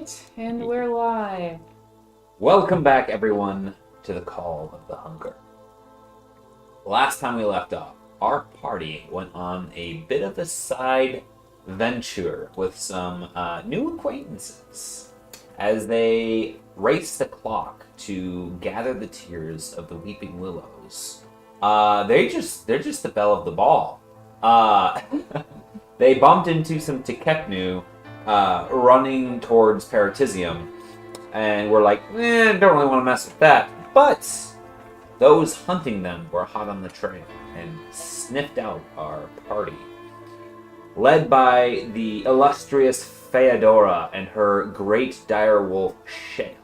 right, and we're live. Welcome back, everyone, to the Call of the Hunger. Last time we left off, our party went on a bit of a side venture with some new acquaintances as they raced the clock to gather the tears of the weeping willows. They're just the belle of the ball. They bumped into some Tikeknu running towards Paratisium, and we're like, don't really want to mess with that. But those hunting them were hot on the trail and sniffed out our party, led by the illustrious Feodora and her great direwolf Shale.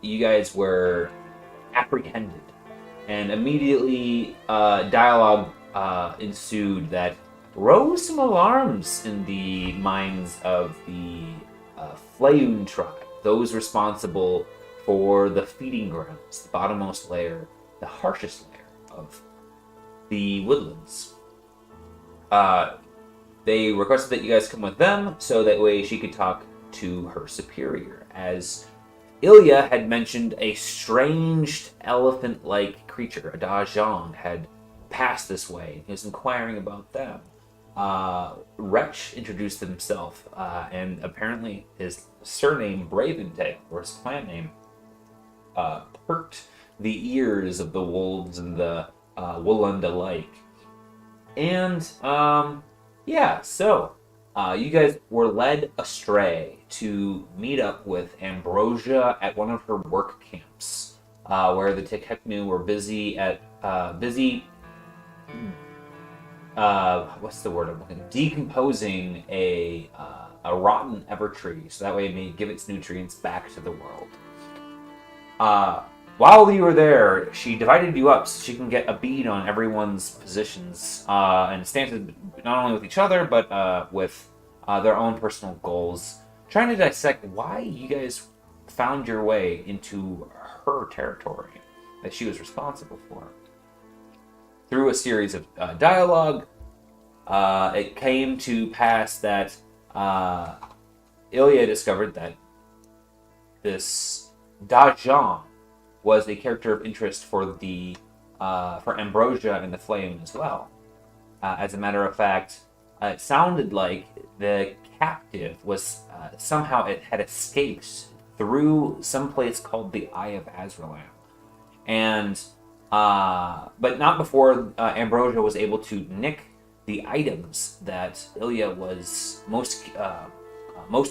You guys were apprehended, and immediately dialogue ensued that rose some alarms in the minds of the Floan tribe, those responsible for the feeding grounds, the bottommost layer, the harshest layer of the woodlands. They requested that you guys come with them so that way she could talk to her superior, as Ilya had mentioned a strange elephant-like creature, a Dajong, had passed this way. He was inquiring about them. Wretch introduced himself, and apparently his surname Braventail, or his clan name, perked the ears of the wolves and the woolund alike. And, so you guys were led astray to meet up with Ambrosia at one of her work camps, where the Tikeknu were busy what's the word I'm looking for? Decomposing a rotten evertree, so that way it may give its nutrients back to the world. While you were there, she divided you up so she can get a bead on everyone's positions and stances, not only with each other, but with their own personal goals, trying to dissect why you guys found your way into her territory that she was responsible for. Through a series of dialogue, it came to pass that Ilya discovered that this Dajong was a character of interest for Ambrosia and the Flame as well. As a matter of fact, it sounded like the captive was somehow it had escaped through some place called the Eye of Azralan, and but not before Ambrosia was able to nick the items that Ilya was most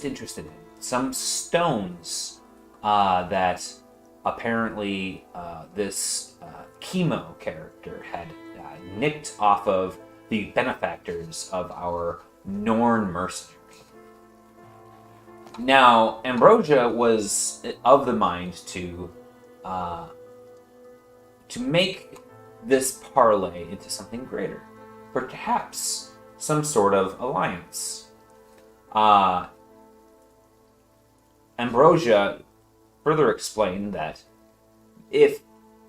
interested in. Some stones that apparently this Chemo character had nicked off of the benefactors of our Norn mercenary. Now, Ambrosia was of the mind to make this parlay into something greater, perhaps some sort of alliance. Ambrosia further explained that if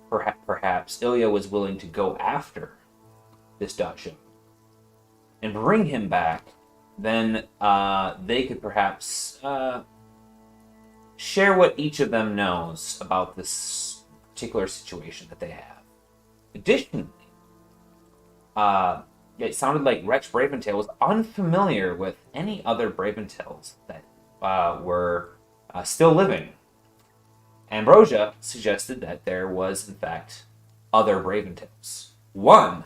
perhaps Ilya was willing to go after this Dachshund and bring him back, then they could perhaps share what each of them knows about this particular situation that they have. Additionally, it sounded like Wretch Braventail was unfamiliar with any other Braventails that were still living. Ambrosia suggested that there was, in fact, other Braventails. One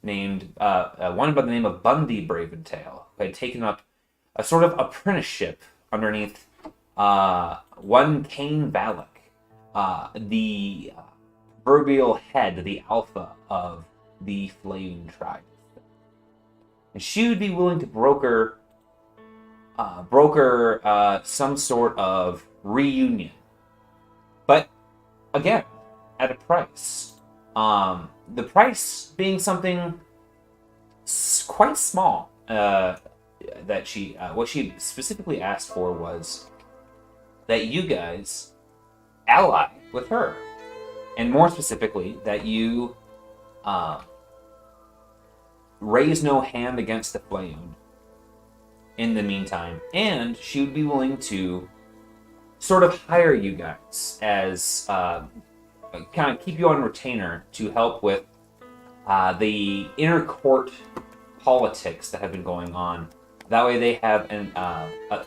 by the name of Bundy Braventail, who had taken up a sort of apprenticeship underneath one Cain Valak, the proverbial head, the alpha of the Floan tribe. And she would be willing to broker some sort of reunion. But, again, at a price. The price being something quite small. That what she specifically asked for was that you guys ally with her. And more specifically, that you raise no hand against the Floan in the meantime, and she would be willing to sort of hire you guys as kind of keep you on retainer to help with the inner court politics that have been going on. That way, they have a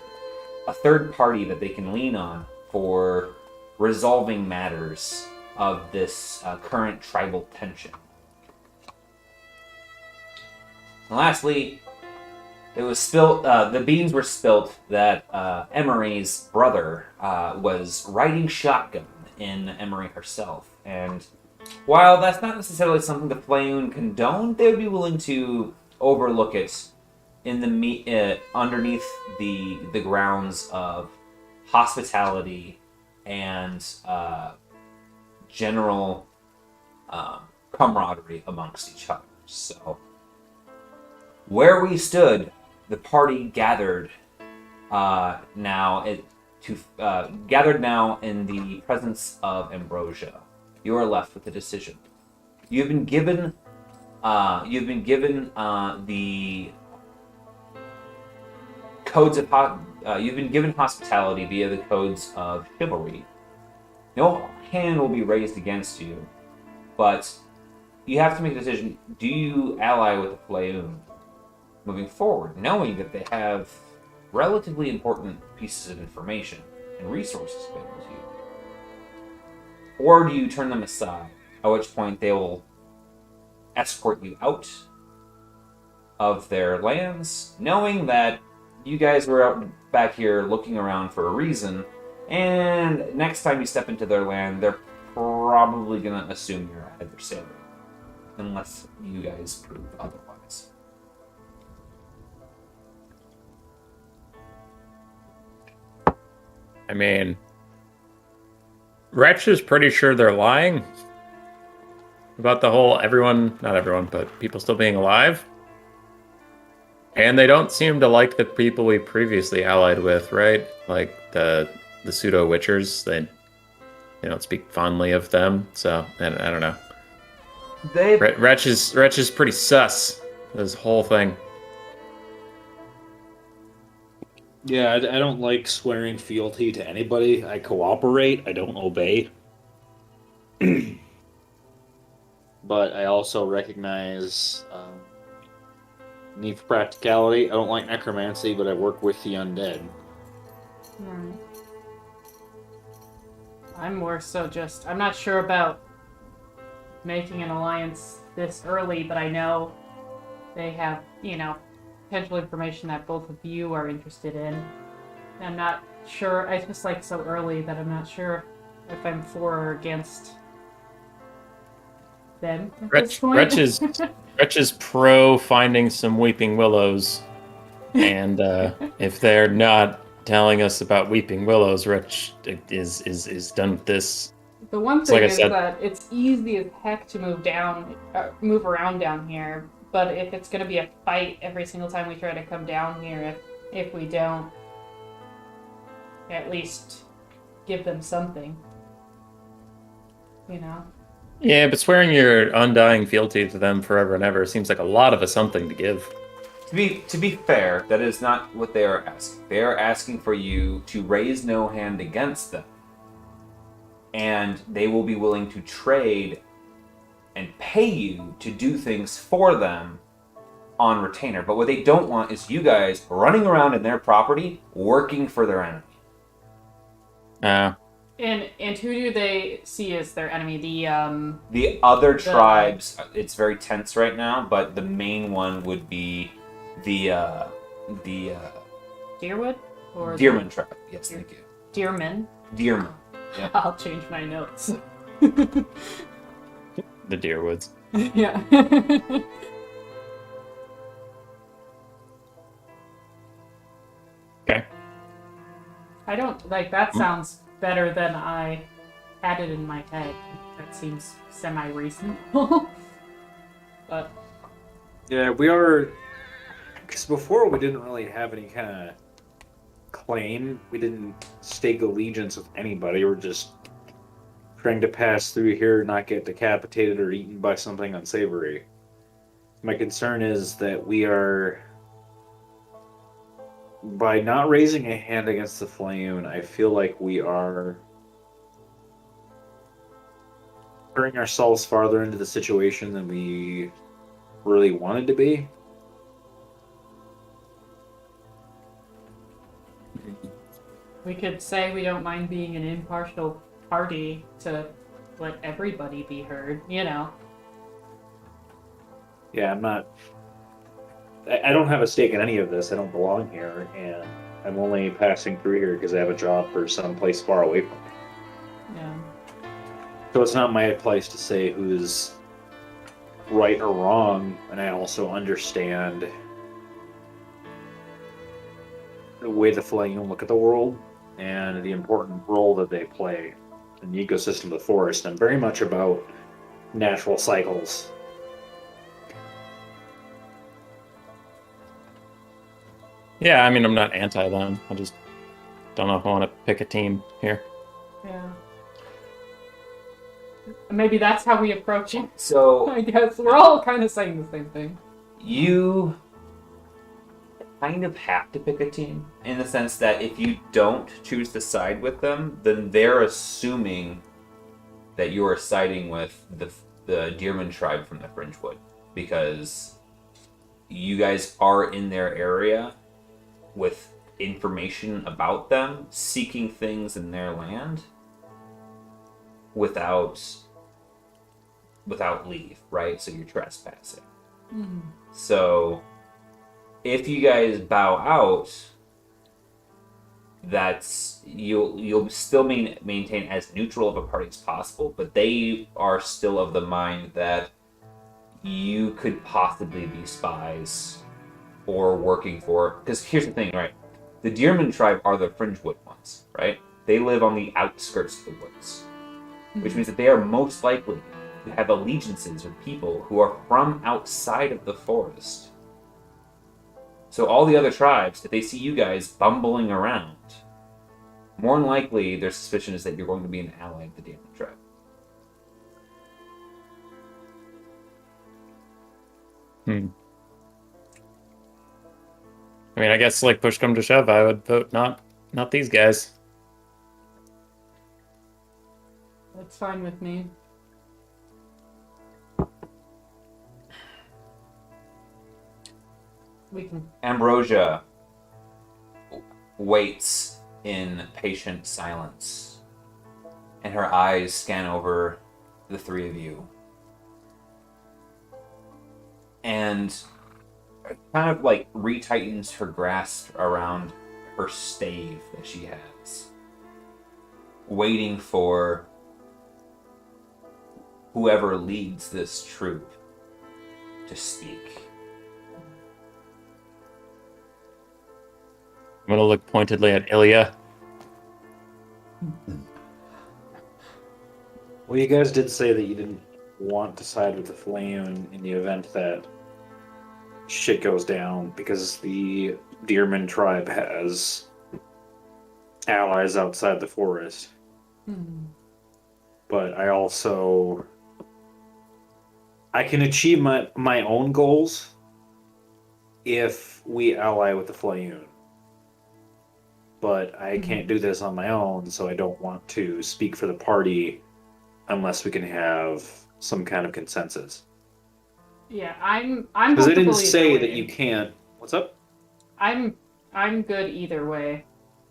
third party that they can lean on for resolving matters of this current tribal tension. And lastly, it was spilt. The beans were spilt that Emery's brother was riding shotgun in Emery herself, and while that's not necessarily something the Flayoon condoned, they would be willing to overlook it in the underneath the grounds of hospitality and general camaraderie amongst each other. So, where we stood, the party gathered gathered now in the presence of Ambrosia. You are left with a decision. You've been given the codes of you've been given hospitality via the codes of chivalry. No hand will be raised against you, but you have to make a decision. Do you ally with the Flayoon moving forward, knowing that they have relatively important pieces of information and resources available to you? Or do you turn them aside, at which point they will escort you out of their lands, knowing that you guys were out back here looking around for a reason, and next time you step into their land, they're probably going to assume you're an adversary, unless you guys prove otherwise. I mean, Wretch is pretty sure they're lying about the whole not everyone, but people still being alive. And they don't seem to like the people we previously allied with, right? Like the pseudo witchers. They don't speak fondly of them, so I don't know. Wretch is pretty sus. This whole thing. Yeah, I don't like swearing fealty to anybody. I cooperate. I don't obey. But I also recognize need for practicality. I don't like necromancy, but I work with the undead. Right. I'm more so I'm not sure about making an alliance this early, but I know they have, potential information that both of you are interested in. I'm not sure, it's just like so early that I'm not sure if I'm for or against them at this point. Wretch is pro finding some weeping willows, and if they're not telling us about weeping willows, Wretch is done with this. The one thing is that it's easy as heck to move around down here, but if it's going to be a fight every single time we try to come down here, if we don't at least give them something, Yeah, but swearing your undying fealty to them forever and ever seems like a lot of a something to give. To be fair, that is not what they are asking. They are asking for you to raise no hand against them, and they will be willing to trade and pay you to do things for them on retainer. But what they don't want is you guys running around in their property working for their enemy. And who do they see as their enemy? The other tribes. It's very tense right now, but the main one would be the Deerwood or Deerman tribe. Yes, thank you. Deerman. Deerman. Yeah. I'll change my notes. The Deerwoods. Yeah. Okay. I don't that sounds better than I had it in my head. That seems semi-reasonable. But yeah, we are, because before we didn't really have any kind of claim. We didn't stake allegiance with anybody. We're just trying to pass through here, not get decapitated or eaten by something unsavory. My concern is that we are by not raising a hand against the Flame, I feel like we are turning ourselves farther into the situation than we really wanted to be. We could say we don't mind being an impartial party to let everybody be heard, you know. Yeah, I'm not. I don't have a stake in any of this. I don't belong here, and I'm only passing through here because I have a job for some place far away from me. Yeah. So it's not my place to say who's right or wrong, and I also understand the way the Flame look at the world and the important role that they play in the ecosystem of the forest. I'm very much about natural cycles. Yeah, I mean, I'm not anti them. I just don't know if I want to pick a team here. Yeah. Maybe that's how we approach it. So I guess we're all kind of saying the same thing. you kind of have to pick a team in the sense that if you don't choose to side with them, then they're assuming that you are siding with the Deerman tribe from the Fringewood, because you guys are in their area with information about them, seeking things in their land without leave, right? So you're trespassing. Mm. So if you guys bow out, that's you'll still maintain as neutral of a party as possible, but they are still of the mind that you could possibly be spies or working for. Because here's the thing, right? The Deerman tribe are the Fringewood ones, right? They live on the outskirts of the woods, which means that they are most likely to have allegiances with people who are from outside of the forest. So all the other tribes, if they see you guys bumbling around, more than likely their suspicion is that you're going to be an ally of the Deerman tribe. I mean, I guess like push come to shove, I would vote not these guys. That's fine with me. We can. Ambrosia waits in patient silence, and her eyes scan over the three of you. And kind of like retightens her grasp around her stave that she has, waiting for whoever leads this troop to speak. I'm gonna look pointedly at Ilya. Well, you guys did say that you didn't want to side with the Flame in the event that shit goes down, because the Deerman tribe has allies outside the forest. Hmm. But I also I can achieve my own goals if we ally with the Flame. But I can't do this on my own, so I don't want to speak for the party unless we can have some kind of consensus. Yeah, I'm. Because they didn't comfortable say either that way. you can't. What's up? I'm good either way.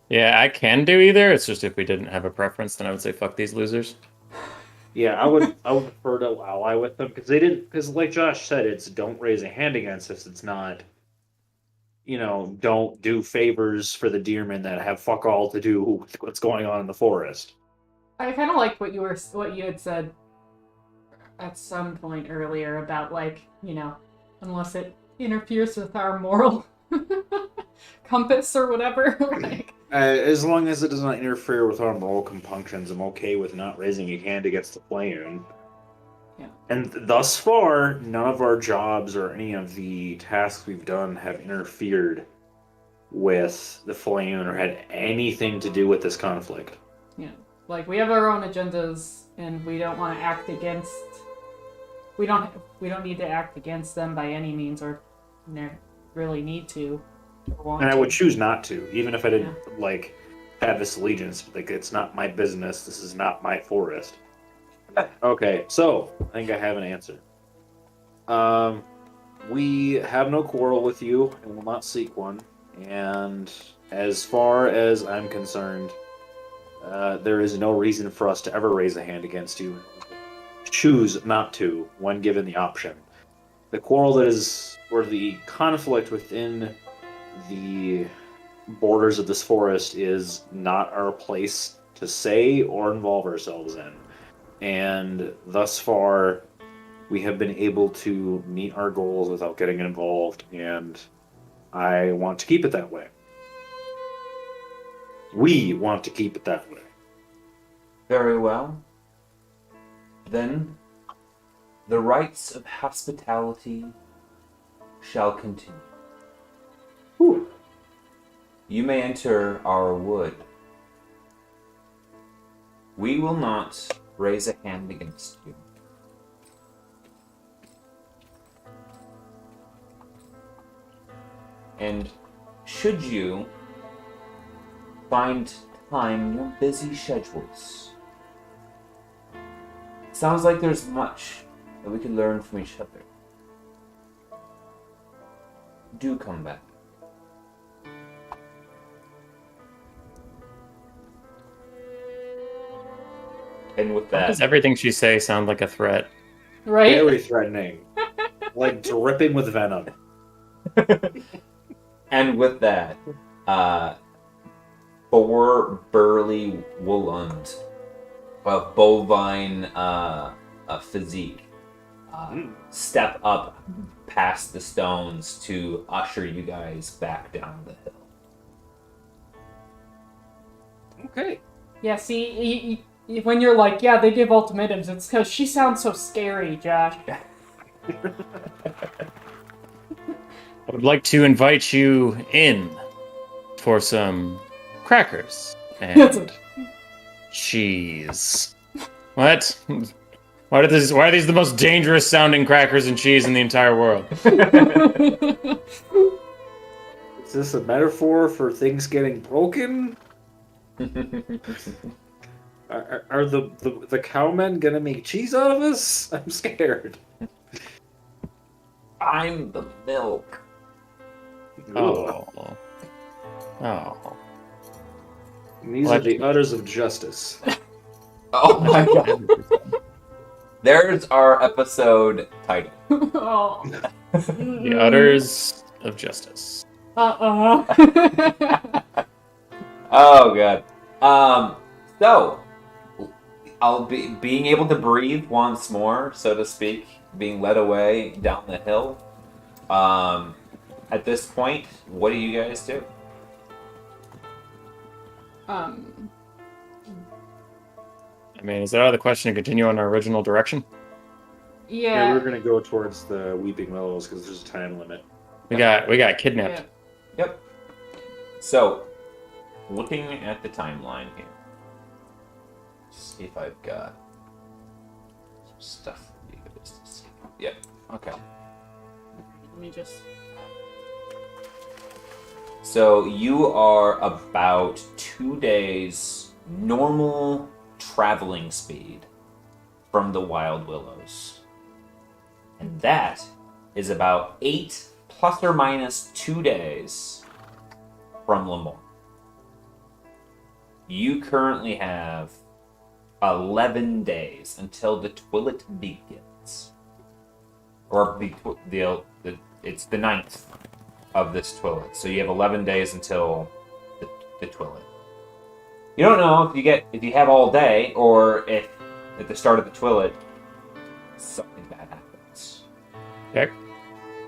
Yeah, I can do either. It's just if we didn't have a preference, then I would say fuck these losers. Yeah, I would prefer to ally with them because they didn't. Because like Josh said, it's don't raise a hand against us. It's not. Don't do favors for the deermen that have fuck all to do with what's going on in the forest. I kind of liked what you had said at some point earlier about unless it interferes with our moral compass or whatever. Like, As long as it does not interfere with our moral compunctions, I'm okay with not raising a hand against the Flame. Yeah. And thus far, none of our jobs or any of the tasks we've done have interfered with the Flame or had anything to do with this conflict. yeah, like we have our own agendas, and we don't want to act against. We don't need to act against them by any means, or really need to. Or want And I to. would choose not to, even if I didn't have this allegiance. Like, it's not my business. This is not my forest. Okay, so I think I have an answer. We have no quarrel with you and will not seek one. And as far as I'm concerned, there is no reason for us to ever raise a hand against you. Choose not to when given the option. The quarrel that is, or the conflict within the borders of this forest is not our place to say or involve ourselves in. And thus far, we have been able to meet our goals without getting involved, and I want to keep it that way. We want to keep it that way. Very well. Then, the rites of hospitality shall continue. Whew. You may enter our wood. We will not raise a hand against you. And should you find time in your busy schedules, sounds like there's much that we could learn from each other. Do come back. And with Why that, does everything she say sound like a threat? Right? Very threatening. Like dripping with venom. and with that, 4 burly woolund of bovine physique step up past the stones to usher you guys back down the hill. Okay. Yeah, see, when you're like, yeah, they give ultimatums, it's because she sounds so scary, Josh. I would like to invite you in for some crackers and cheese. What? Why are these the most dangerous sounding crackers and cheese in the entire world? Is this a metaphor for things getting broken? Are the cowmen gonna make cheese out of us? I'm scared. I'm the milk. Oh. Oh. And these are the udders of justice. Oh my god. There's our episode title. Oh. The udders of justice. Uh-uh. Oh god. So I'll be being able to breathe once more, so to speak, being led away down the hill. At this point, what do you guys do? I mean, is it out of the question to continue on our original direction? Yeah, Yeah. we're gonna go towards the Weeping Willows because there's a time limit. We got kidnapped. Yep. So, looking at the timeline here. See if I've got some stuff for you guys to see. Yep. Okay. Let me just... So you are about 2 days normal traveling speed from the Wild Willows. And that is about 8 plus or minus 2 days from Lemoore. You currently have 11 days until the Twillet begins. Or it's the 9th of this Twillet. So you have 11 days until the Twillet. You don't know if you have all day, or if at the start of the Twillet something bad happens. Okay.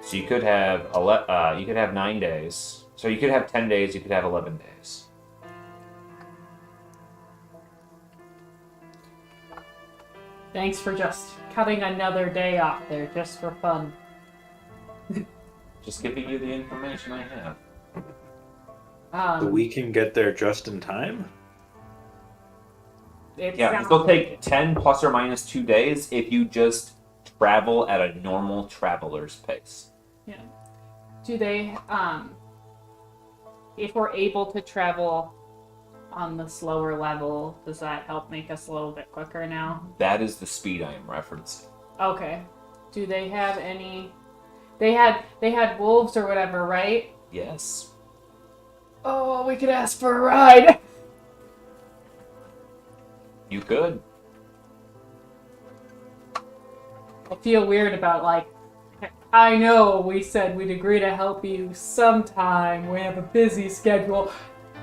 So you could have 9 days. So you could have 10 days. You could have 11 days. Thanks for just cutting another day off there, just for fun. Just giving you the information I have. So we can get there just in time? Yeah, it'll take 10 plus or minus 2 days if you just travel at a normal traveler's pace. Yeah. Do they, if we're able to travel on the slower level, does that help make us a little bit quicker now? That is the speed I am referencing. Okay. Do they have any? They had wolves or whatever, right? Yes. Oh, we could ask for a ride. You could. I feel weird about, like, I know we said we'd agree to help you sometime. We have a busy schedule.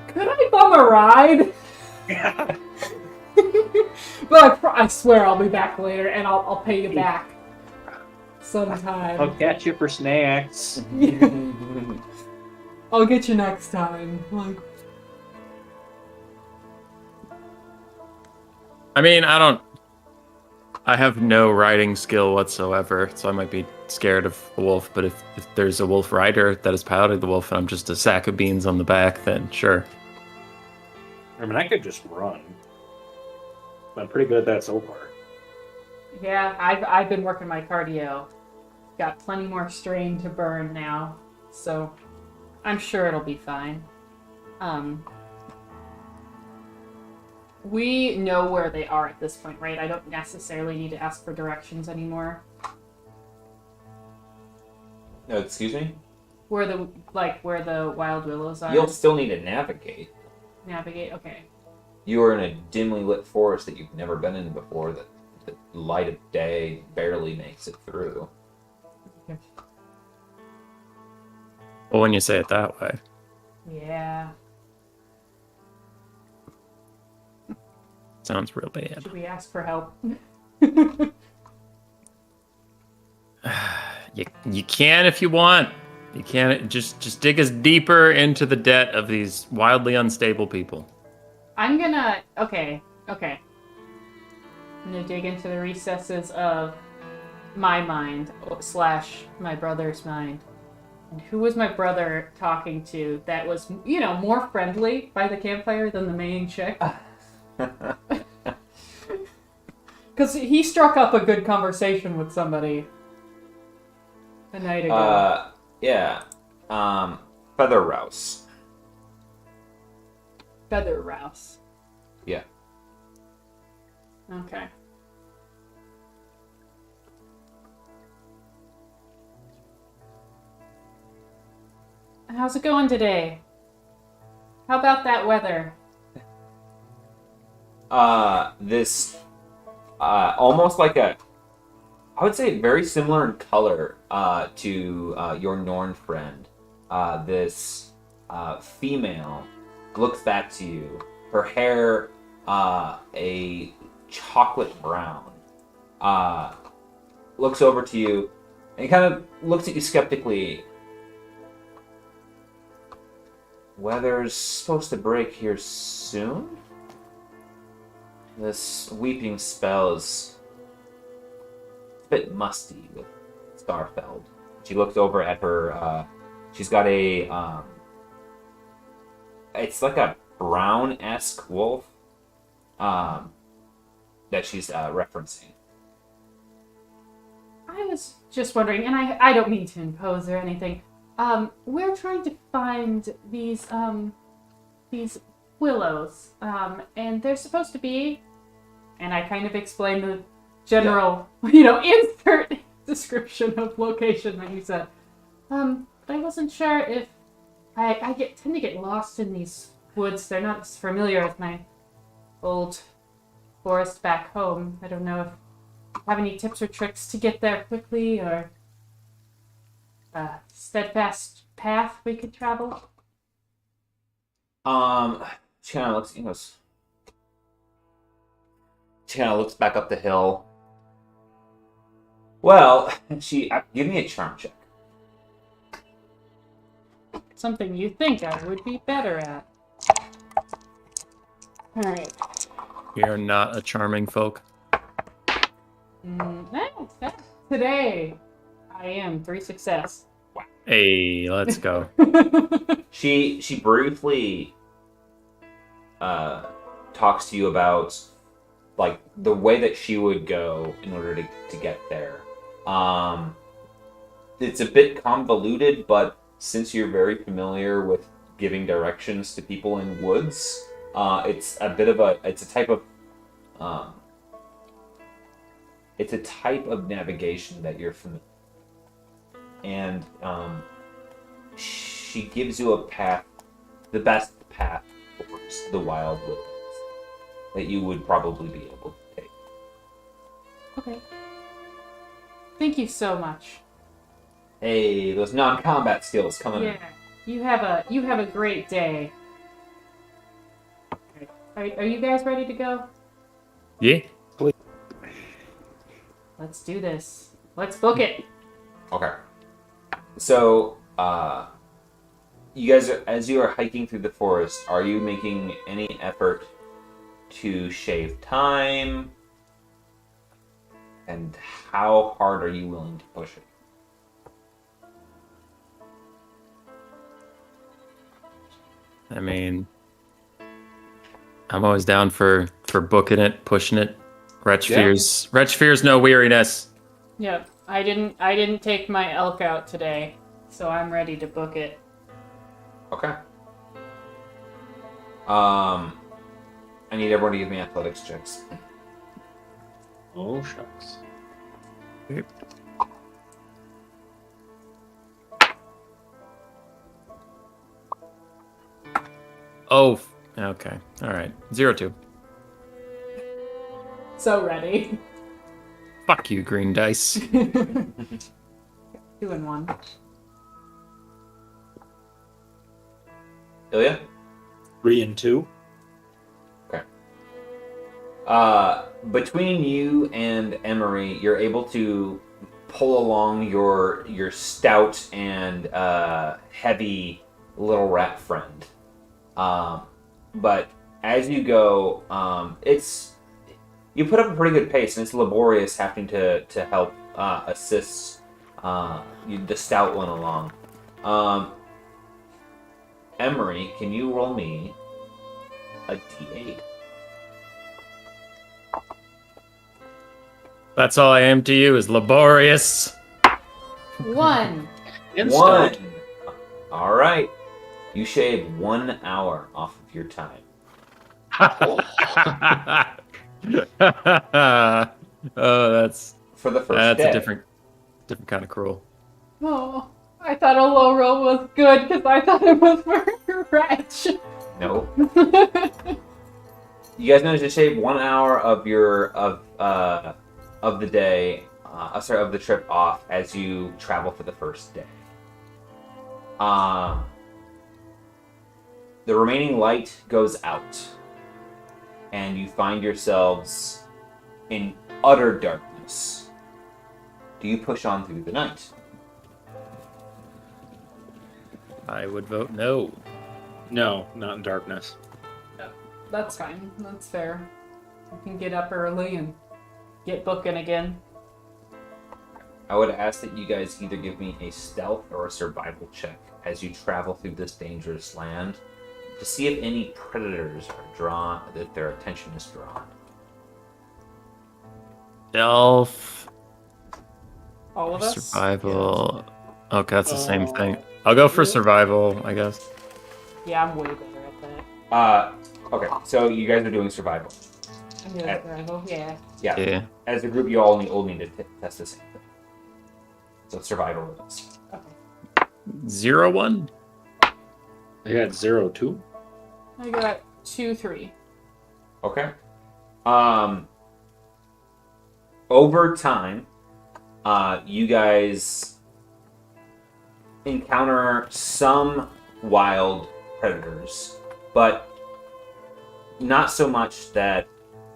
Could I bum a ride? But I swear I'll be back later and I'll pay you back sometime. I'll catch you for snacks. I'll get you next time. Like, I mean, I have no riding skill whatsoever, so I might be scared of the wolf, but if there's a wolf rider that has piloted the wolf and I'm just a sack of beans on the back, then sure. I mean, I could just run. I'm pretty good at that so far. yeah, I've been working my cardio. Got plenty more strain to burn now, so I'm sure it'll be fine. We know where they are at this point, right? I don't necessarily need to ask for directions anymore. No, excuse me? Where the wild willows are. You'll still need to navigate. Navigate, okay. You are in a dimly lit forest that you've never been in before, that the light of day barely makes it through. Well, when you say it that way. Yeah. Sounds real bad. Should we ask for help? You can if you want. You can just dig us deeper into the debt of these wildly unstable people. I'm gonna... Okay. I'm gonna dig into the recesses of my mind / my brother's mind. And who was my brother talking to that was, more friendly by the campfire than the main chick? Because he struck up a good conversation with somebody a night ago. Yeah. Feather Rouse. Feather Rouse. Yeah. Okay. How's it going today? How about that weather? This, almost like I would say very similar in color, to, your Norn friend. This, female looks back to you. Her hair, a chocolate brown, looks over to you and kind of looks at you skeptically. Weather's supposed to break here soon? This weeping spell is a bit musty with Starfeld. She looks over at her, she's got a, it's like a brown-esque wolf, that she's, referencing. I was just wondering, and I don't mean to impose or anything. We're trying to find these willows, and they're supposed to be, and I kind of explained the general, insert description of location that you said. But I wasn't sure if I tend to get lost in these woods. They're not as familiar as my old forest back home. I don't know if you have any tips or tricks to get there quickly, or a steadfast path we could travel. She kind of looks, she kind of looks back up the hill. Well, give me a charm check. Something you think I would be better at. Alright. We are not a charming folk. Today, I am 3 success. Hey, let's go. She briefly talks to you about like the way that she would go in order to get there. It's a bit convoluted, but since you're very familiar with giving directions to people in woods. It's a bit of a um, it's a type of navigation that you're familiar with. And she gives you a path, the best path towards the wild woodlands that you would probably be able to take. Okay. Thank you so much. Hey, those non-combat skills coming in. Yeah. You have a great day. Are you guys ready to go? Yeah. Let's do this. Let's book it. Okay. So, you guys, as you are hiking through the forest, are you making any effort to shave time? And how hard are you willing to push it? I mean, I'm always down for booking it, pushing it. Wretch fears no weariness. Yep. I didn't take my elk out today, so I'm ready to book it. Okay. I need everyone to give me athletics checks. Oh, shucks. Oh, okay. All right. 0-2. So ready. Fuck you, green dice. 2 and 1. Ilya? 3 and 2. Okay. Between you and Emery, you're able to pull along your stout and heavy little rat friend. But as you go, you put up a pretty good pace, and it's laborious having to help assist the stout one along. Emery, can you roll me a d8? That's all I am to you is laborious. 1. And One. stout. All right. You shave 1 hour off of your time. Oh, that's For the first day. a different kind of cruel. Oh, I thought a low roll was good because I thought it was for Wretch. No. You guys managed to shave 1 hour of the day, of the trip off as you travel for the first day. The remaining light goes out, and you find yourselves in utter darkness. Do you push on through the night? I would vote no. No, not in darkness. That's fine. That's fair. You can get up early and get booking again. I would ask that you guys either give me a stealth or a survival check as you travel through this dangerous land to see if any predators are drawn, that their attention is drawn. Stealth. All of us? Survival. Okay, that's the same thing. I'll go for survival, I guess. Yeah, I'm way better at that. Okay, so you guys are doing survival. I'm good at survival, yeah. Yeah. As a group, you all need to test the same thing. So survival it is. Okay. 0-1. I got 0-2. I got 2-3. Okay. Over time, you guys encounter some wild predators, but not so much that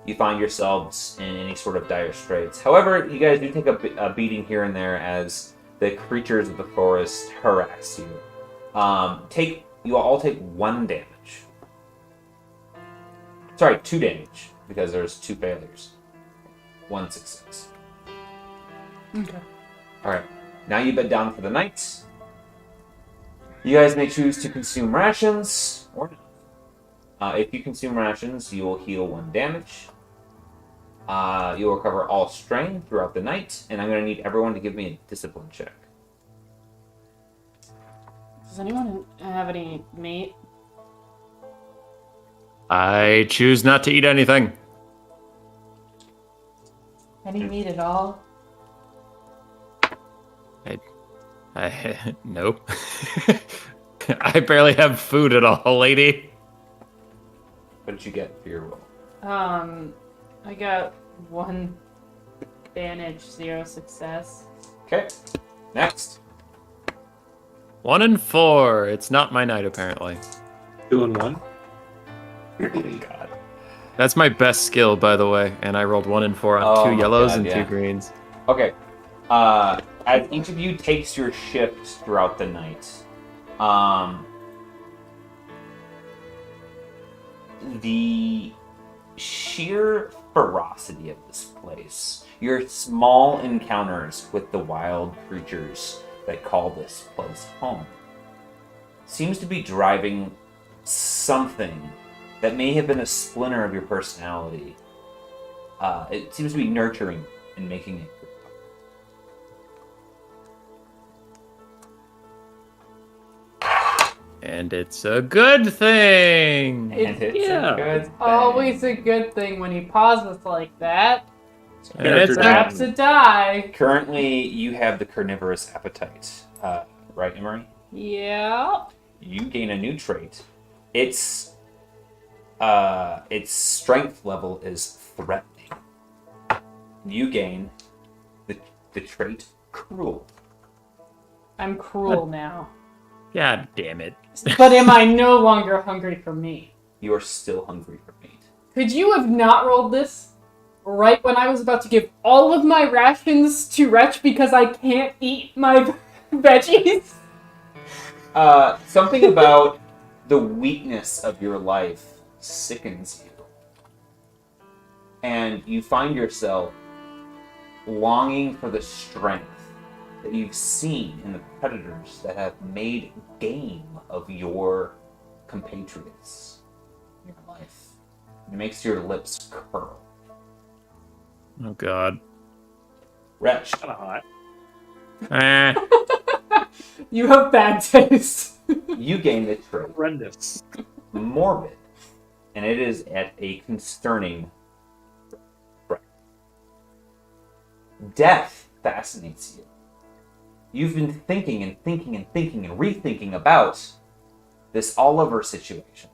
you find yourselves in any sort of dire straits. However, you guys do take a beating here and there as the creatures of the forest harass you. You all take 1 damage. Sorry, 2 damage, because there's 2 failures. 1 success. Okay. Alright, now you bed down for the night. You guys may choose to consume rations, or not. If you consume rations, you will heal 1 damage. You will recover all strain throughout the night, and I'm going to need everyone to give me a discipline check. Does anyone have any meat? I choose not to eat anything. Any meat at all? Nope. I barely have food at all, lady. What did you get for your roll? I got 1 advantage, 0 success. Okay. Next. 1 and 4. It's not my night, apparently. 2 and 1. God. That's my best skill, by the way. And I rolled 1 and 4 on Oh 2 my yellows God, and yeah. 2 greens. Okay. As each of you takes your shift throughout the night, the sheer ferocity of this place, your small encounters with the wild creatures that call this place home, seems to be driving something that may have been a splinter of your personality. It seems to be nurturing and making it. And it's a good thing. And it's yeah. a good thing. Always a good thing when he pauses like that. And it's Perhaps to die. Currently, you have the carnivorous appetite, right, Emery? Yeah. You gain a new trait. Its strength level is threatening. You gain the trait cruel. I'm cruel now. God damn it. But am I no longer hungry for meat? You are still hungry for meat. Could you have not rolled this right when I was about to give all of my rations to Wretch because I can't eat my veggies? Something about the weakness of your life sickens you. And you find yourself longing for the strength that you've seen in the predators that have made game of your compatriots in your life. It makes your lips curl. Oh, God. Wretch, Kind of hot. You have bad taste. you gain the trait Horrendous. morbid, and it is at a concerning rate. Death fascinates you. You've been thinking and thinking and thinking and rethinking about this Oliver situation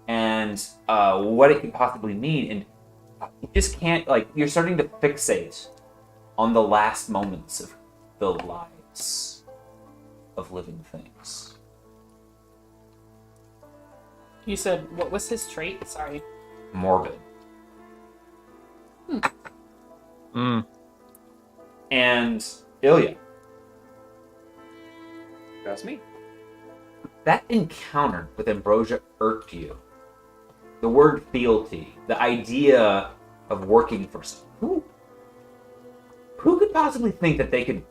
and what it could possibly mean, and you just can't, you're starting to fixate on the last moments of the lives of living things. You said, what was his trait? Sorry. Morbid. And Ilya, That's me. that encounter with Ambrosia irked you. The word fealty, the idea of working for someone. Who could possibly think that they could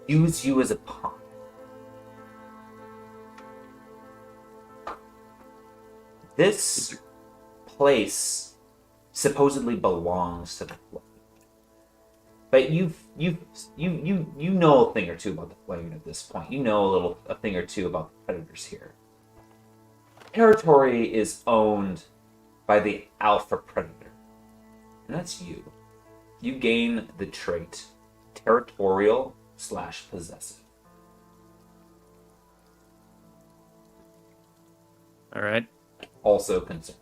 use you as a pawn? This place supposedly belongs to the Flame. But you know a thing or two about the Flame at this point. You know a thing or two about the predators here. Territory is owned by the alpha predator, and that's you. You gain the trait territorial/possessive. All right. Also concerning.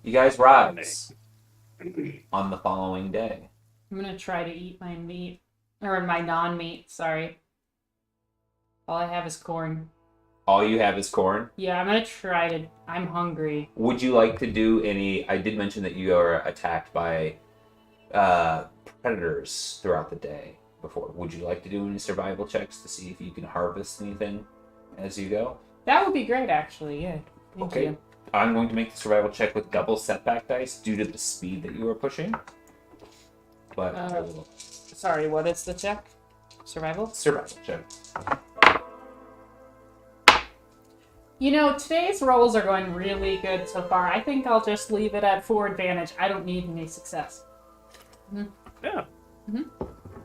You guys rise on the following day. I'm gonna try to eat my meat. Or my non-meat, sorry. All I have is corn. All you have is corn. Yeah, I'm gonna try to... I'm hungry. Would you like to do any... I did mention that you are attacked by predators throughout the day before. Would you like to do any survival checks to see if you can harvest anything as you go? That would be great, actually, yeah. Thank Okay. you. I'm going to make the survival check with double setback dice due to the speed that you are pushing. But Sorry, what is the check? Survival? survival check. You know, today's rolls are going really good so far. I think I'll just leave it at 4 advantage. I don't need any success. Yeah.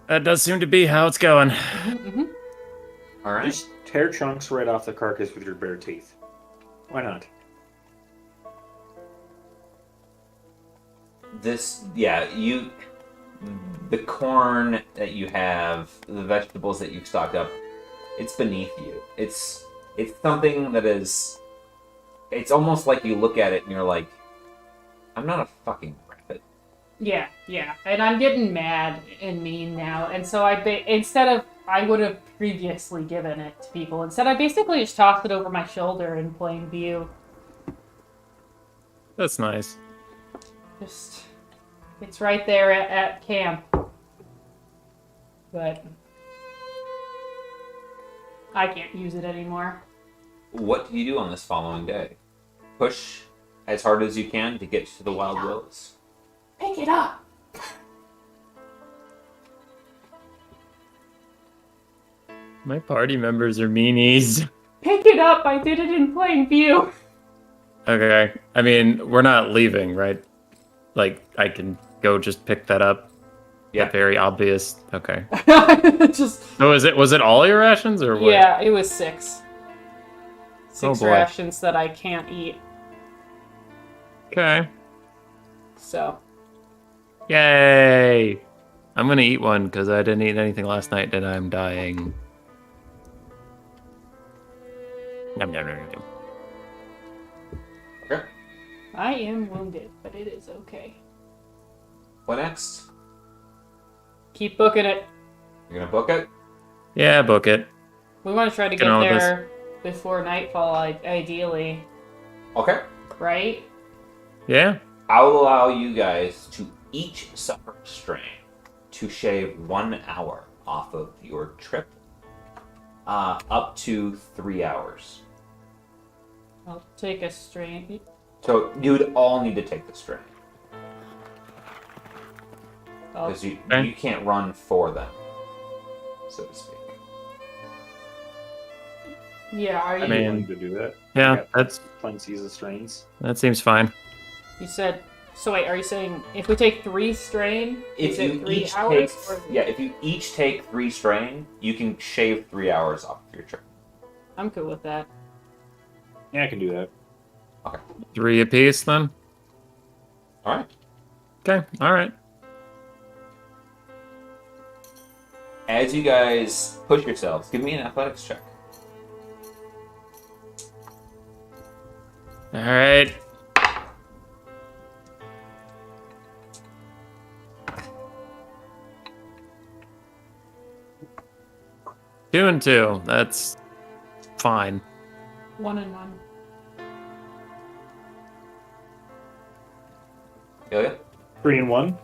That does seem to be how it's going. All right. Just tear chunks right off the carcass with your bare teeth. Why not? The corn that you have, the vegetables that you've stocked up, it's beneath you. It's something that is. It's almost like you look at it and you're like, I'm not a fucking rabbit. Yeah, and I'm getting mad and mean now, and so I would have previously given it to people. Instead, I basically just tossed it over my shoulder in plain view. That's nice. Just, it's right there at camp. But I can't use it anymore. What do you do on this following day? Push as hard as you can to get to the Wild Willows. Pick it up! My party members are meanies. Pick it up! I did it in plain view! Okay. I mean, we're not leaving, right? Like, I can go just pick that up. Yeah. Very obvious. Okay. Just... So was it all your rations or what? Yeah, it was 6. 6 boy. rations that I can't eat. Okay. So. Yay! I'm gonna eat one because I didn't eat anything last night and I'm dying. Nom, nom, nom, nom. Okay. I am wounded, but it is okay. What next? Keep booking it. You're gonna book it? Yeah, book it. We want to try to get all this. there before nightfall, ideally. Okay. Right? Yeah? I'll allow you guys to each suffer a strain to shave 1 hour off of your trip, up to 3 hours. I'll take a strain. So you would all need to take the strain Oh, because you Okay. you can't run for them, so to speak. yeah, are you... I'd mean- be willing to do that. Yeah, got that's plenty of strains. that seems fine. You said... So wait, are you saying if we take 3 strain, is it 3 hours? If you each take 3 strain, you can shave 3 hours off of your trip. I'm cool with that. Yeah, I can do that. 3 apiece then? All right. Okay, alright. As you guys push yourselves, give me an athletics check. Alright. Two and 2. That's fine. 1 and 1. Ilya? 3 and 1.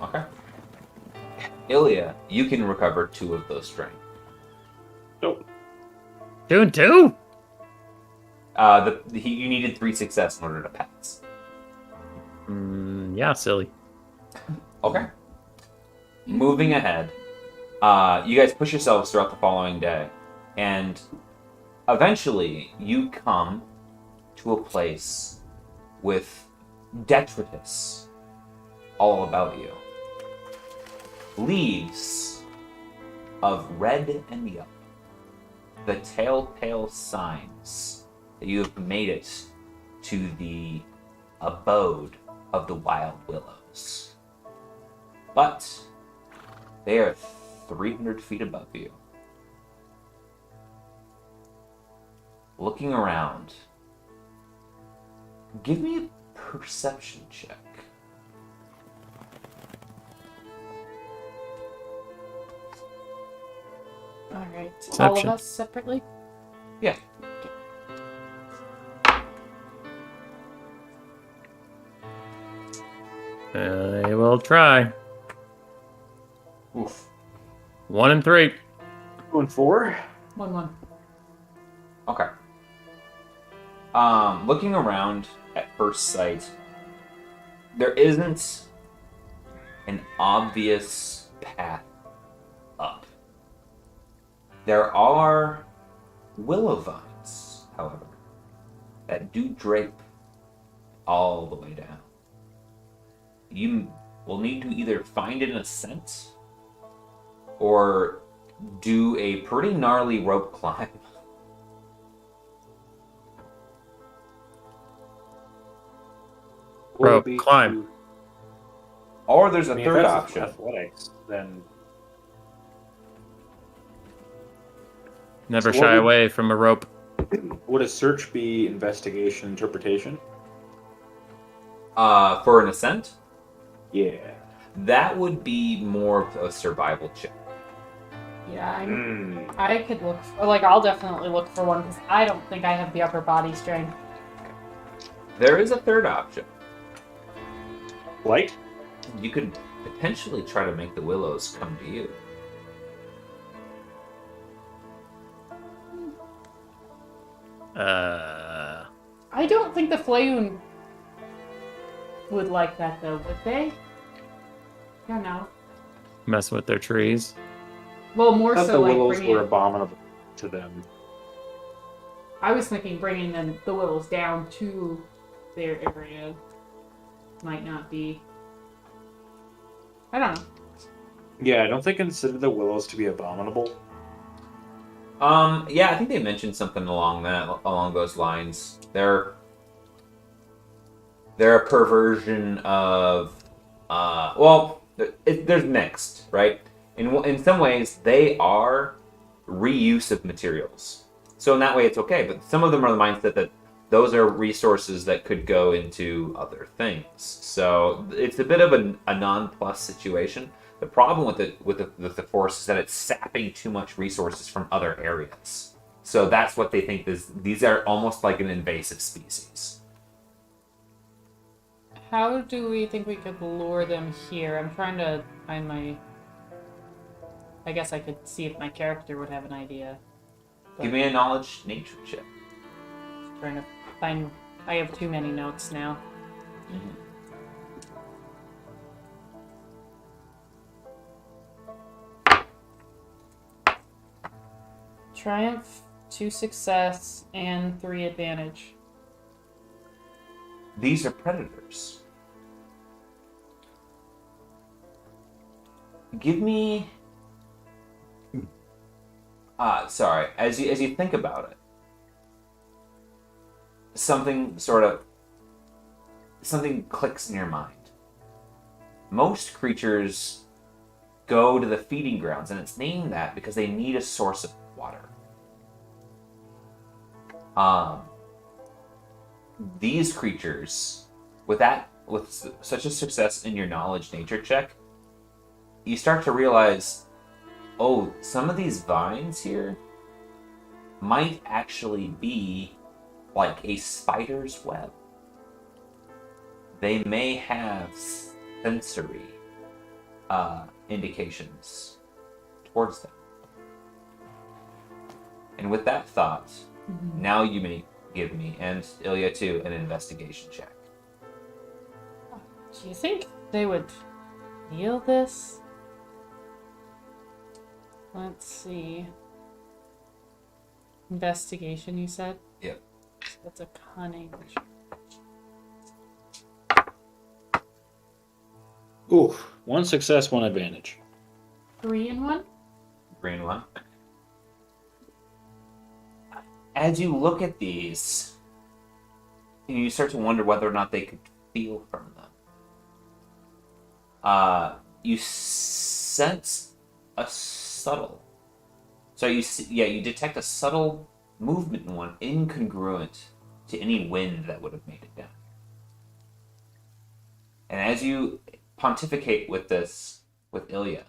Okay. Ilya, you can recover 2 of those strain. Nope. 2 and 2? You needed 3 success in order to pass. Yeah, silly. Okay. Moving ahead, you guys push yourselves throughout the following day, and eventually you come to a place with detritus all about you. Leaves of red and yellow. The telltale signs that you have made it to the abode of the Wild Willows. But they are 300 feet above you. Looking around, give me a perception check. Alright. All of Perception. us separately? Yeah. I will try. Oof. 1 and 3. 2 and 4. 1 1. Okay. Looking around at first sight, there isn't an obvious path up. There are willow vines, however, that do drape all the way down. You will need to either find an ascent or do a pretty gnarly rope climb. Would it Rope be climb. to- Or there's a I mean, third if that's option. athletics, then Never So what shy would- away from a rope. would a search be investigation interpretation? For an ascent, Yeah. that would be more of a survival check. Yeah, Hmm. I could look for, like, I'll definitely look for one because I don't think I have the upper body strength. There is a third option. Light? You could potentially try to make the Willows come to you. I don't think the Flayoon would like that though, would they? I don't know. Mess with their trees. Well, more I thought so the like willows bringing. were abominable to them. I was thinking bringing the Willows down to their area might not be. I don't know. Yeah, don't they consider the willows to be abominable? Yeah, I think they mentioned something along those lines. They're a perversion of, there's mixed, right? In some ways, they are reuse of materials. So in that way, it's okay. But some of them are the mindset that those are resources that could go into other things. So it's a bit of a non-plus situation. The problem with the forest is that it's sapping too much resources from other areas. So that's what they think these are almost like an invasive species. How do we think we could lure them here? I'm trying to find my. I guess I could see if my character would have an idea. Give me a knowledge nature check. Just trying to find. I have too many notes now. Triumph, 2 success, and 3 advantage. These are predators. Give me. Sorry. As you think about it, something clicks in your mind. Most creatures go to the feeding grounds, and it's named that because they need a source of water. These creatures, with such a success in your knowledge nature check, you start to realize, oh, some of these vines here might actually be like a spider's web. They may have sensory indications towards them. And with that thought, now you may give me, and Ilya too, an investigation check. Do you think they would feel this? Let's see. Investigation, you said? Yep. That's a cunning. Ooh, 1 success, 1 advantage. 3 and 1? Green one. As you look at these, you start to wonder whether or not they could feel from them. You sense a subtle. So you detect a subtle movement in one, incongruent to any wind that would have made it down. And as you pontificate with this, with Ilya,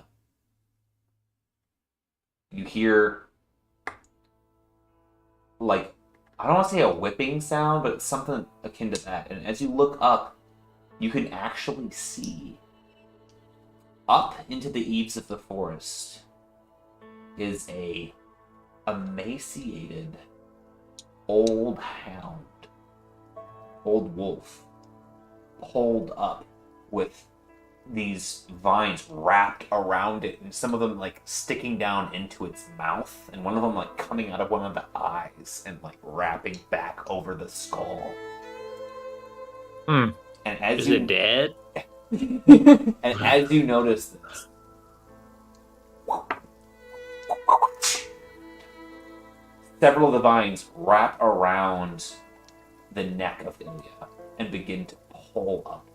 you hear, like, I don't want to say a whipping sound, but it's something akin to that. And as you look up, you can actually see up into the eaves of the forest is a emaciated old hound, old wolf, pulled up with these vines wrapped around it, and some of them like sticking down into its mouth, and one of them like coming out of one of the eyes and like wrapping back over the skull. Hmm. And as Is you it dead? And as you notice this, several of the vines wrap around the neck of Ilya and begin to pull up.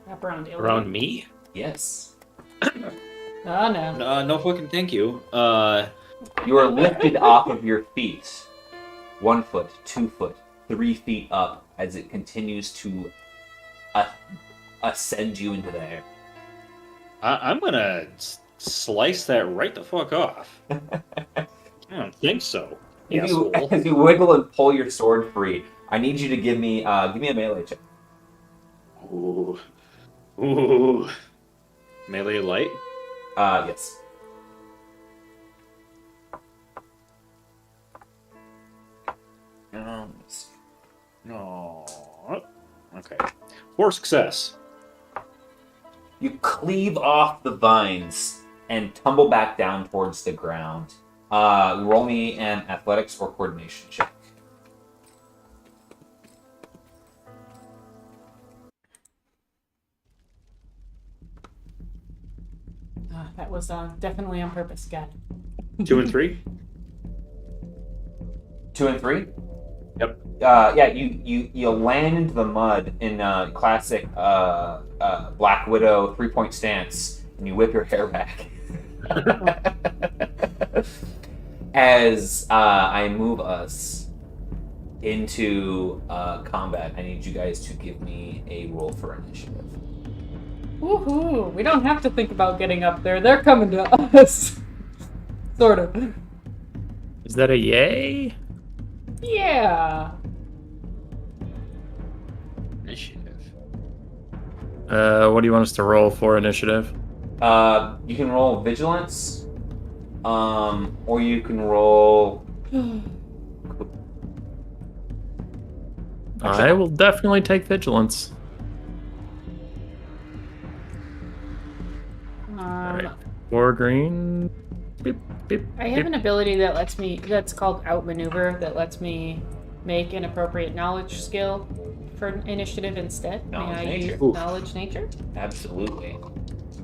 Wrap around Ilya. Around me? Yes. Oh no. No fucking thank you. You are lifted off of your feet. 1 foot, 2 foot, 3 feet up as it continues to ascend you into the air. I'm gonna slice that right the fuck off. I don't think so. As Asshole. you wiggle and pull your sword free, I need you to give me a melee check. Ooh. Ooh. Melee light? Yes. No. Okay. 4 success. You cleave off the vines and tumble back down towards the ground. Roll me an athletics or coordination check. That was definitely on purpose, God. 2 and 3? 2 and 3? Yep. Yeah, you land into the mud in classic Black Widow 3-point stance, and you whip your hair back. As I move us into combat, I need you guys to give me a roll for initiative. Woohoo! We don't have to think about getting up there. They're coming to us. Sort of. Is that a yay? Yeah. Initiative. What do you want us to roll for initiative? You can roll vigilance, or you can roll. I will definitely take vigilance. Alright. 4 green. Beep, beep, I have beep. an ability that lets me, that's called outmaneuver, that lets me make an appropriate knowledge skill for initiative instead. Knowledge May I nature. use Oof. knowledge nature? Absolutely.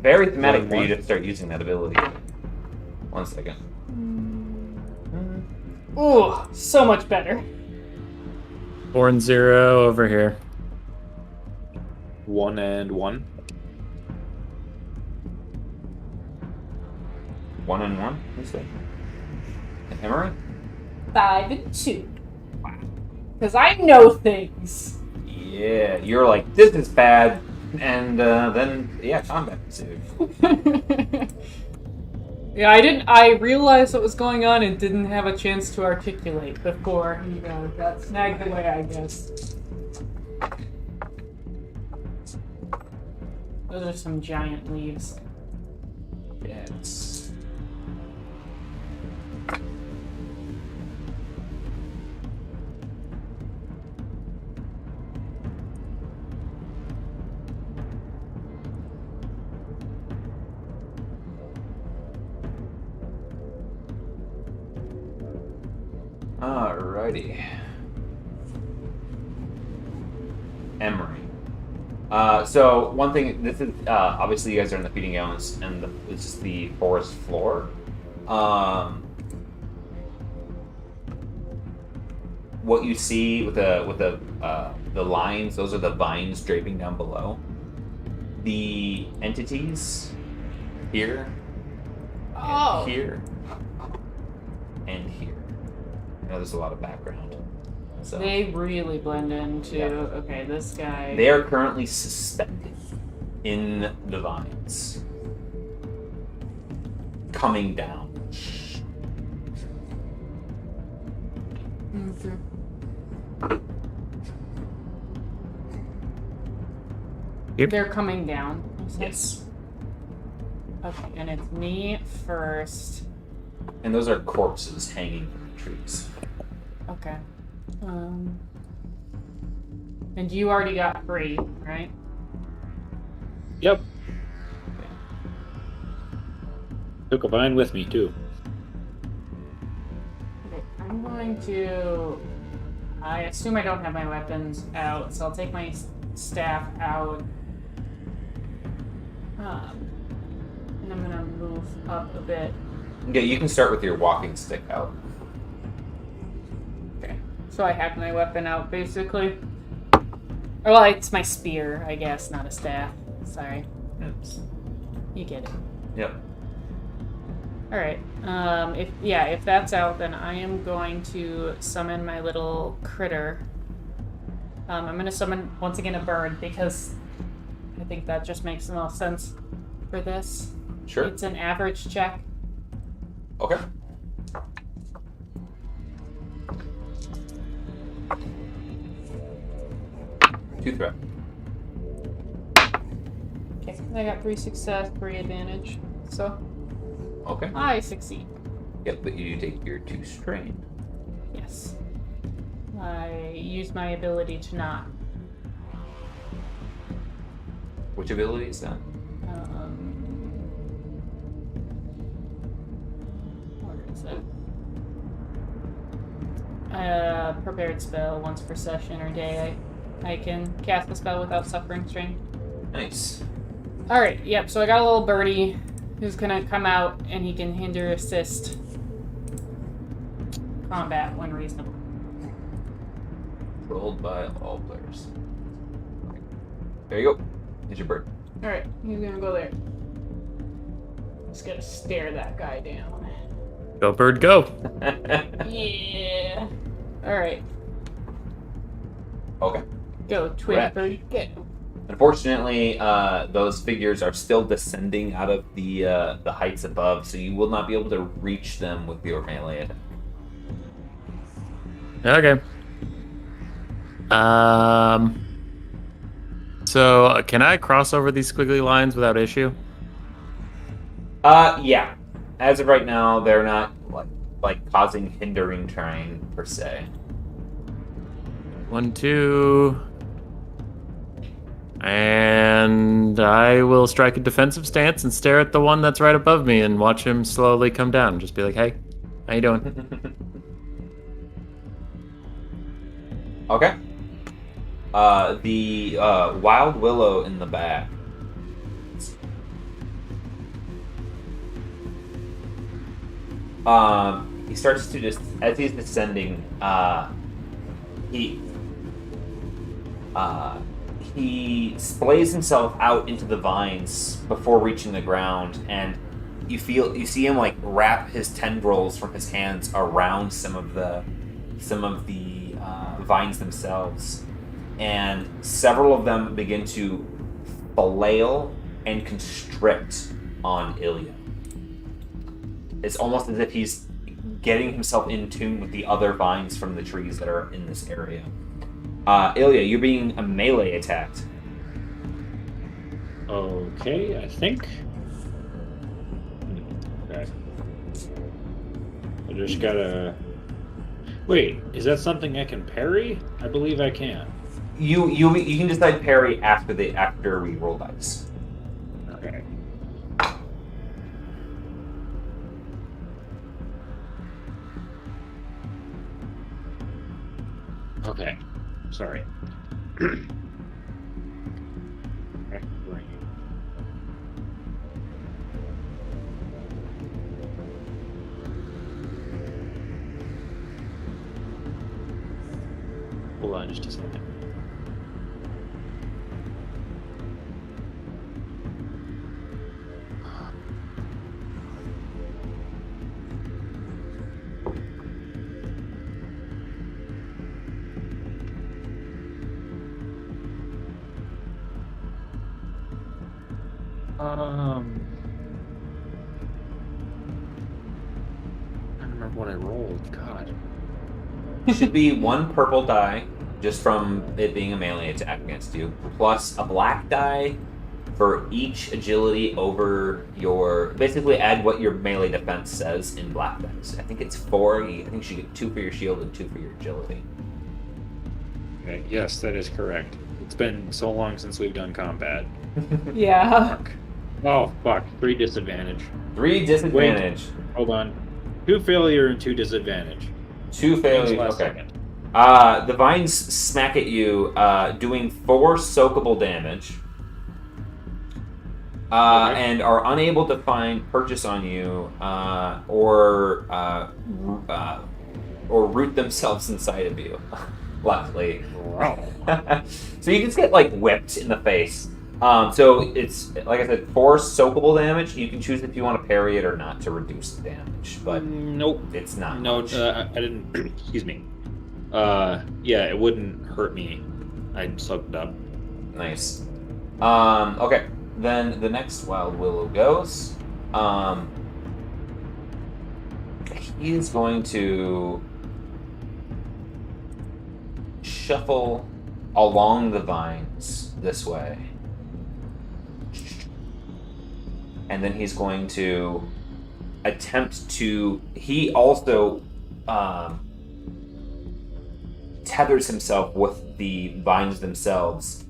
Very thematic for you One. to start using that ability. 1 second. Ooh, so much better. 4 and 0 over here. 1 and 1. 1 and 1. Who's that? Emery? 5 and 2. Because I know things. Yeah, you're like, this is bad, and then combat ensued. Yeah, I realized what was going on and didn't have a chance to articulate before, got snagged away, I guess. Those are some giant leaves. Yes. Alrighty. Emery. So one thing, this is obviously you guys are in the feeding grounds, and this is the forest floor. What you see with the lines, those are the vines draping down below. The entities here, and here, and here. I know there's a lot of background. So They really blend into, Yeah. okay, this guy. they are currently suspended in the vines, coming down. They're coming down. you said? Yes. Okay, and it's me first. And those are corpses hanging from the trees. Okay. And you already got free, right? Yep. Took a vine with me, too. Okay, I'm going to I assume I don't have my weapons out, so I'll take my staff out. And I'm gonna move up a bit. Yeah, you can start with your walking stick out. Okay. So I have my weapon out, basically. Well, it's my spear, I guess, not a staff. Sorry. Oops. You get it. Yep. Alright. If that's out, then I am going to summon my little critter. I'm gonna summon, once again, a bird, because I think that just makes the most sense for this. Sure. It's an average check. Okay. Two threat. Okay, I got 3 success, 3 advantage. So, Okay. I succeed. Yep, but you do take your 2 strain. Yes. I use my ability to not. Which ability is that? What is it? Prepared spell once per session or day. I can cast the spell without suffering strain. Nice. Alright, yep, so I got a little birdie who's gonna come out and he can hinder assist combat when reasonable. Rolled by all players. There you go. Here's your bird. Alright, he's gonna go there. Just gotta stare that guy down. Go, bird, go. Yeah. Alright, Okay. go, twin Right. bird, get. Unfortunately, those figures are still descending out of the heights above, so you will not be able to reach them with your melee attack. Okay. So can I cross over these squiggly lines without issue? Yeah. As of right now, they're not like causing hindering terrain per se. 1, 2. And I will strike a defensive stance and stare at the one that's right above me and watch him slowly come down. Just be like, hey, how you doing? Okay. The wild willow in the back. He starts to just, as he's descending, he splays himself out into the vines before reaching the ground, and you see him like wrap his tendrils from his hands around some of the vines themselves, and several of them begin to flail and constrict on Ilya. It's almost as if he's getting himself in tune with the other vines from the trees that are in this area. Ilya, you're being melee attacked. Okay, I think. Okay. I just gotta. Wait, is that something I can parry? I believe I can. You can decide parry after we roll dice. Okay. Okay. Sorry. Hold on just a second. I don't remember what I rolled. God. Should be 1 purple die, just from it being a melee attack against you, plus a black die for each agility over your... Basically add what your melee defense says in black dice. I think it's 4. I think you should get 2 for your shield and 2 for your agility. Okay, yes, that is correct. It's been so long since we've done combat. Yeah. Fuck. Oh, fuck. 3 disadvantage. 3 disadvantage. Hold on. 2 failure and 2 disadvantage. 2 failure. Last Okay. second. The vines smack at you, doing 4 soakable damage, Okay. and are unable to find purchase on you, or root themselves inside of you. Luckily. Wow. So you just get like whipped in the face. So it's like I said, 4 soakable damage. You can choose if you want to parry it or not to reduce the damage, but Nope. it's not. No, much. I didn't. Excuse me. Yeah, it wouldn't hurt me. I soaked up. Nice. Okay. Then the next Wild Willow goes. He is going to shuffle along the vines this way. And then he's going to attempt to... He also tethers himself with the vines themselves,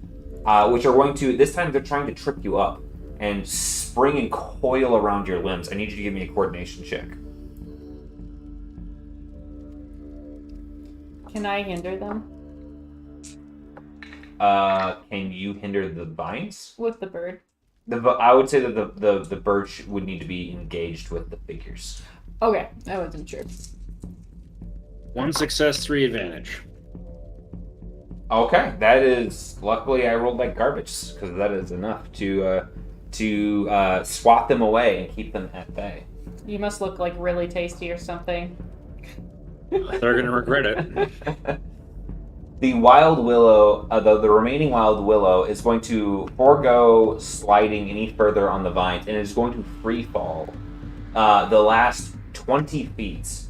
which are going to... This time they're trying to trip you up and spring and coil around your limbs. I need you to give me a coordination check. Can I hinder them Can you hinder the vines? with the bird? I would say that the bird would need to be engaged with the figures. Okay, I wasn't sure. 1 success, 3 advantage. Okay, that is... Luckily, I rolled like garbage, because that is enough to swat them away and keep them at bay. You must look like really tasty or something. They're gonna regret it. The Wild Willow, the remaining Wild Willow, is going to forego sliding any further on the vines and is going to free fall the last 20 feet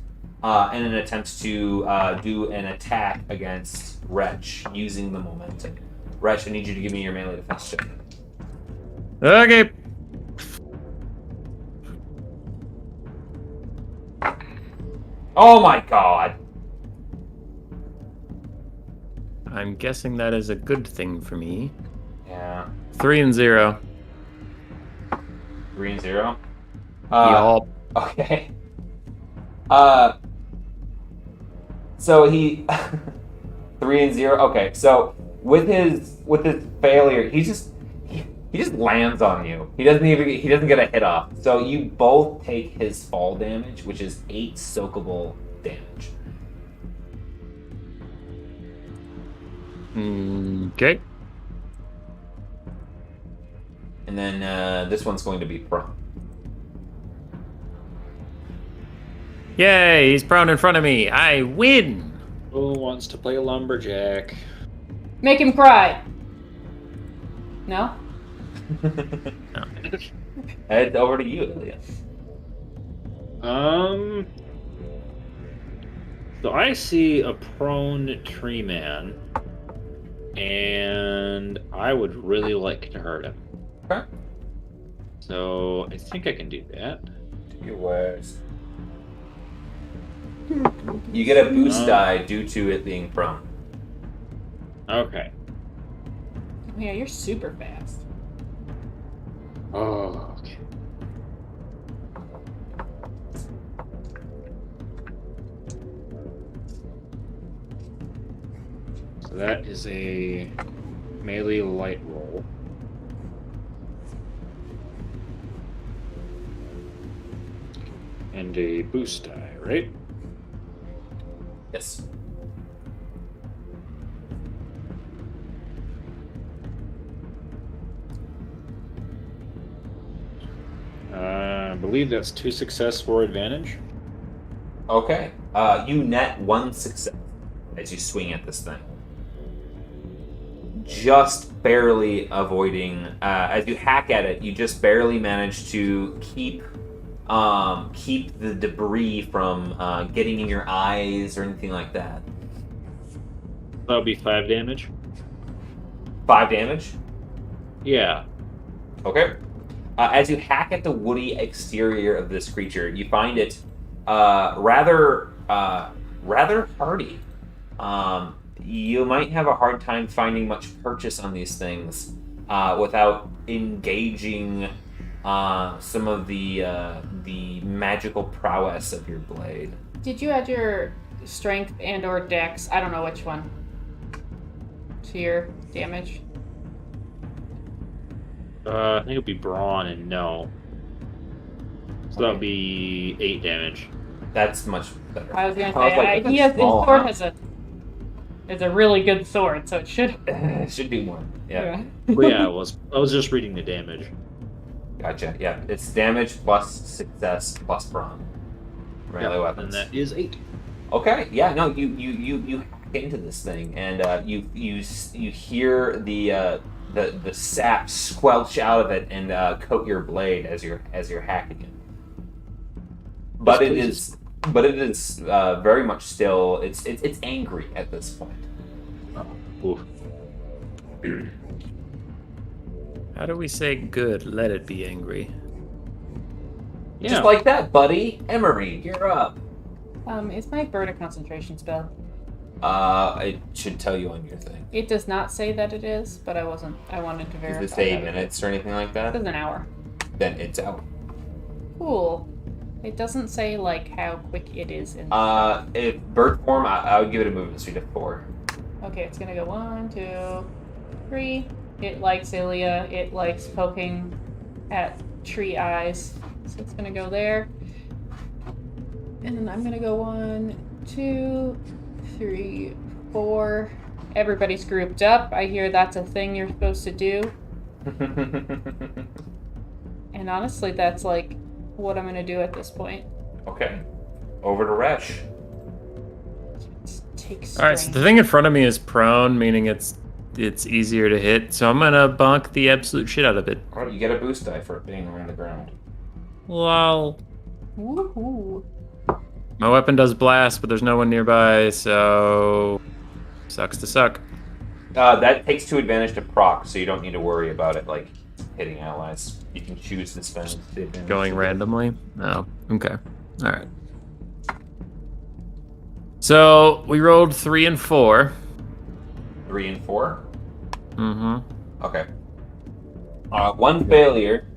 in an attempt to do an attack against Wretch using the momentum. Wretch, I need you to give me your melee defense check. Okay. Oh my god! I'm guessing that is a good thing for me. Yeah. 3 and 0. 3 and 0. Y'all. Okay. So he 3 and 0. Okay, so with his failure, he just lands on you. He doesn't get a hit off. So you both take his fall damage, which is 8 soakable damage. Okay. And then this one's going to be prone. Yay, he's prone in front of me. I win. Who wants to play lumberjack? Make him cry. No? Head over to you, Ilya. So I see a prone tree man, and I would really like to hurt him. Okay. So I think I can do that. Do your worst. You get a boost die due to it being prone. Okay. Oh, yeah, you're super fast. Oh, okay. So that is a melee light roll. And a boost die, right? Yes. I believe that's 2 success, 4 advantage. Okay. You net 1 success as you swing at this thing. Just barely avoiding. As you hack at it, you just barely manage to keep the debris from getting in your eyes or anything like that. That would be 5 damage. 5 damage. Yeah. Okay. As you hack at the woody exterior of this creature, you find it rather hardy. You might have a hard time finding much purchase on these things without engaging some of the magical prowess of your blade. Did you add your strength and or dex. I don't know which one. To your damage. I think it'll be brawn and no. So that'll be 8 damage. That's much better. I was gonna I was say like, his that's small, sword huh? is a really good sword, so it should. It should do more. Yeah. But yeah, I was just reading the damage. Gotcha. Yeah, it's damage plus success plus brawn. Melee weapons. And that is 8. Okay. Yeah. No. You hack into this thing, and you hear the sap squelch out of it and coat your blade as you're hacking it. But it is very much still. It's angry at this point. Oof. How do we say good? Let it be angry. Yeah. Just like that, buddy. Emery, you're up. Is my burn a concentration spell? It should tell you on your thing. It does not say that it is, but I wanted to verify. Does it say that it minutes or anything like is. It that? says an hour. Then it's out. Cool. It doesn't say like how quick it is in If bird form, I would give it a movement speed of 4. Okay, it's gonna go 1, 2, 3. It likes Ilya. It likes poking at tree eyes. So it's gonna go there. And then I'm gonna go 1, 2, 3, 4. Everybody's grouped up. I hear that's a thing you're supposed to do. And honestly, that's like what I'm gonna do at this point. Okay. Over to Resh. Take All right, so strength. the thing in front of me is prone, meaning it's easier to hit. So I'm gonna bonk the absolute shit out of it. Oh, you get a boost die for it being on the ground. Lol. Woohoo. My weapon does blast, but there's no one nearby, so sucks to suck. That takes 2 advantage to proc, so you don't need to worry about it like hitting allies. You can choose to spend the advantage. Going randomly? Oh, okay. All right. So we rolled 3 and 4. 3 and 4. Mm-hmm. Okay. 1 failure,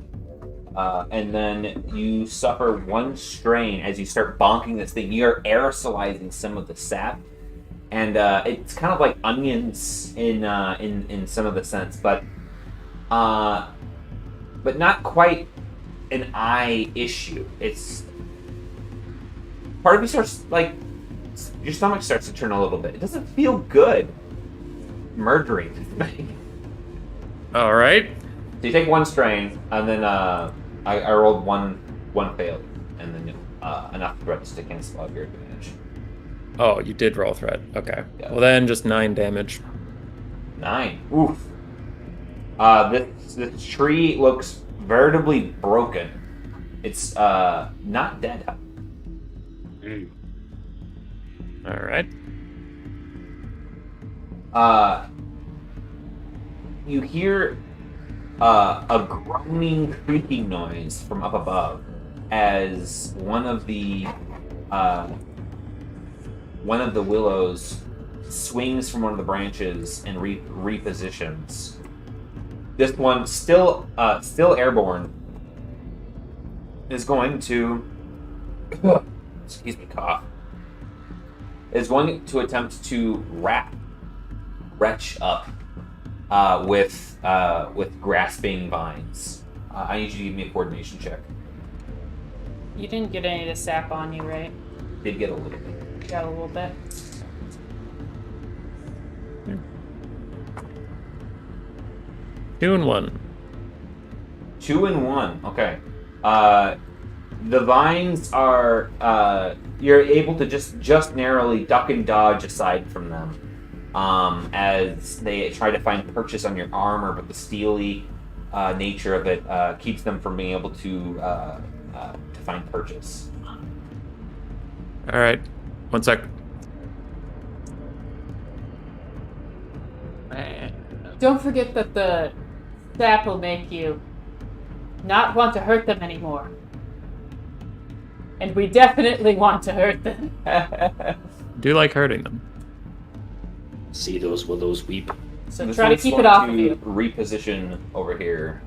and then you suffer 1 strain as you start bonking this thing. You're aerosolizing some of the sap, and it's kind of like onions in some of the sense, but not quite an eye issue. It's part of you starts like your stomach starts to turn a little bit. It doesn't feel good. Murdering this thing. All right. So you take 1 strain, and then I rolled one failure, and then enough threats to cancel out your advantage. Oh, you did roll threat. Okay. Yeah. Well, then just 9 damage. 9. Oof. This tree looks veritably broken. It's not dead. All right. You hear a groaning, creaking noise from up above as one of the willows swings from one of the branches and repositions. This one, still airborne, is going to excuse me, cough. Is going to attempt to retch up with grasping vines. I need you to give me a coordination check. You didn't get any of the sap on you, right? Did get a little bit. Got a little bit. Two and 1. 2 and 1. Okay. The vines are you're able to just narrowly duck and dodge aside from them. As they try to find purchase on your armor, but the steely nature of it keeps them from being able to find purchase. All right. 1 sec. Don't forget that the sap will make you not want to hurt them anymore. And we definitely want to hurt them. Do like hurting them. See those willows weep. So This try to one's keep going it off of to you. reposition over here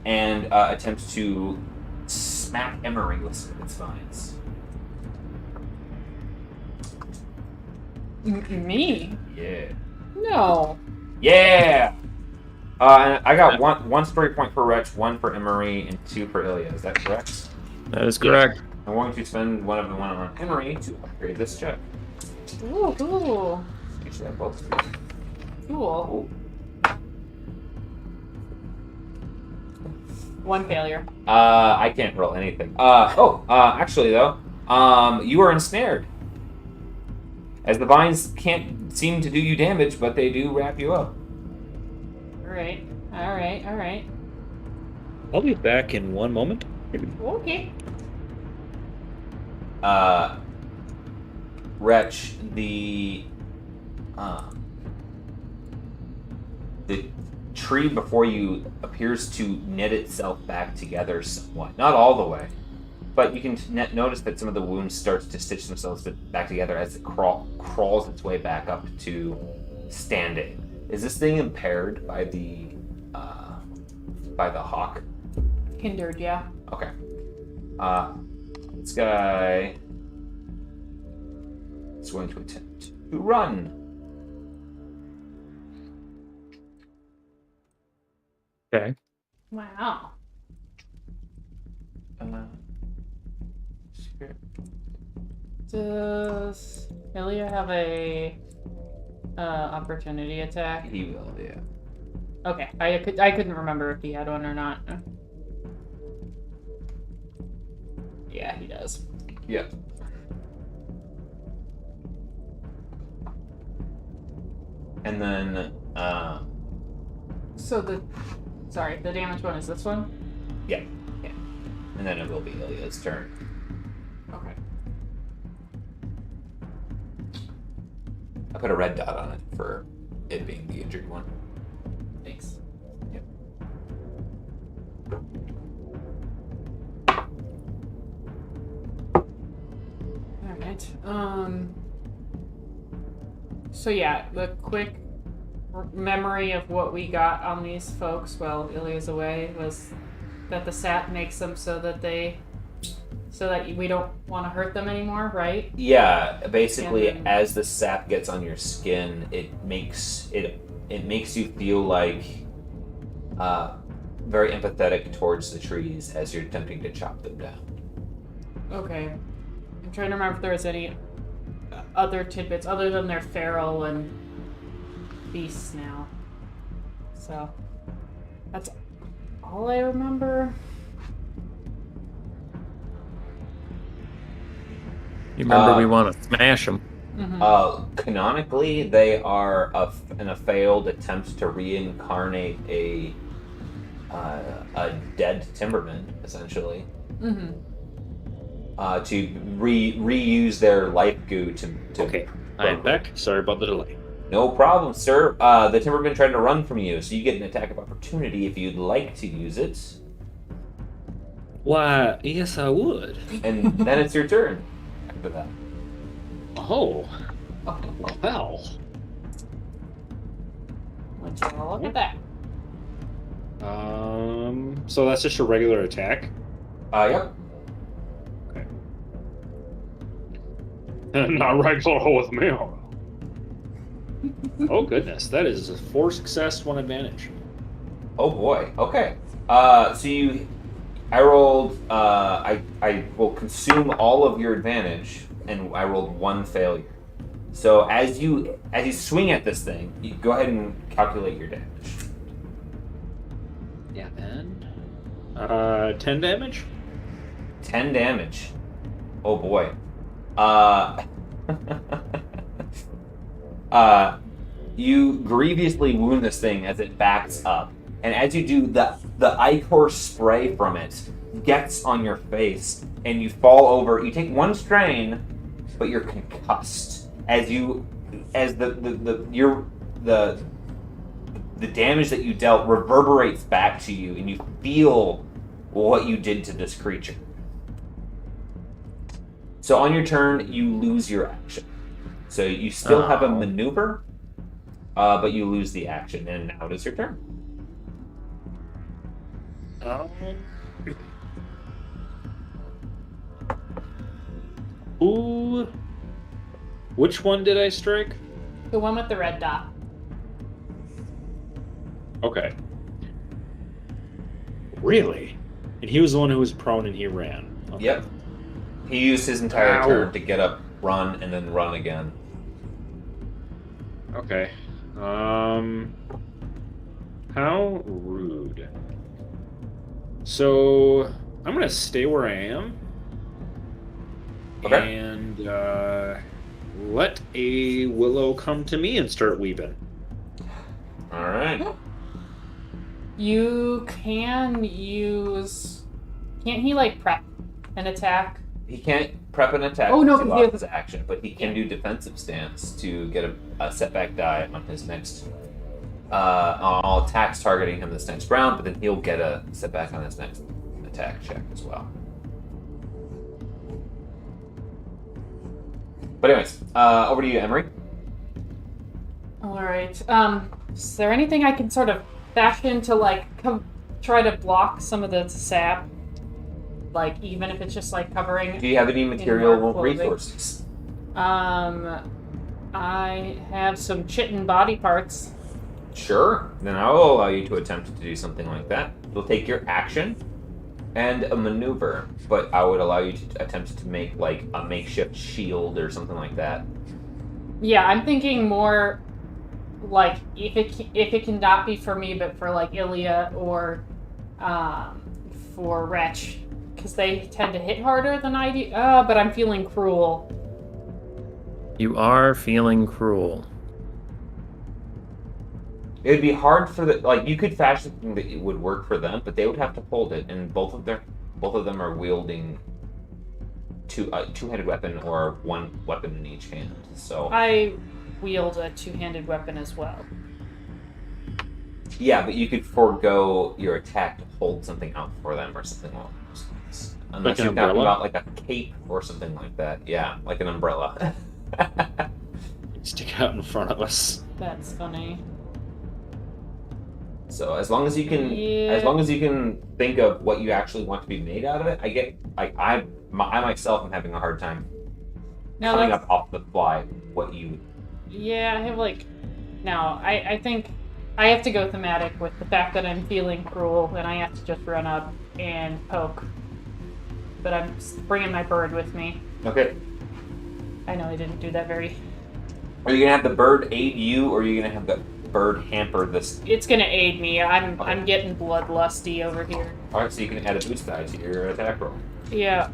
and attempt to smack Emery with its vines. Me? Yeah. No. Yeah! And I got one story point for Rex, one for Emery, and 2 for Ilya. Is that correct? That is correct. I'm going to spend one of them on Emery to upgrade this check. Ooh, cool. You should have both. Cool. One failure. I can't roll anything. Actually though, you are ensnared. As the vines can't seem to do you damage, but they do wrap you up. Alright. I'll be back in 1 moment. Okay. Wretch, the tree before you appears to knit itself back together somewhat. Not all the way, but you can notice that some of the wounds starts to stitch themselves back together as it crawls its way back up to standing. Is this thing impaired by the hawk? Hindered, yeah. Okay. This guy is going to attempt to run. Okay. Wow. Does Ilya have a opportunity attack? He will, yeah. Okay, I couldn't remember if he had one or not. Yeah, he does. Yeah. And then, So the damage one is this one? yeah. And then it will be Ilya's turn. Okay. I put a red dot on it for it being the injured one. Thanks. Yep. Alright. So yeah, the quick memory of what we got on these folks while Ilya's away was that the sap makes them so that we don't want to hurt them anymore, right? Yeah, basically, And then- as the sap gets on your skin, it makes you feel like very empathetic towards the trees as you're attempting to chop them down. Okay. I'm trying to remember if there was any other tidbits other than they're feral and beasts now. So that's all I remember. You remember we want to smash them. Mm-hmm. Canonically, they are in a failed attempt to reincarnate a dead timberman, essentially. Mm-hmm. To reuse their life goo to Okay, I am back. Sorry about the delay. No problem, sir. The timberman tried to run from you, so you get an attack of opportunity if you'd like to use it. Why, yes, I would. And then it's your turn after that. Oh, well. Would you all look at that? So that's just a regular attack. Yep. Not regular with me. Oh goodness, that is a 4 success, 1 advantage. Oh boy. Okay. I rolled. I will consume all of your advantage, and I rolled 1 failure. So as you swing at this thing, you go ahead and calculate your damage. Yeah, man. 10 damage. 10 damage. Oh boy. You grievously wound this thing as it backs up, and as you do, the ichor spray from it gets on your face, and you fall over. You take 1 strain, but you're concussed as the damage that you dealt reverberates back to you, and you feel what you did to this creature. So on your turn, you lose your action. So you still have a maneuver, but you lose the action, and now it is your turn. Ooh, Which one did I strike? The one with the red dot. Okay. Really? And he was the one who was prone and he ran. Okay. Yep. He used his entire Ow. turn to get up, run, and then run again. Okay. How rude. So I'm gonna stay where I am. Okay. And let a willow come to me and start weeping. All right. You can use. Can't he like prep an attack? He can't prep an attack. Oh, no, because he 'cause he lost has- his action, but he can do defensive stance to get a setback die on his next. On all attacks targeting him this next round, but then he'll get a setback on his next attack check as well. But anyways, over to you, Emery. All right. Is there anything I can sort of fashion to like try to block some of the sap? Like even if it's just like covering. Do you have any material more clothing. resources? I have some chitin body parts. Sure. Then I will allow you to attempt to do something like that. You'll take your action and a maneuver, but I would allow you to attempt to make like a makeshift shield or something like that. Yeah, I'm thinking more like if it can not be for me, but for like Ilya or for Wretch, because they tend to hit harder than I do. But I'm feeling cruel. You are feeling cruel. It would be hard for the you could fashion something that would work for them, but they would have to hold it, and both of them are wielding two-handed weapon or one weapon in each hand. So I wield a two-handed weapon as well. yeah, but you could forego your attack to hold something out for them or something along those lines. Unless Like an you're talking umbrella? about like a cape or something like that. Yeah, like an umbrella. Stick out in front of us. That's funny. So as long as you can, Yeah. as long as you can think of what you actually want to be made out of it, I myself am having a hard time No, coming that's, up off the fly what you. yeah, I have like. No, I think I have to go thematic with the fact that I'm feeling cruel and I have to just run up and poke. But I'm bringing my bird with me. Okay. I know I didn't do that very. Are you gonna have the bird aid you, or are you gonna have the bird hamper this? It's gonna aid me. I'm Okay. getting bloodlusty over here. All right, so you can add a boost die to your attack roll. Yeah.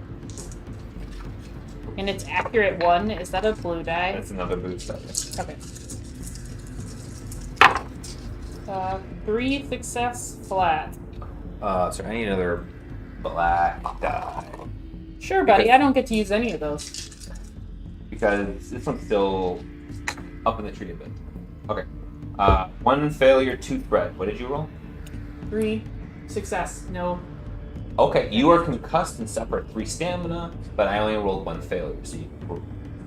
And it's accurate 1. Is that a blue die? That's another boost die. Okay. 3 success flat. Sorry, I need another black die Sure, buddy. Because- I don't get to use any of those. because this one's still up in the tree a bit. Okay. 1 failure, 2 threat. What did you roll? 3 success. No. Okay, you are concussed and suffer 3 stamina, but I only rolled 1 failure, so you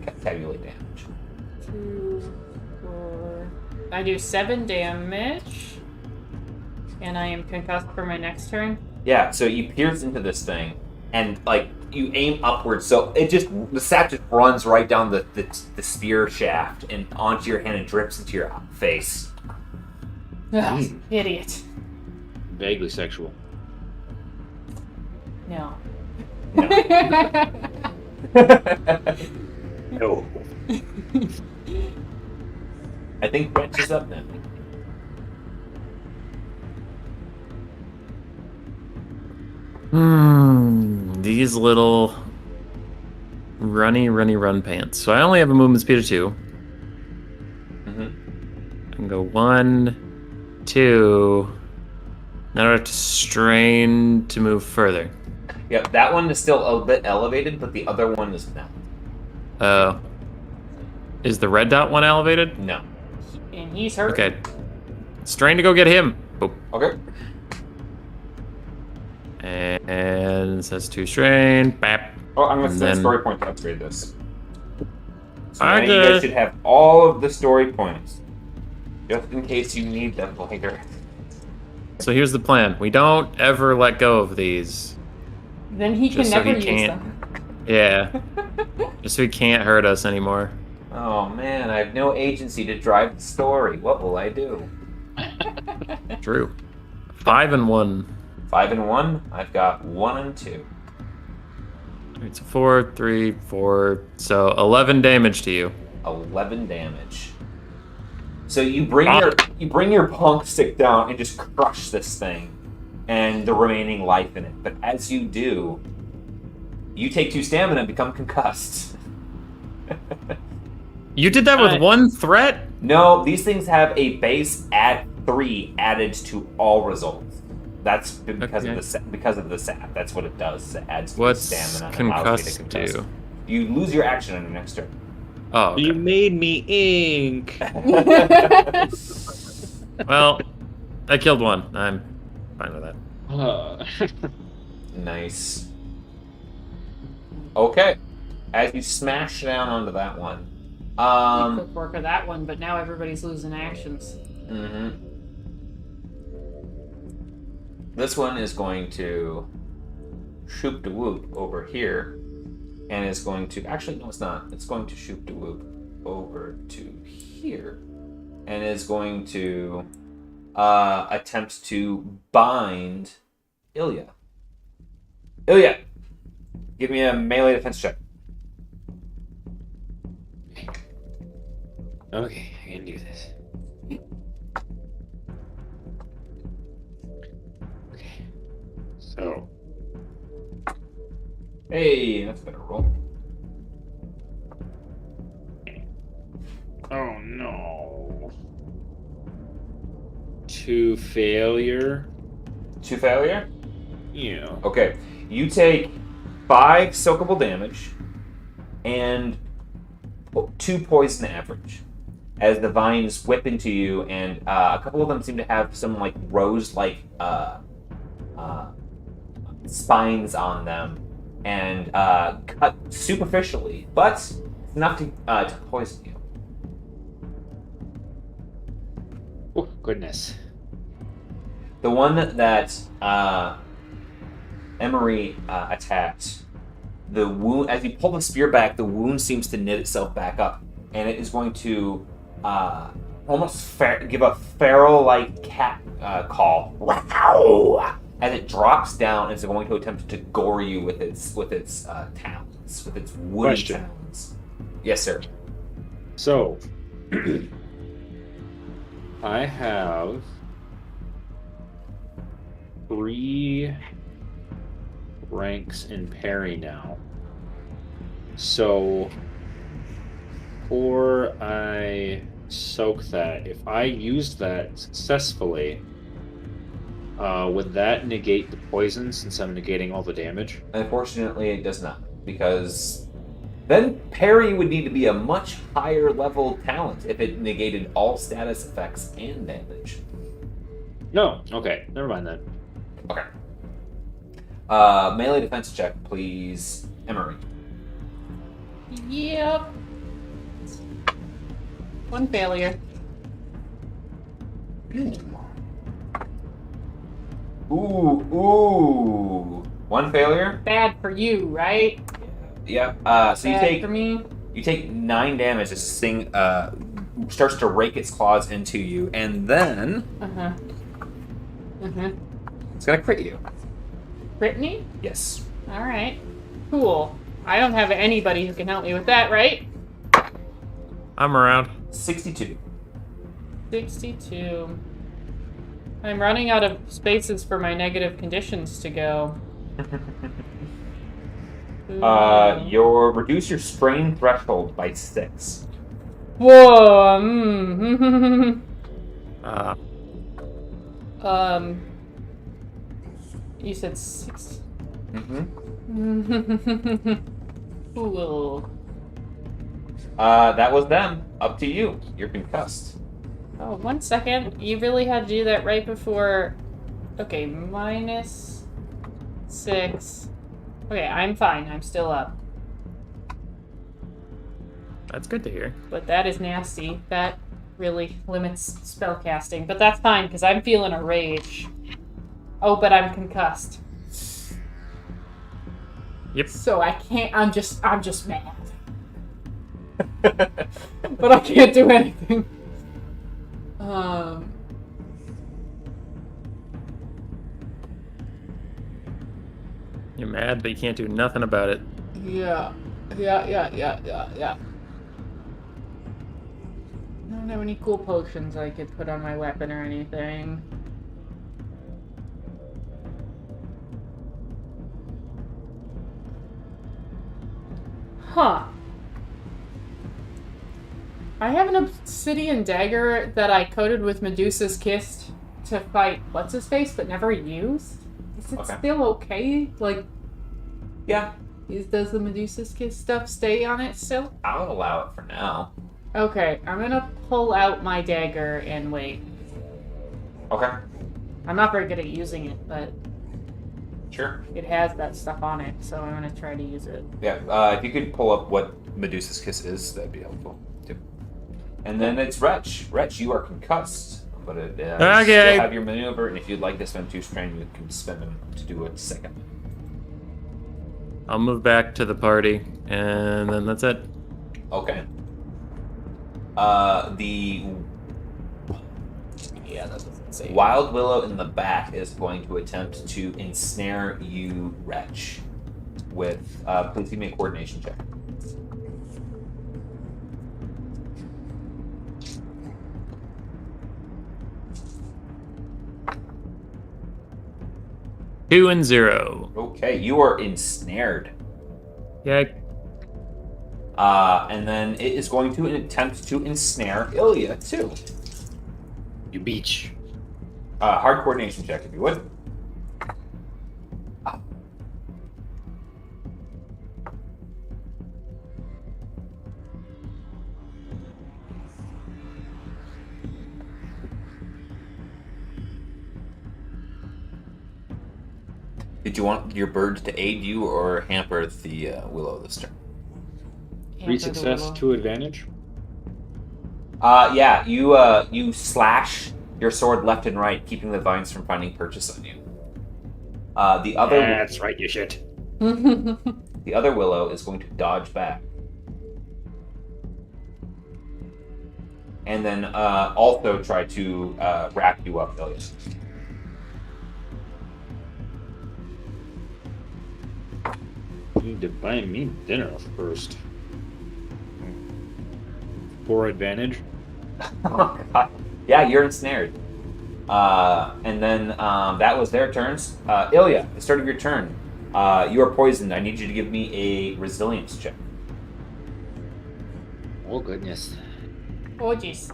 can tabulate damage. 2, 4. I do 7 damage. And I am concussed for my next turn. Yeah, so you pierce into this thing, and you aim upwards, so the sap just runs right down the spear shaft and onto your hand and drips into your face. Ugh, idiot. Vaguely sexual. No. No. No. I think Wretch is up now. These little run pants. So I only have a movement speed of 2. Mm-hmm. I can go 1, 2. Now I have to strain to move further. Yep, that one is still a bit elevated, but the other one is not. Is the red dot one elevated? No. And he's hurt. Okay. Strain to go get him. Boop. Okay. And it says 2 strain. Bap. Oh, I'm going to And spend a then- story point to upgrade this. So now you Okay. guys should have all of the story points, just in case you need them later. So here's the plan. We don't ever let go of these. Then he can Just so never he use can't- them. Yeah. Just so he can't hurt us anymore. Oh man, I have no agency to drive the story. What will I do? True. 5 and 1. 5 and 1. I've got 1 and 2. It's 4, 3, 4. So 11 damage to you. 11 damage. So you bring your punk stick down and just crush this thing and the remaining life in it. But as you do, you take 2 stamina and become concussed. You did that with 1 threat? No, these things have a base at 3 added to all results. That's because of the sap. That's what it does. It adds to What's stamina and allows you to concussed concuss. do? You lose your action on your next turn. Oh, okay. You made me ink. Well, I killed 1. I'm fine with that. Nice. Okay. As you smash down onto that one. Quick work of that one, but now everybody's losing actions. Mm-hmm. This one is going to shoop de whoop over here, and is going to no, it's not. It's going to shoop de whoop over to here, and is going to attempt to bind Ilya. Ilya, give me a melee defense check. Okay, I can do this. Okay. So. Hey, that's a better roll. Oh no. 2 failure. 2 failure? Yeah. Okay. You take 5 soakable damage and 2 poison average as the vines whip into you, and a couple of them seem to have some like rose-like spines on them and cut superficially, but it's enough to poison you. Oh, goodness. The one that Emery attacked, the wound, as you pull the spear back, the wound seems to knit itself back up, and it is going to almost give a feral-like cat call. Wow! As it drops down, it's going to attempt to gore you with its talons, with its woody Question. talons. Yes, sir. So, I have 3 ranks in parry now. So, before I soak that, if I used that successfully, would that negate the poison since I'm negating all the damage? Unfortunately, it does not, because then parry would need to be a much higher level talent if it negated all status effects and damage. No. Okay. Never mind then. Okay. Melee defense check, please, Emery. Yep. 1 failure. Ooh. 1 failure? Bad for you, right? Yeah. So Bad for me. you take 9 damage as this thing starts to rake its claws into you, and then it's gonna crit you. Brittany? Yes. Alright. Cool. I don't have anybody who can help me with that, right? I'm around. 62. 62. I'm running out of spaces for my negative conditions to go. Reduce your strain threshold by 6. Whoa. You said 6. Cool. That was them. Up to you. You're concussed. Oh, 1 second. You really had to do that right before. Okay, minus 6. Okay, I'm fine. I'm still up. That's good to hear. But that is nasty. That really limits spellcasting. But that's fine, because I'm feeling a rage. Oh, but I'm concussed. Yep. So I can't. I'm just mad. but I can't do anything. You're mad, but you can't do nothing about it. Yeah. I don't have any cool potions I could put on my weapon or anything. Huh. I have an obsidian dagger that I coated with Medusa's Kiss to fight what's-his-face, but never used. Is it still okay? Like, Yeah, does the Medusa's Kiss stuff stay on it still? I'll allow it for now. Okay, I'm gonna pull out my dagger and wait. Okay. I'm not very good at using it, but Sure. it has that stuff on it, so I'm gonna try to use it. Yeah, if you could pull up what Medusa's Kiss is, that'd be helpful, too. And then it's Wretch. Wretch, you are concussed, but you Okay. still have your maneuver, and if you'd like to spend 2 strain, you can spend them to do a second. I'll move back to the party, and then that's it. Okay. Yeah, that doesn't say. Wild Willow in the back is going to attempt to ensnare you, Wretch, with, please give me a coordination check. Two and 0. Okay, you are ensnared. Yeah. And then it is going to attempt to ensnare Ilya, too. You beach. Hard coordination check, if you would. Did you want your bird to aid you or hamper the Willow this turn? 3 success, 2 advantage. Yeah, you slash your sword left and right, keeping the vines from finding purchase on you. The other That's right, you shit. the other Willow is going to dodge back. And then also try to wrap you up, Ilya. You need to buy me dinner first. 4 advantage. Oh, God. Yeah, you're ensnared. And then that was their turns. Ilya, at the start of your turn, you are poisoned. I need you to give me a resilience check. Oh goodness. Oh, jeez.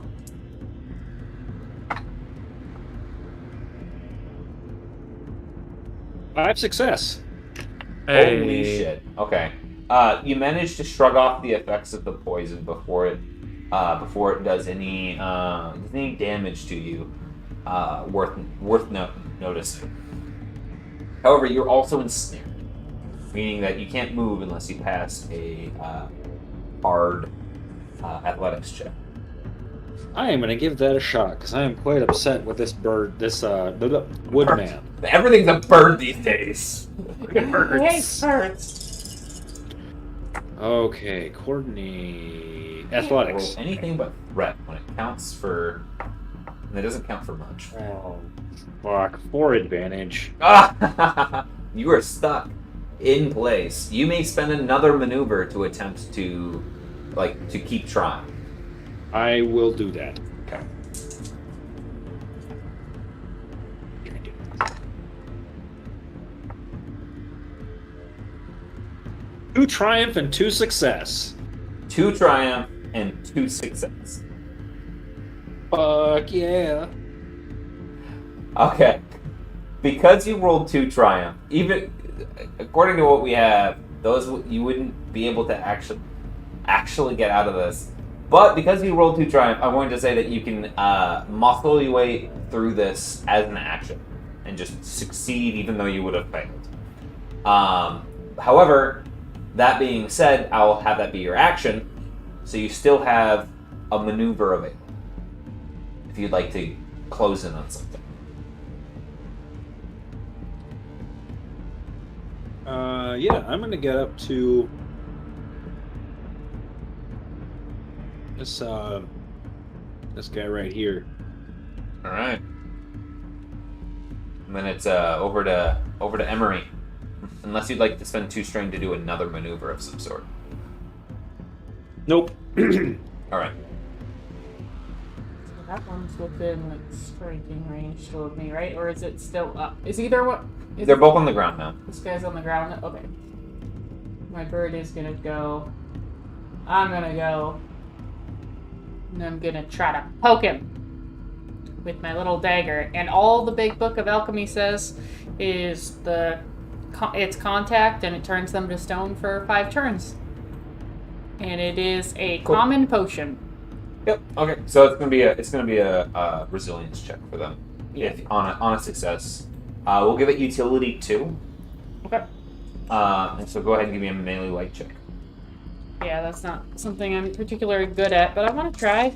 Five success. Hey. Holy shit. Okay. You managed to shrug off the effects of the poison before it does any damage to you, worth noticing. However, you're also ensnared, meaning that you can't move unless you pass a hard athletics check. I am going to give that a shot because I am quite upset with this bird, this woodman. Everything's a bird these days. Hey, birds. Okay, coordinate athletics. Roll anything but threat when it counts for. And it doesn't count for much. Oh, fuck! 4 advantage. You are stuck in place. You may spend another maneuver to attempt to keep trying. I will do that. Okay. Two triumph and 2 success. 2 triumph and 2 success. Fuck yeah. Okay. Because you rolled 2 triumph, even according to what we have, those you wouldn't be able to actually get out of this. But because you rolled 2 triumph, I'm going to say that you can muscle your way through this as an action and just succeed even though you would have failed. However, that being said, I'll have that be your action, so you still have a maneuver available if you'd like to close in on something. Yeah, I'm gonna get up to This guy right here. All right. And then it's over to Emery, unless you'd like to spend 2 strain to do another maneuver of some sort. Nope. All right. So that one's within like striking range still of me, right? Or is it still up? Is either one? They're both on the ground now. This guy's on the ground. Okay. My bird is gonna go. I'm gonna go. And I'm gonna try to poke him with my little dagger. And all the big book of alchemy says is it's contact, and it turns them to stone for 5 turns. And it is a Cool. common potion. Yep. Okay. So it's gonna be a resilience check for them. Yeah. If on a success, we'll give it utility 2. Okay. And so go ahead and give me a melee light check. Yeah, that's not something I'm particularly good at, but I want to try.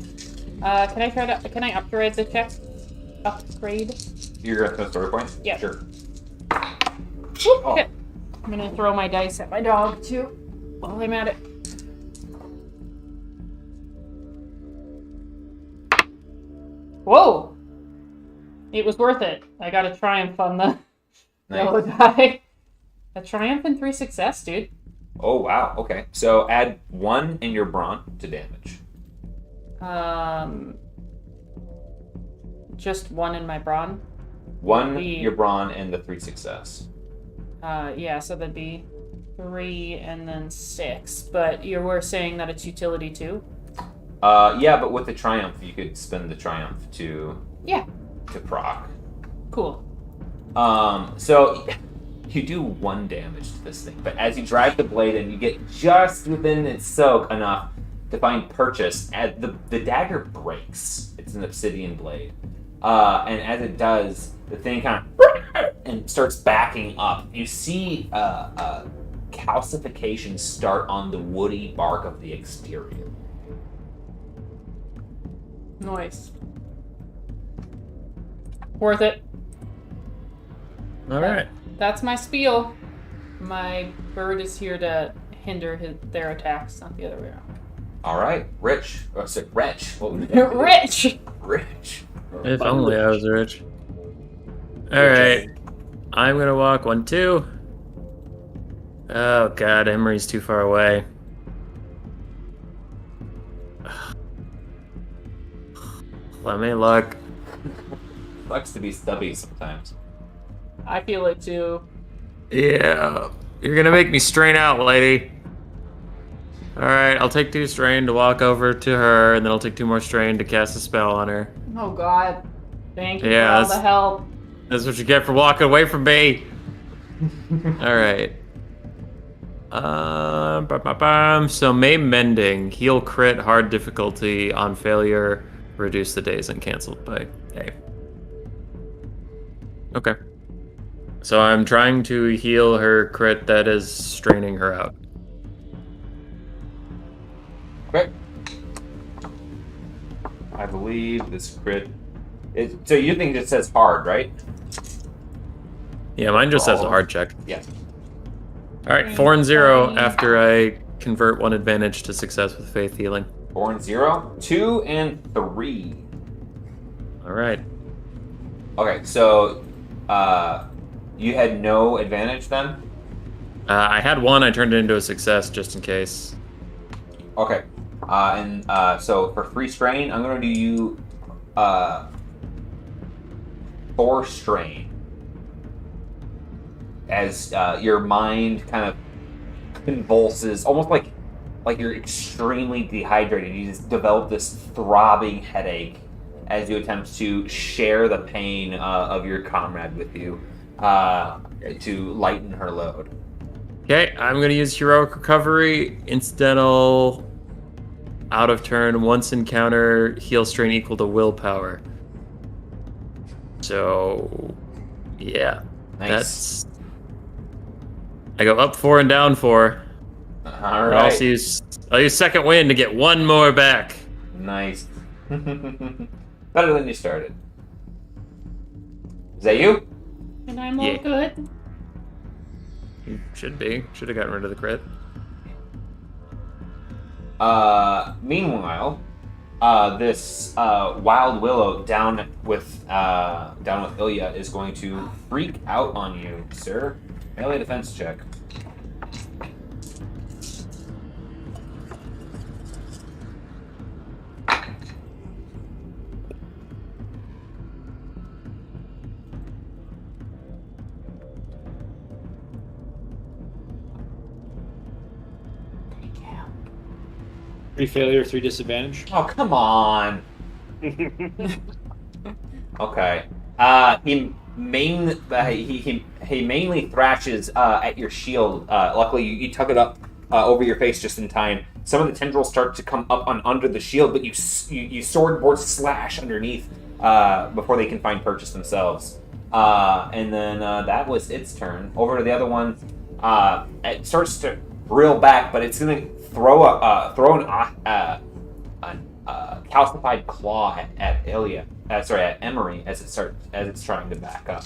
Can I upgrade the check? Upgrade? You're gonna throw story point? Yeah. Sure. Whoop, Oh. hit. I'm gonna throw my dice at my dog too while I'm at it. Whoa! It was worth it. I got a triumph on the yellow die. A triumph and 3 success, dude. Oh wow. Okay. So add 1 in your brawn to damage. Just 1 in my brawn. 1 The- your brawn and the 3 success. Yeah, so that'd be 3 and then 6. But you were saying that it's utility 2? Yeah, but with the triumph, you could spend the triumph to Yeah. proc. Cool. So you do 1 damage to this thing, but as you drive the blade in, you get just within its soak enough to find purchase. As the dagger breaks. It's an obsidian blade, and as it does, the thing kind of and starts backing up. You see calcification start on the woody bark of the exterior. Nice. Worth it. All right. That's my spiel. My bird is here to hinder their attacks, not the other way around. All right, Rich. Oh, sorry, Wretch. What would you Rich! Rich. If only I was rich. All right. I'm gonna walk 1, 2. Oh god, Emery's too far away. Let me look. Sucks to be stubby sometimes. I feel it too. Yeah, you're gonna make me strain out, lady. All right, I'll take 2 strain to walk over to her, and then I'll take 2 more strain to cast a spell on her. Oh god. Thank you Yeah, for all that's- the help. That's what you get for walking away from me. All right. So May Mending, heal crit, hard difficulty on failure, reduce the days and canceled by A. Okay. So I'm trying to heal her crit that is straining her out. Okay. I believe this crit. So you think it says hard, right? Yeah, mine just has a hard check. Yeah. All right, 4 and 0 after I convert 1 advantage to success with faith healing. 4 and 0, 2 and 3. All right. Okay, so you had no advantage then? I had 1. I turned it into a success just in case. Okay. So for free strain, I'm going to do you 4 strain. As your mind kind of convulses, almost like you're extremely dehydrated. You just develop this throbbing headache as you attempt to share the pain of your comrade with you to lighten her load. Okay, I'm going to use Heroic Recovery, incidental, out of turn, once encounter, heal strain equal to willpower. So, yeah. Nice. I go up 4 and down 4. All I'll right. use second wind to get 1 more back. Nice. Better than you started. Is that you? And I'm all Yeah. good. Should be. Should have gotten rid of the crit. Meanwhile, this wild willow down with Ilya is going to freak out on you, sir. Melee defense check. Three failure, 3 disadvantage. Oh, come on. Okay. He mainly thrashes at your shield. Luckily, you tug it up over your face just in time. Some of the tendrils start to come up under the shield, but you swordboard slash underneath before they can find purchase themselves. And then that was its turn. Over to the other one. It starts to reel back, but it's going to throw an calcified claw at Ilya. At Emery as it's trying to back up.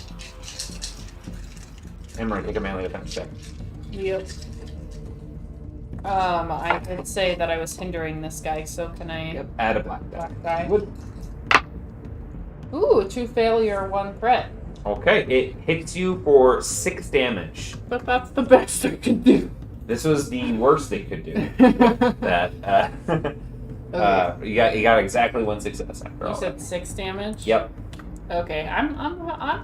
Emery, take a melee defense check. Yep. I did say that I was hindering this guy, so can I? Yep. Add a black die. Black die. Ooh, 2 failure, 1 threat. Okay, it hits you for 6 damage. But that's the best I can do. This was the worst they could do. Okay. You got exactly 1 success after all. You said 6 damage? Yep. Okay, I'm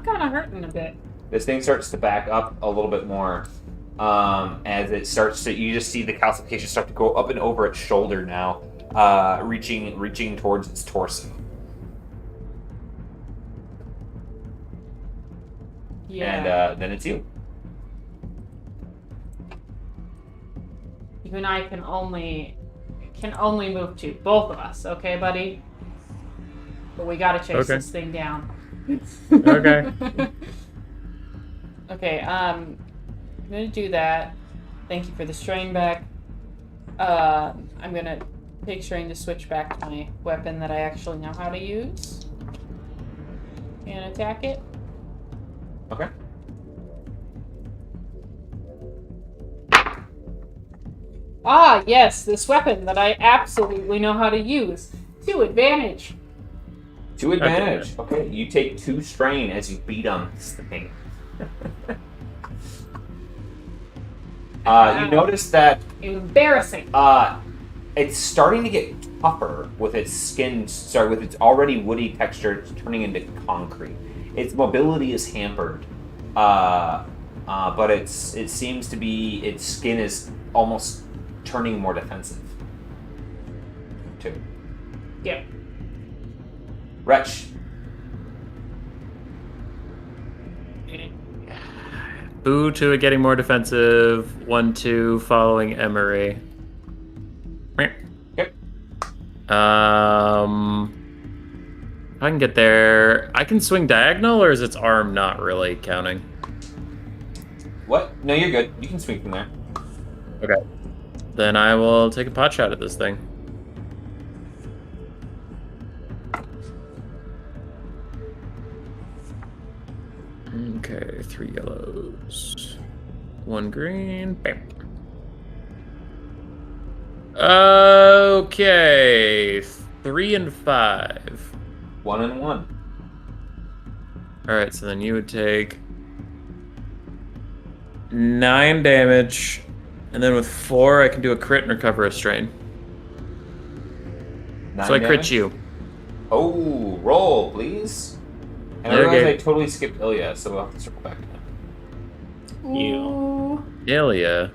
kind of hurting a bit. This thing starts to back up a little bit more. As it starts to, you just see the calcification start to go up and over its shoulder now, reaching towards its torso. Yeah. And then it's you. You and I can only move 2, both of us. Okay, buddy. But we gotta chase this thing down. Okay. Okay. I'm gonna do that. Thank you for the strain back. I'm gonna take strain to switch back to my weapon that I actually know how to use and attack it. Okay. Ah, yes, this weapon that I absolutely know how to use. 2 advantage. 2 advantage. Okay, you take 2 strain as you beat on this thing. You notice that Embarrassing. it's starting to get tougher with its skin. Sorry, with its already woody texture, it's turning into concrete. Its mobility is hampered, but it seems to be its skin is almost turning more defensive. Too. Yep. Wretch. Boo to it getting more defensive. 1-2 following Emery. Yep. I can get there. I can swing diagonal, or is its arm not really counting? What? No, you're good. You can swing from there. Okay. Then I will take a pot shot at this thing. Okay, 3 yellows. 1 green. Bam. Okay. 3 and 5. 1 and 1. Alright, so then you would take 9 damage. And then with 4, I can do a crit and recover a strain. 9 So I crit damage? you. Oh, roll, please. And I Okay. realize I totally skipped Ilya, so we'll have to circle back to him. Ooh. Ilya.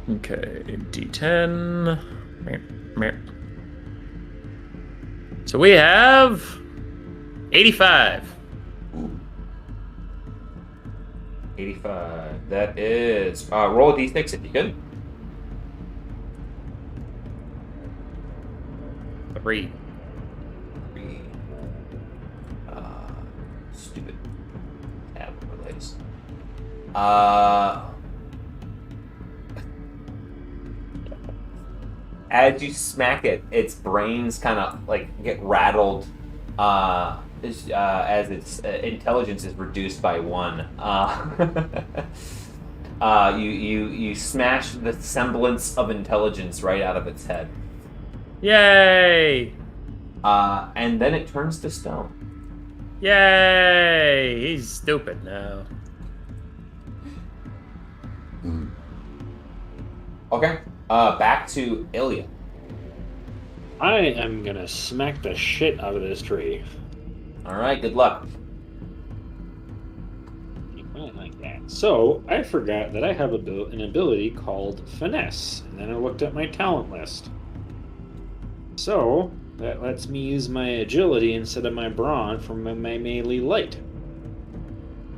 Okay, D10. So we have 85. 85. That is... roll a d6 if you could. 3. 3. Stupid tab overlays. As you smack it, its brains kind of like get rattled as its intelligence is reduced by 1. You smash the semblance of intelligence right out of its head. Yay! And then it turns to Stone. Yay! He's stupid now. Okay. Back to Ilya. I am gonna smack the shit out of this tree. All right. Good luck. Like that. So I forgot that I have an ability called Finesse, and then I looked at my talent list. So that lets me use my agility instead of my brawn for my melee light.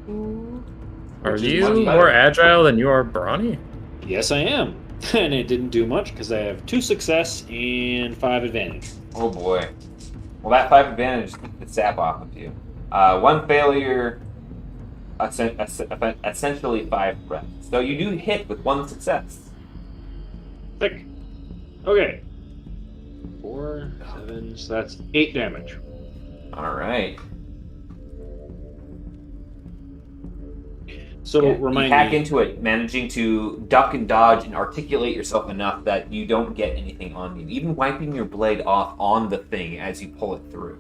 Are Which is you much better. more agile than you are brawny? Yes, I am. And it didn't do much because I have 2 success and 5 advantage. Oh boy. Well, that 5 advantage took the sap off of you. 1 failure, essentially 5 threats. So you do hit with 1 success. Sick. Okay. 4, 7, so that's 8 damage. All right. So Yeah, remind you hack me. into it, managing to duck and dodge and articulate yourself enough that you don't get anything on you. Even wiping your blade off on the thing as you pull it through.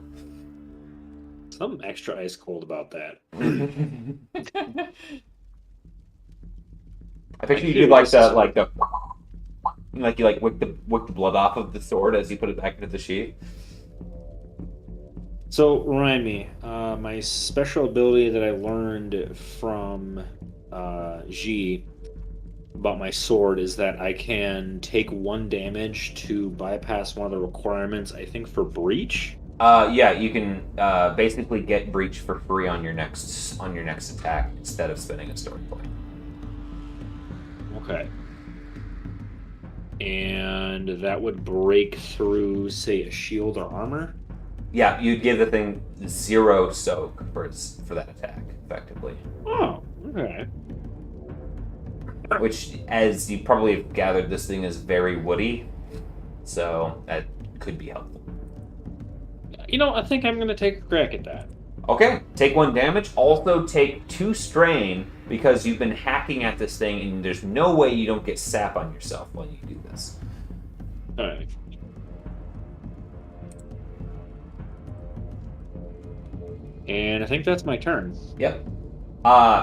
Something extra ice cold about that. I picture you did like the like you like wick the blood off of the sword as you put it back into the sheath. So remind me, my special ability that I learned from G about my sword is that I can take 1 damage to bypass one of the requirements, I think, for breach. Yeah, you can basically get breach for free on your next attack instead of spending a story point. Okay. And that would break through, say, a shield or armor. Yeah, you'd give the thing 0 soak for that attack, effectively. Oh, okay. Which, as you probably have gathered, this thing is very woody, so that could be helpful. You know, I think I'm going to take a crack at that. Okay, take 1 damage. Also take 2 strain because you've been hacking at this thing, and there's no way you don't get sap on yourself when you do this. All right. And I think that's my turn. Yep.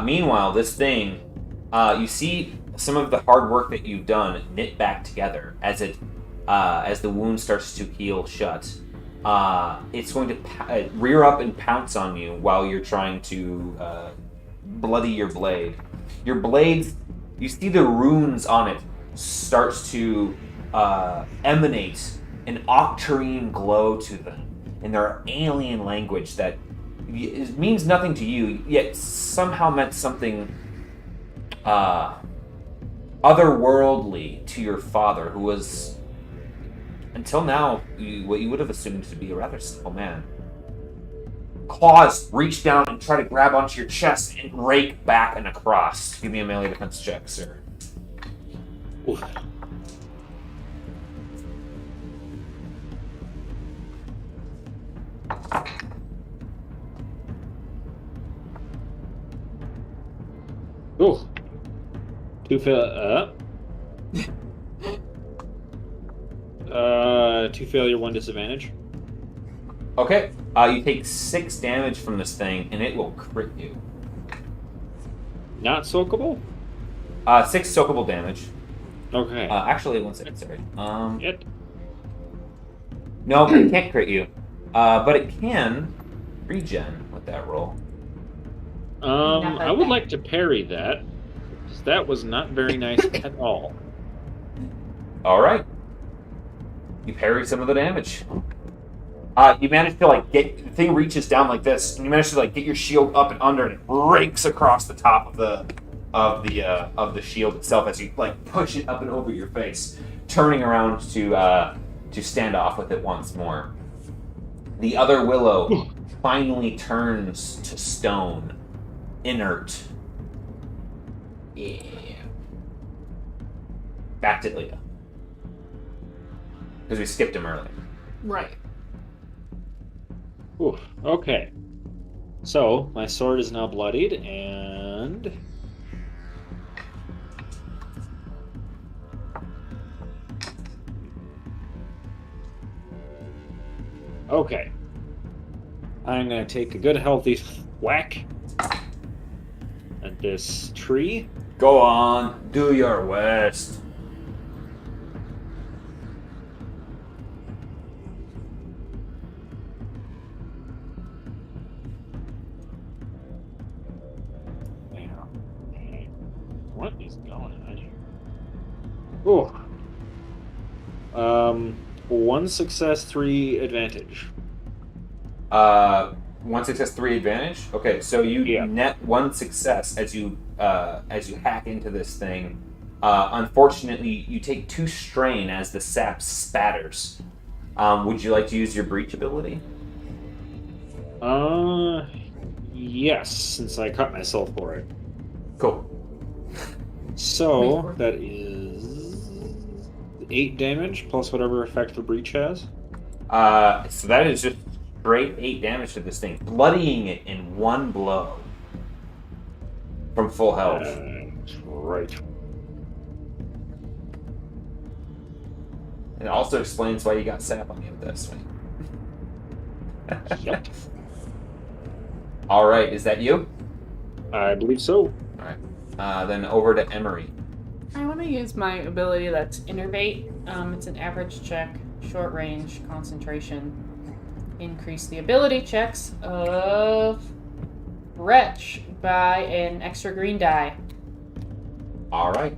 Meanwhile, this thing, you see some of the hard work that you've done knit back together as the wound starts to heal shut. It's going to rear up and pounce on you while you're trying to bloody your blade. Your blade, you see the runes on it starts to emanate an octarine glow to them in their alien language that it means nothing to you, yet somehow meant something otherworldly to your father, who was, until now, what you would have assumed to be a rather simple man. Claws reach down and try to grab onto your chest and rake back and across. Give me a melee defense check, sir. Oof. Ooh. 2 2 failure, 1 disadvantage. Okay, you take 6 damage from this thing, and it will crit you. Not soakable? 6 soakable damage. Okay. Actually, 1 second, sorry. It. No, it can't crit you. But it can regen with that roll. I would like to parry that, because that was not very nice at all. Alright. You parry some of the damage. You manage to get the thing reaches down like this, and you manage to get your shield up and under, and it rakes across the top of the shield itself as you push it up and over your face, turning around to stand off with it once more. The other willow finally turns to stone, inert. Yeah. Back to Leah. Because we skipped him earlier. Right. Ooh, okay. So, my sword is now bloodied, and... Okay. I'm gonna take a good healthy whack at this tree. Go on, do your worst. What is going on here? Oh. 1 success, 3 advantage. 1 success, 3 advantage. Okay, so you Yeah. net 1 success as you hack into this thing. Unfortunately, you take 2 strain as the sap spatters. Would you like to use your breach ability? Yes, since I cut myself for it. Cool. So that is 8 damage plus whatever effect the breach has. So that is just straight 8 damage to this thing, bloodying it in 1 blow from full health. Right. It also explains why you got sap on you with that swing. Yep. All right, is that you? I believe so. All right. Then over to Emery. I want to use my ability that's Innervate. It's an average check, short range, concentration. Increase the ability checks of Wretch by an extra green die. All right.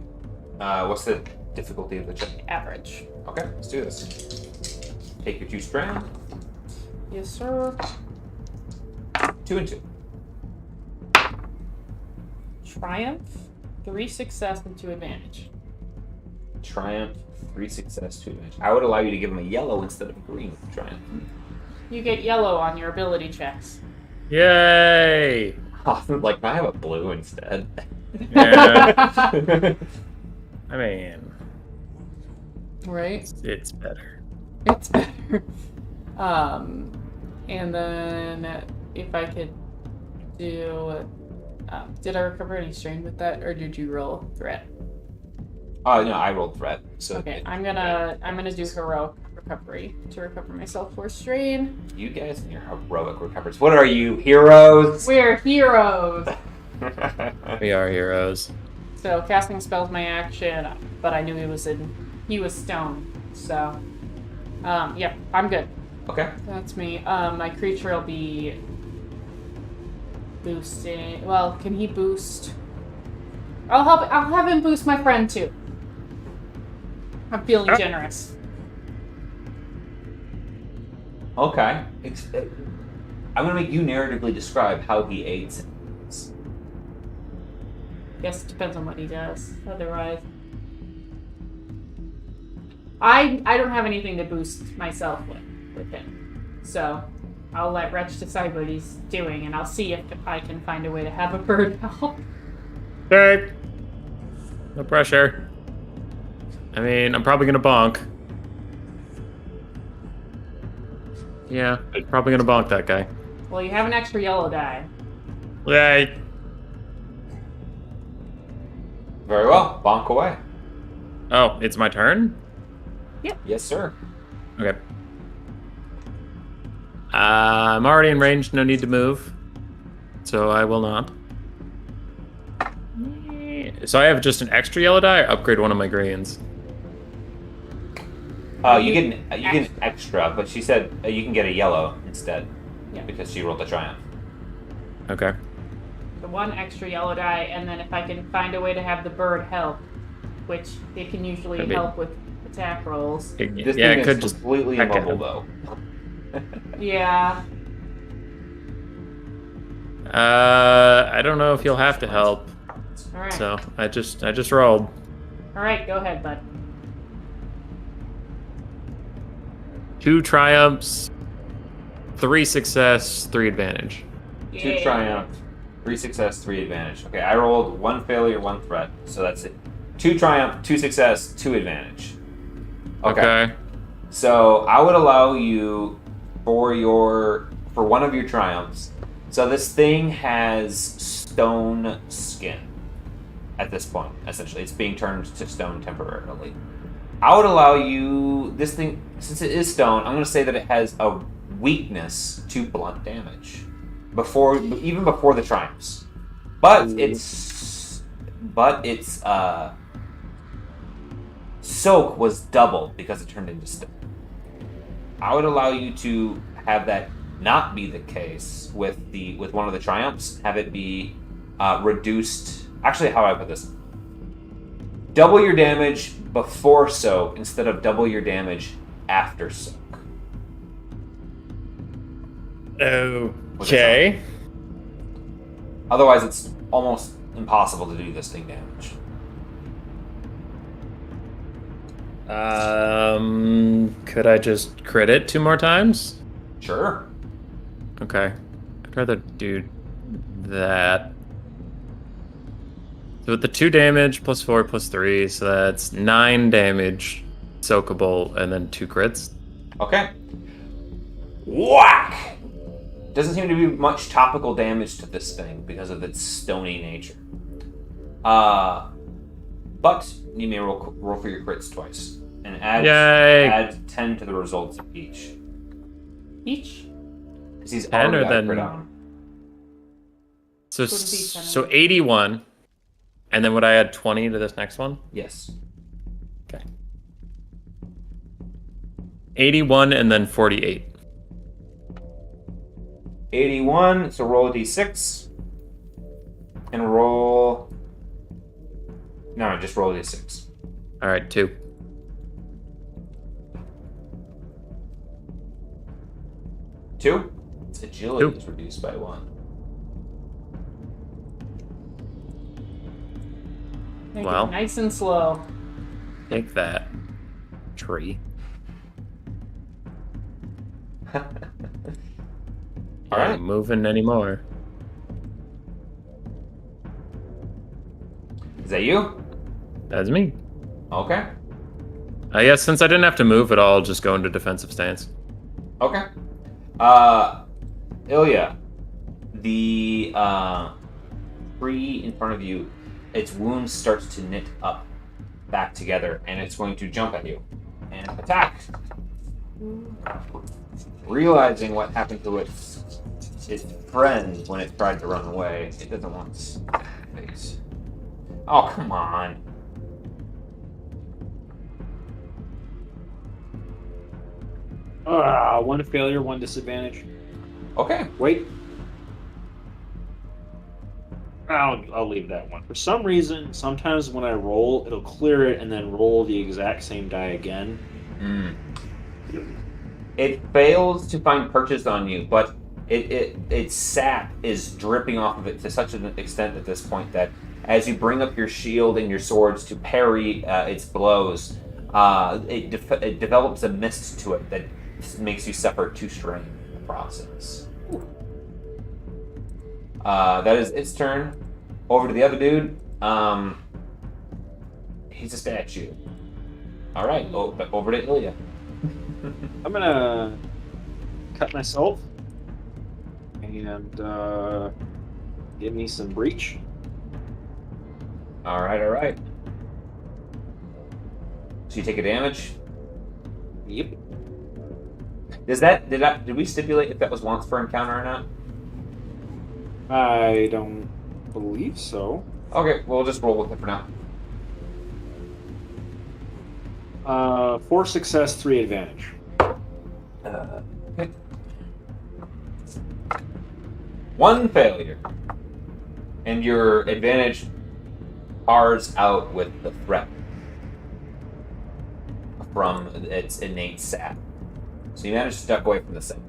What's the difficulty of the check? Average. Okay, let's do this. Take your 2 strand. Yes, sir. 2 and 2. Triumph, 3 success and 2 advantage. Triumph, 3 success, 2 advantage. I would allow you to give him a yellow instead of a green with Triumph. You get yellow on your ability checks. Yay! Like, can I have a blue instead? Yeah. I mean, Right? it's better. It's better. And then if I could do, did I recover any strain with that, or did you roll threat? Oh, no, I rolled threat. So Okay, I'm gonna do heroic recovery to recover myself for strain. You guys and your heroic recovers. What are you, heroes? We're heroes. We are heroes. So casting spells my action, but I knew he was stoned. So, yeah, I'm good. Okay. That's me. My creature will be boosting. Well, can he boost? I'll have him boost my friend too. I'm feeling generous. Okay. I'm gonna make you narratively describe how he aids. Guess it depends on what he does. Otherwise, I don't have anything to boost myself with him. So I'll let Wretch decide what he's doing, and I'll see if I can find a way to have a bird help. Okay. No pressure. I mean, I'm probably gonna bonk. Yeah, probably gonna bonk that guy. Well, you have an extra yellow die. Yay! Very well. Bonk away. Oh, it's my turn? Yes, sir. Okay. I'm already in range, no need to move. So I will not. So I have just an extra yellow die or upgrade one of my greens? You get an extra, but she said you can get a yellow instead. Yeah. Because she rolled a triumph. Okay. The one extra yellow die, and then if I can find a way to have the bird help, which it can usually Maybe. help with attack rolls. This Yeah, thing it is could just completely heck at immobile, him. though. Yeah. I don't know if you'll have to help. All right. So I just rolled. All right, go ahead, bud. 2 triumphs, 3 success, 3 advantage. 2 Yeah. triumph, 3 success, 3 advantage. Okay, I rolled 1 failure, 1 threat, so that's it. 2 triumph, 2 success, 2 advantage. Okay. So I would allow you for one of your triumphs. So this thing has stone skin at this point. Essentially, it's being turned to stone temporarily. I would allow you this thing, since it is stone. I'm going to say that it has a weakness to blunt damage even before the triumphs. But its soak was doubled because it turned into stone. I would allow you to have that not be the case with one of the triumphs. Have it be reduced. Actually, how do I put this? Double your damage before soak instead of double your damage after soak. Okay. Otherwise, it's almost impossible to do this thing damage. Could I just crit it 2 more times? Sure. Okay. I'd rather do that. So with the 2 damage, plus 4, plus 3, so that's 9 damage, soakable, and then 2 crits. Okay. Whack! Doesn't seem to be much topical damage to this thing because of its stony nature. But you may roll for your crits twice. And add 10 to the results of each. Each? Because he's 10 already or got a then... crit on him. So 81. And then would I add 20 to this next one? Yes. Okay. 81 and then 48. 81, so roll a d6. And roll... No, just roll a d6. All right, 2. Its agility is reduced by 1. Make Well. it nice and slow. Take that, tree. All right. Not moving anymore. Is that you? That's me. Okay. Yes, since I didn't have to move at all, I'll just go into defensive stance. Okay. Ilya, the tree in front of you, its wound starts to knit up back together, and it's going to jump at you and attack. Realizing what happened to its friend when it tried to run away, it doesn't want to face. Oh, come on. One failure, 1 disadvantage. Okay. Wait. I'll leave that one. For some reason, sometimes when I roll, it'll clear it and then roll the exact same die again. It fails to find purchase on you, but its sap is dripping off of it to such an extent at this point that as you bring up your shield and your swords to parry its blows, it develops a mist to it that makes you suffer 2 strain in the process. That is its turn. Over to the other dude. He's a statue. All right, over to Ilya. I'm gonna cut myself and give me some breach. All right. So you take a damage. Yep. Did we stipulate if that was once per encounter or not? I don't believe so. Okay, we'll just roll with it for now. 4 success, 3 advantage. Okay. 1 failure. And your advantage bars out with the threat from its innate sap. So you manage to duck away from the sap.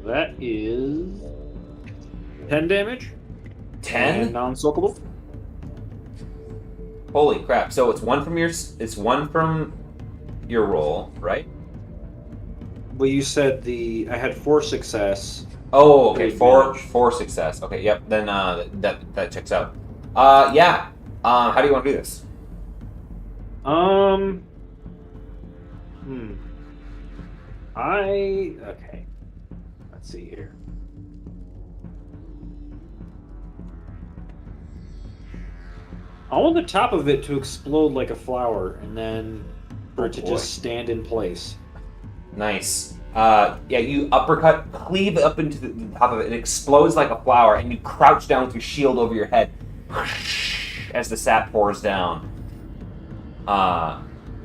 That is 10 damage. 10? And non-soakable. Holy crap! So it's one from your roll, right? Well, you said I had 4 success. Oh, okay. Three Four advantage. success. Okay, yep. Then that checks out. Yeah. How do you want to do this? Okay. Let's see here. I want the top of it to explode like a flower, and then for it to just stand in place. Nice. Yeah, you uppercut, cleave up into the top of it. It explodes like a flower, and you crouch down with your shield over your head as the sap pours down.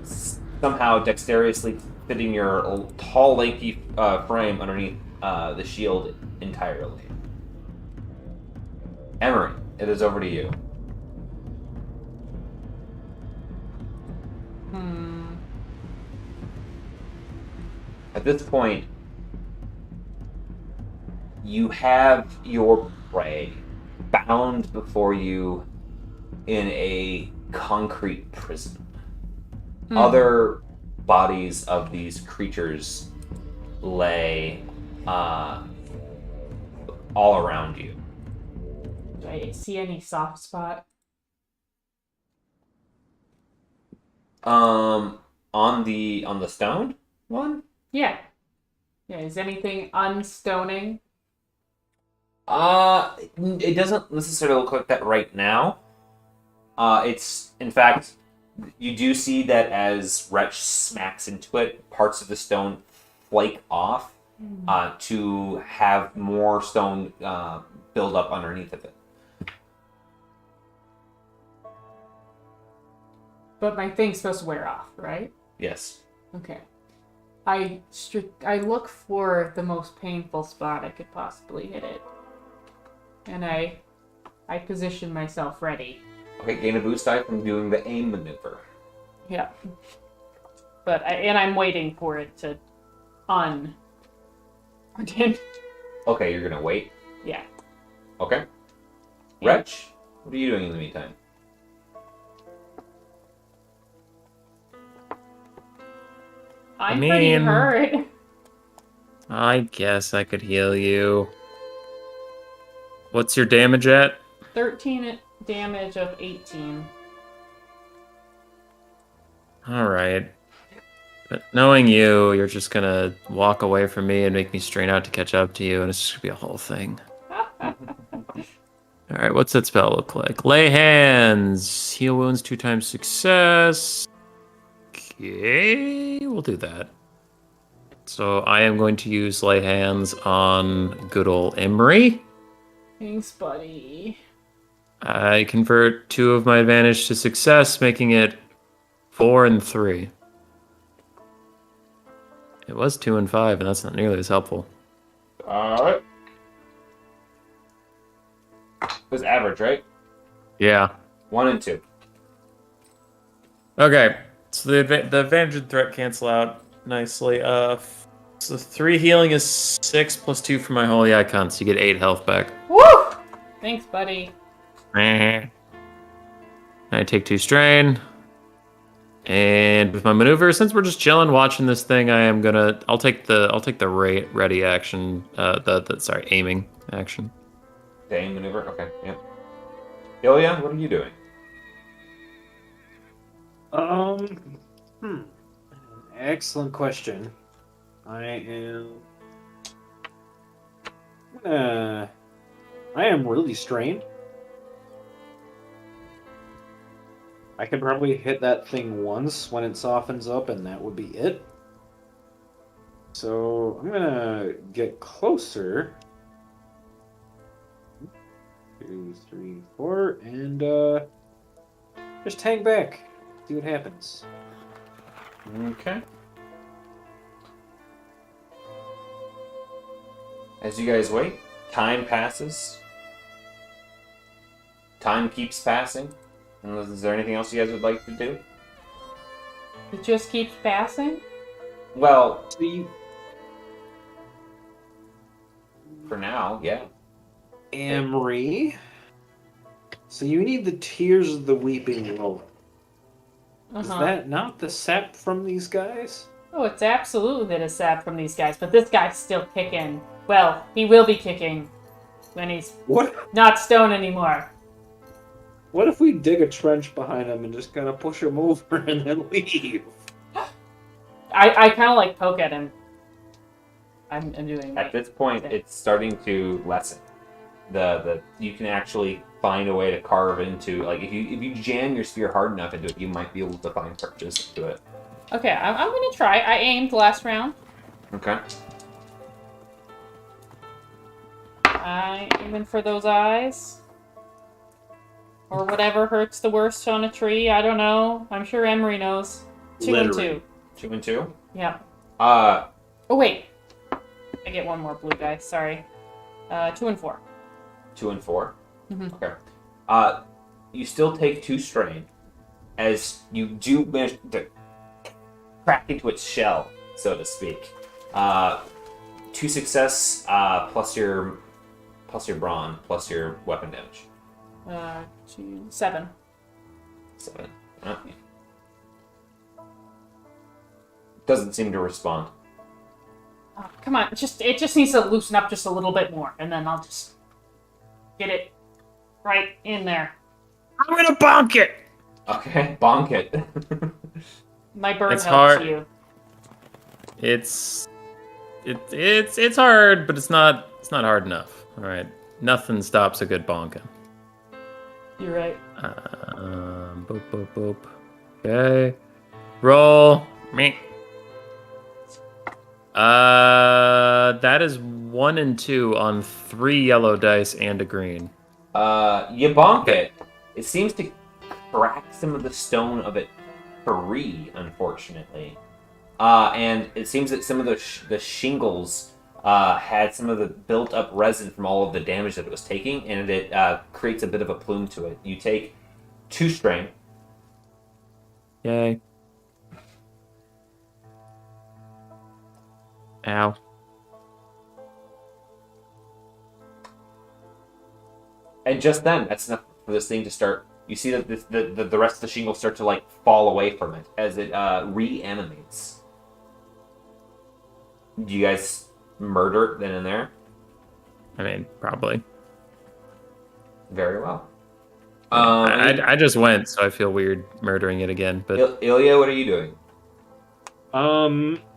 Somehow dexterously fitting your tall, lanky frame underneath the shield entirely. Emery, it is over to you. At this point, you have your prey bound before you in a concrete prison. Other bodies of these creatures lay all around you. Do I see any soft spot? On the stone one? Yeah. Yeah, is anything unstoning? It doesn't necessarily look like that right now. It's, in fact, you do see that as Wretch smacks into it, parts of the stone flake off to have more stone build up underneath of it. But my thing's supposed to wear off, right? Yes. Okay. I look for the most painful spot I could possibly hit it. And I position myself ready. Okay, gain a boost die from doing the aim maneuver. Yeah. But I'm waiting for it to Okay, you're gonna wait? Yeah. Okay. Wretch, what are you doing in the meantime? I'm pretty hurt. I guess I could heal you. What's your damage at? 13 damage of 18. Alright. But knowing you, you're just gonna walk away from me and make me strain out to catch up to you, and it's just gonna be a whole thing. Alright, what's that spell look like? Lay hands. Heal wounds 2 times success. Okay, we'll do that. So I am going to use lay hands on good old Emery. Thanks, buddy. I convert 2 of my advantage to success, making it 4 and 3. It was 2 and 5, and that's not nearly as helpful. Alright. It was average, right? Yeah. 1 and 2. Okay. So the advantage and threat cancel out nicely. So 3 healing is 6 plus 2 for my holy icon, so you get 8 health back. Woo! Thanks, buddy. I take 2 strain. And with my maneuver, since we're just chilling watching this thing, I'll take the ready action, aiming action. The aim maneuver? Okay, yep. Ilya, what are you doing? Excellent question. I am really strained. I could probably hit that thing once when it softens up, and that would be it. So I'm gonna get closer. 2, 3, 4, and just hang back. See what happens. Okay. As you guys wait, time passes. Time keeps passing. Is there anything else you guys would like to do? It just keeps passing? Well, See, for now, yeah. Emery. So you need the tears of the weeping willow. Is that not the sap from these guys? Oh, it's absolutely the sap from these guys, but this guy's still kicking. Well, he will be kicking when he's not stone anymore. What if we dig a trench behind him and just kind of push him over and then leave? I kind of like poke at him. I'm doing At this point, it's starting to lessen. You can actually find a way to carve into, like, if you jam your spear hard enough into it, you might be able to find purchase to it. Okay, I'm gonna try. I aimed last round. Okay. I aiming for those eyes. Or whatever hurts the worst on a tree. I don't know. I'm sure Emery knows. 2 and Literally. 2. 2 and 2. Yeah. Uh, Oh wait. I get one more blue die. Sorry. 2 and 4. 2 and 4. Mhm. Okay. You still take 2 strain, as you do manage to crack into its shell, so to speak. 2 success plus your brawn plus your weapon damage. 7. 7. Doesn't seem to respond. Oh, come on, it just needs to loosen up just a little bit more, and then I'll just get it right in there. I'm gonna bonk it. Okay, bonk it. My bird It's helps hard. you. It's hard, but it's not hard enough. All right, nothing stops a good bonking. You're right. Boop boop boop. Okay, roll me. That is 1 and 2 on 3 yellow dice and a green. You bonk it. It seems to crack some of the stone of it free, unfortunately. And it seems that some of the shingles had some of the built-up resin from all of the damage that it was taking, and it creates a bit of a plume to it. You take 2 strain. Yay. Ow. And just then, that's enough for this thing to start. You see that the rest of the shingles start to like fall away from it as it reanimates. Do you guys murder it then and there? I mean, probably. Very well. I just went, so I feel weird murdering it again. But Ilya, what are you doing?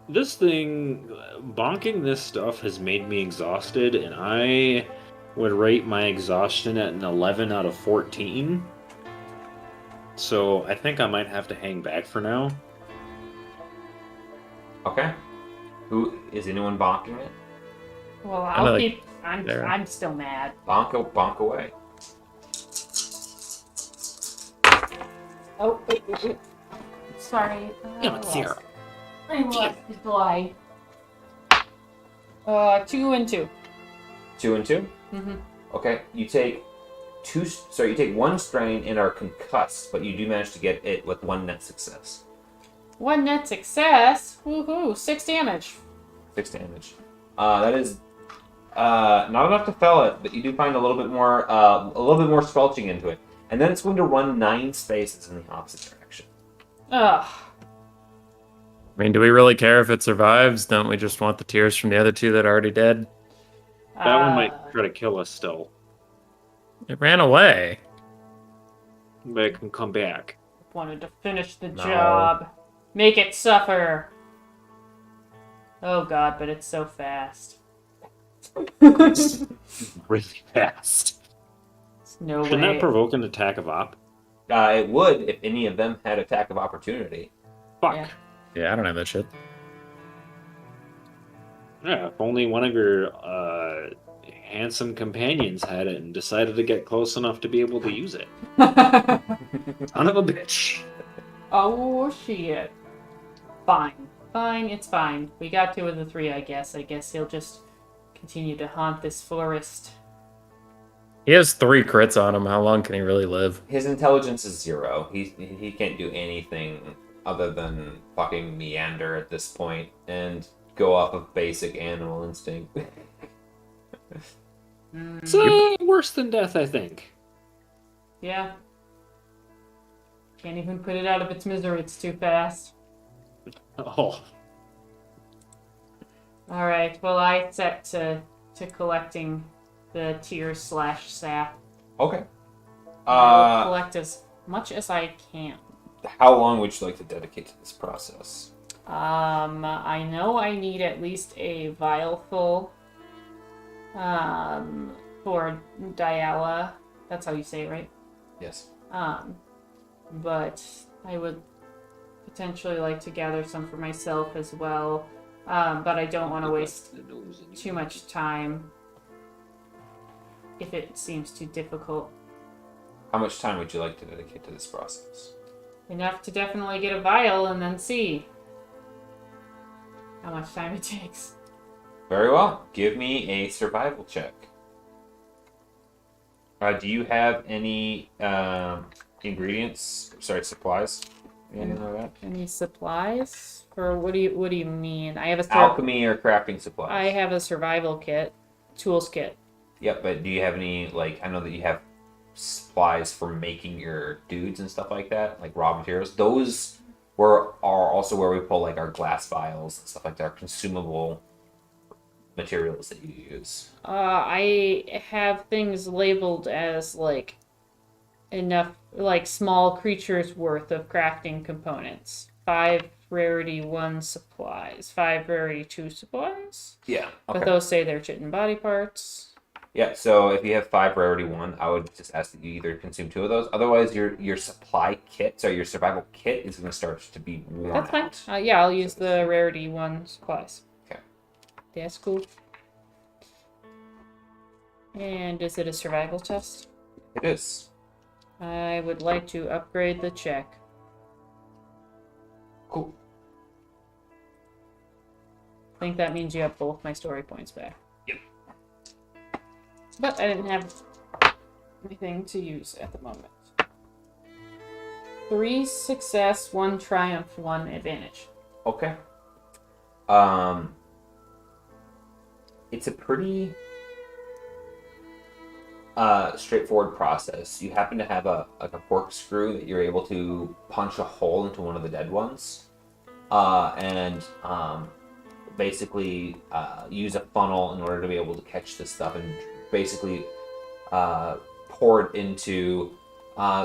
This thing, bonking this stuff has made me exhausted, and I would rate my exhaustion at an 11 out of 14. So I think I might have to hang back for now. Okay. Is anyone bonking it? Well, I'm I'll like, keep. I'm there. still mad. Bonk away. Oh wait. Sorry. Damn it, Sarah. I lost the die. 2 and 2. 2 and 2. Mm-hmm. Okay. You take 2. Sorry, you take 1 strain and are concussed, but you do manage to get it with 1 net success. 1 net success. Woohoo! 6 damage. 6 damage. That is not enough to fell it, but you do find a little bit more squelching into it, and then it's going to run 9 spaces in the opposite direction. Ugh. I mean, do we really care if it survives? Don't we just want the tears from the other 2 that are already dead? That one might try to kill us still, It ran away. but it can come back. Wanted to finish the No. job. Make it suffer. Oh god, but it's so fast. Really fast. No Shouldn't way. that provoke an attack of op? It would if any of them had attack of opportunity. Fuck. Yeah. Yeah, I don't have that shit. Yeah, if only one of your handsome companions had it and decided to get close enough to be able to use it. Son of a bitch. Oh shit. Fine. Fine, it's fine. We got 2 of the 3, I guess. I guess he'll just continue to haunt this forest. He has 3 crits on him. How long can he really live? His intelligence is 0. He can't do anything other than fucking meander at this point and go off of basic animal instinct. It's worse than death, I think. Yeah. Can't even put it out of its misery, it's too fast. Oh. Alright, well I set to collecting the tears/sap. Okay. I will collect as much as I can. How long would you like to dedicate to this process? I know I need at least a vial full. For Diala. That's how you say it, right? Yes. But I would potentially like to gather some for myself as well. but I don't want to waste too much time if it seems too difficult. How much time would you like to dedicate to this process? Enough to definitely get a vial and then see how much time it takes. Very well. Give me a survival check. Do you have any ingredients? Sorry, supplies? Anything like that? Any supplies? For what do you mean? I have a Alchemy or crafting supplies? I have a survival kit, tools kit. Yep, but do you have any, like, I know that you have supplies for making your dudes and stuff like that, like raw materials. Those are also where we pull, like, our glass vials and stuff like that, our consumable materials that you use. I have things labeled as, like, enough, like, small creatures worth of crafting components. 5 rarity 1 supplies, 5 rarity 2 supplies. Yeah. Okay. But those say they're chit and body parts. Yeah, so if you have 5 rarity 1, I would just ask that you either consume 2 of those. Otherwise, your supply kit, so your survival kit, is going to start to be worn That's fine. out. Yeah, I'll use the rarity 1 supplies. Okay. That's cool. And is it a survival test? It is. I would like to upgrade the check. Cool. I think that means you have both my story points back. Yep. But I didn't have anything to use at the moment. 3 success, 1 triumph, 1 advantage. Okay. It's a pretty straightforward process. You happen to have a corkscrew that you're able to punch a hole into one of the dead ones, and basically use a funnel in order to be able to catch this stuff and basically pour it into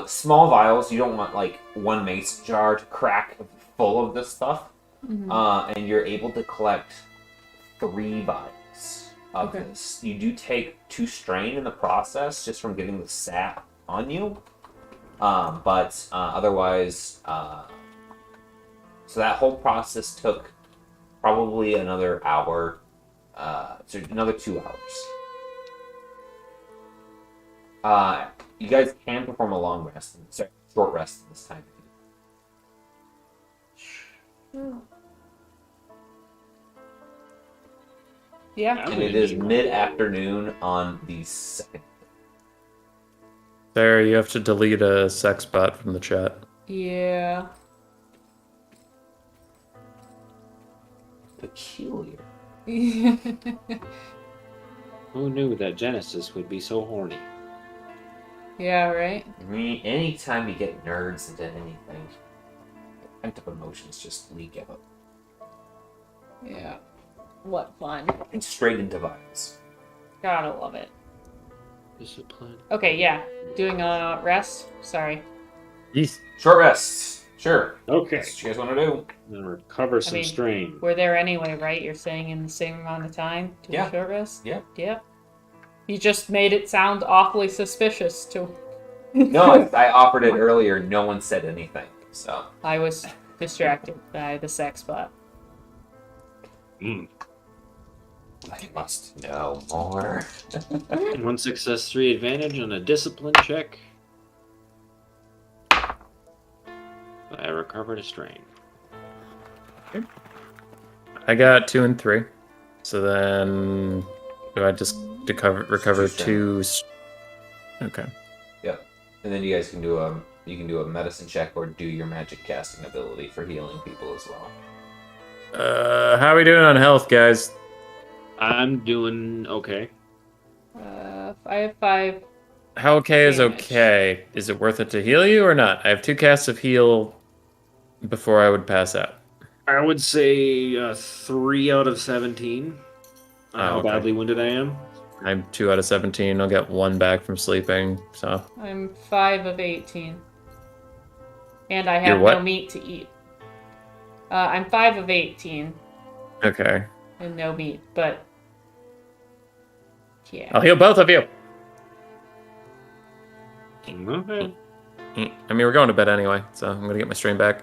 small vials. You don't want like one mason jar to crack full of this stuff, and you're able to collect 3 vials of this. You do take 2 strain in the process just from getting the sap on you, but otherwise, so that whole process took probably another hour, so another 2 hours. You guys can perform a long rest, short rest this time. Yeah. And it is mid-afternoon on the 2nd. There, you have to delete a sex bot from the chat. Yeah. Peculiar. Who knew that Genesis would be so horny? Yeah, right? I mean, anytime you get nerds into anything, pent-up emotions just leak out. Yeah. What fun. And straight into violence. Gotta love it. Discipline. Okay, yeah. Doing a rest? Sorry. Yeast. Short rest. Sure. Okay. That's what you guys want to do. Then recover some mean, strain. We're there anyway, right? You're staying in the same amount of time to Yeah. a short rest? Yeah. Yep. You just made it sound awfully suspicious to... No, I offered it earlier. No one said anything. So. I was distracted by the sex bot. I must know more. 1 success, 3 advantage on a discipline check. I recovered a strain. I got 2 and 3. So then, do I just recover 2? Okay. Yep. And then you guys can do a medicine check or do your magic casting ability for healing people as well. How are we doing on health, guys? I'm doing okay. I have 5. How okay is Damage. okay? Is it worth it to heal you or not? I have 2 casts of heal before I would pass out. I would say 3 out of 17. How okay. badly wounded I am. I'm 2 out of 17. I'll get 1 back from sleeping. So I'm 5 of 18. And I You're have what? no meat to eat. I'm 5 of 18 okay, and no meat, but... Yeah. I'll heal both of you. Okay. I mean, we're going to bed anyway, so I'm gonna get my stream back.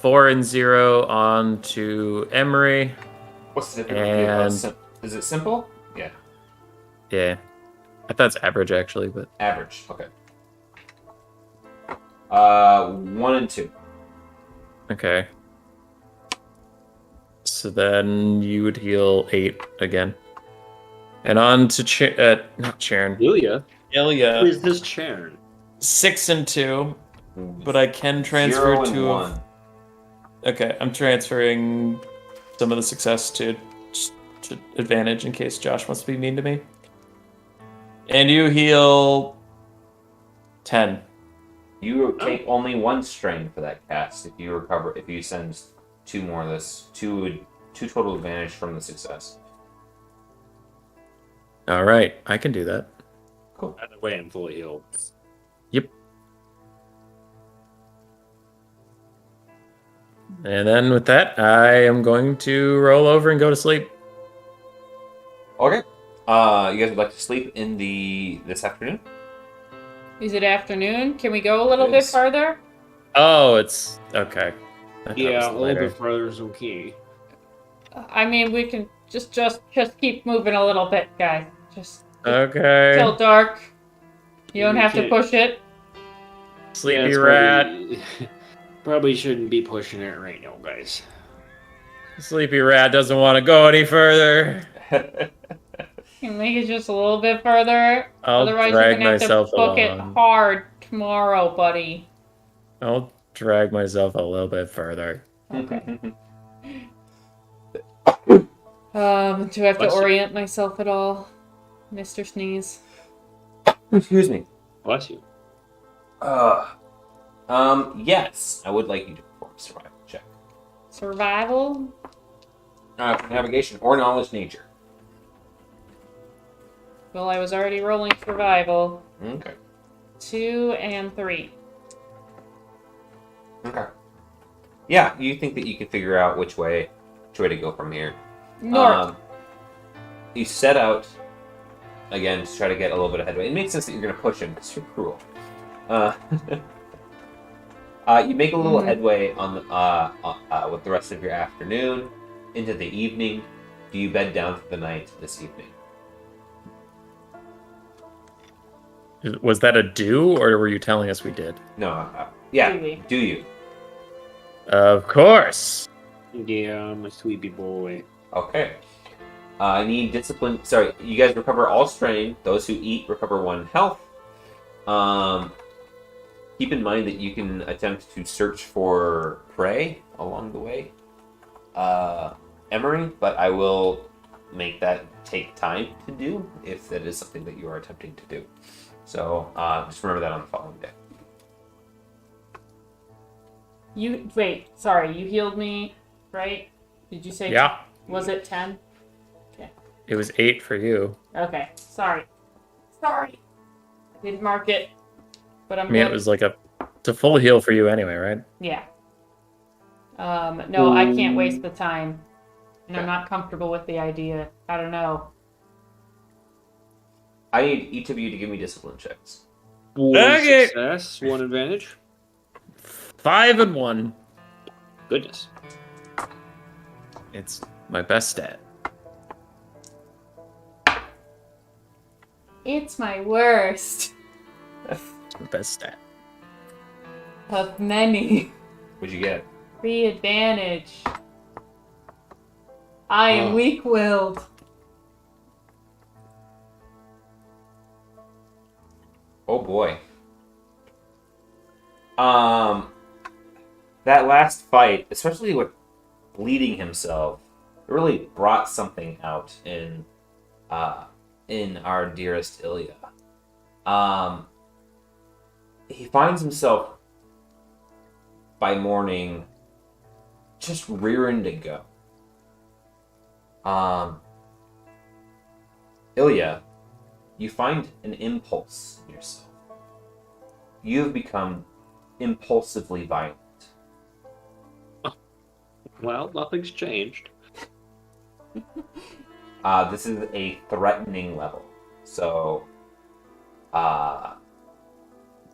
4 and 0 on to Emery. What's the difference? And Is it simple? Yeah. yeah, I thought it's average actually, but Average. Okay. 1 and 2. okay. So then you would heal 8 again. And on to not Charon. Ilya? Who Ilya. is this Charon? 6 and 2, but I can transfer 0 and 2 1. of. Okay, I'm transferring some of the success to advantage in case Josh wants to be mean to me. And you heal 10. You take only 1 strain for that cast if you recover. If you send 2 more of this, 2 total advantage from the success. All right, I can do that. Cool. Either way, I'm fully healed. Yep. And then with that, I am going to roll over and go to sleep. Okay. You guys would like to sleep in this afternoon? Is it afternoon? Can we go a little It bit is. further? Oh, it's okay. I thought it Yeah, was a little later. bit further is okay. I mean, we can just keep moving a little bit, guys. Just Okay. till dark. You don't We have to can't- push it. Sleepy it's rat. Probably shouldn't be pushing it right now, guys. Sleepy rat doesn't want to go any further. You can make it just a little bit further. I'll Otherwise, drag you're gonna have to myself book it along. hard tomorrow, buddy. I'll drag myself a little bit further. Okay. Do I have to Bless you. orient myself at all, Mr. Sneeze? Excuse me. Bless you. Yes, I would like you to perform a survival check. Survival? For navigation or knowledge nature. Well, I was already rolling survival. Okay. 2 and 3. Okay. Yeah, you think that you can figure out which way to go from here. North. You set out again to try to get a little bit of headway. It makes sense that you're going to push him because you're cruel. You make a little headway on with the rest of your afternoon into the evening. Do you bed down for the night this evening? Was that a do, or were you telling us we did? No. Yeah. Do we? Do you? Of course. Yeah, I'm a sweepy boy. Okay. I need discipline. Sorry, you guys recover all strain. Those who eat recover 1 health. Keep in mind that you can attempt to search for prey along the way, Emery, but I will make that take time to do if that is something that you are attempting to do. So just remember that on the following day. Sorry, you healed me, right? Did you say? Yeah. Was it 10? It was 8 for you. Okay, sorry. I didn't mark it, but I'm I mean, good. it was like it's a full heal for you anyway, right? Yeah. No, I can't waste the time. And I'm Okay. not comfortable with the idea. I don't know. I need each of you to give me discipline checks. 1 Okay. success, 1 advantage. 5 and 1. Goodness. It's my best stat. It's my worst My best stat. of many. What'd you get? 3 advantage. I am Oh. weak-willed. Oh boy. That last fight, especially with bleeding himself, it really brought something out in our dearest Ilya. He finds himself by morning just rearing to go. Ilya, you find an impulse in yourself. You have become impulsively violent. Well, nothing's changed. This is a threatening level, so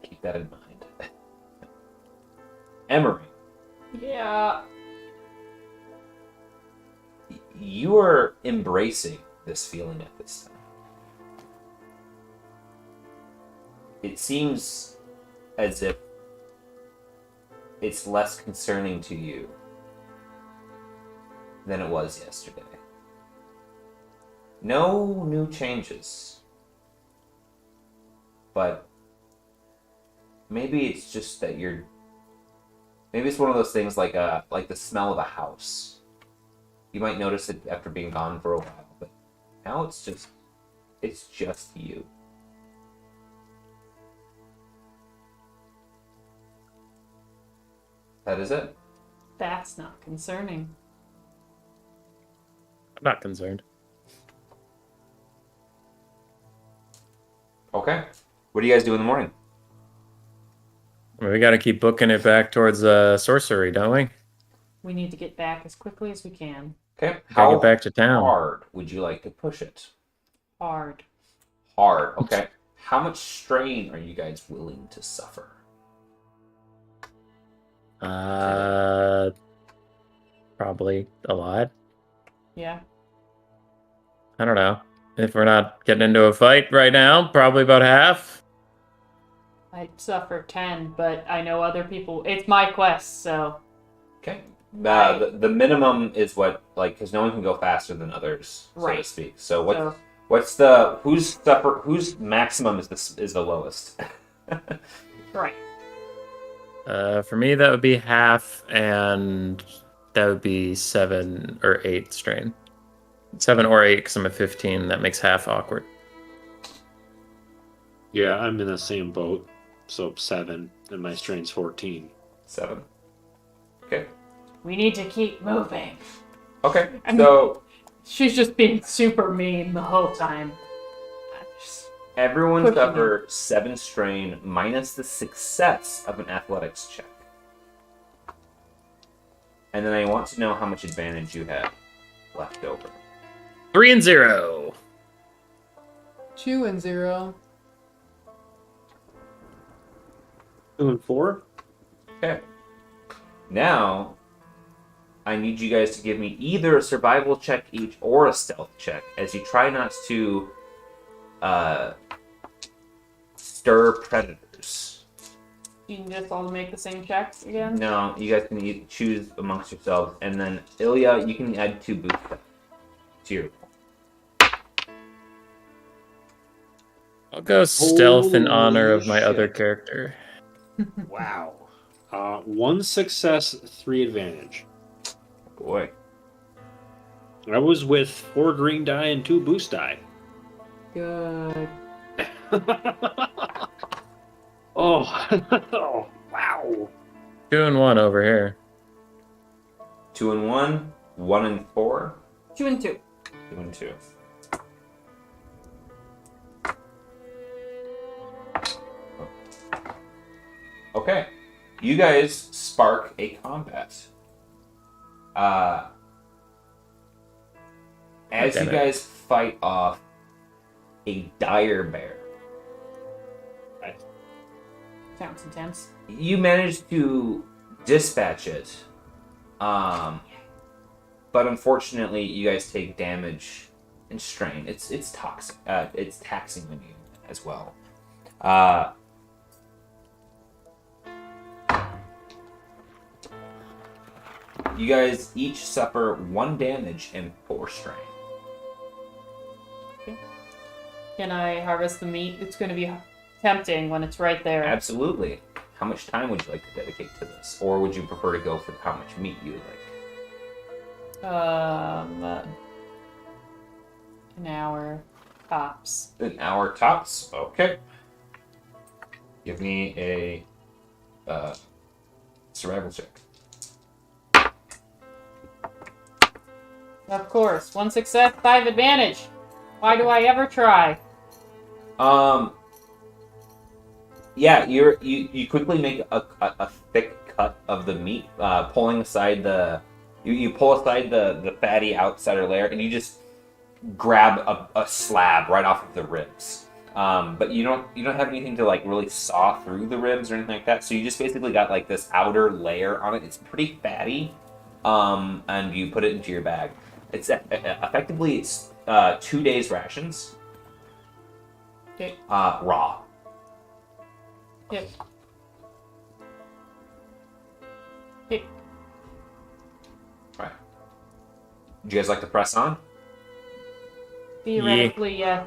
keep that in mind. Emery, Yeah. You are embracing this feeling at this time. It seems as if it's less concerning to you than it was yesterday. No new changes. But maybe it's just that maybe it's one of those things like the smell of a house. You might notice it after being gone for a while, but now it's just you. That is it. That's not concerning. I'm not concerned. Okay. What do you guys do in the morning? Well, we got to keep booking it back towards sorcery, don't we? We need to get back as quickly as we can. Okay. Gotta get back to town. Hard would you like to push it? Hard. Hard. Okay. How much strain are you guys willing to suffer? Probably a lot. Yeah. I don't know. If we're not getting into a fight right now, probably about half. I'd suffer 10, but I know other people. It's my quest, so. Okay. The minimum is what, like, because no one can go faster than others, so to Right. speak. So whose maximum is the lowest? Right. For me, that would be half, and that would be 7 or 8 strain. 7 or 8, because I'm at 15. That makes half awkward. Yeah, I'm in the same boat. So 7, and my strain's 14. 7. Okay. We need to keep moving. Okay. I mean- So She's just being super mean the whole time. everyone Pushing suffer 7 strain minus the success of an athletics check. And then I want to know how much advantage you have left over. 3 and 0. 2 and 0. 2 and 4? Okay. Now, I need you guys to give me either a survival check each or a stealth check as you try not to stir predators. You can just all make the same checks again? No, you guys can choose amongst yourselves, and then Ilya, you can add 2 boost to your. I'll go stealth in honor of my Holy other shit. character. Wow. 1 success, 3 advantage. Boy. I was with 4 green die and 2 boost die. Good. Oh, wow. 2 and 1 over here. 2 and 1, 1 and 4, 2 and 2. 2 and 2. Okay. You guys spark a combat. As Damn you it. guys fight off a dire bear, Sounds intense. you manage to dispatch it. But unfortunately, you guys take damage and strain. It's toxic. It's taxing on you as well. You guys each suffer 1 damage and 4 strain. Can I harvest the meat? It's going to be tempting when it's right there. Absolutely. How much time would you like to dedicate to this? Or would you prefer to go for how much meat you would like? An hour tops. An hour tops. Okay. Give me a survival check. Of course. 1 success, 5 advantage. Why do I ever try? Yeah, you quickly make a thick cut of the meat, pulling aside you pull aside the fatty outsider layer, and you just grab a slab right off of the ribs. But you don't have anything to like really saw through the ribs or anything like that. So you just basically got like this outer layer on it. It's pretty fatty, and you put it into your bag. It's effectively it's 2 days rations. Okay. Raw. Yep. Yep. Right. Would you guys like to press on? Theoretically, yeah.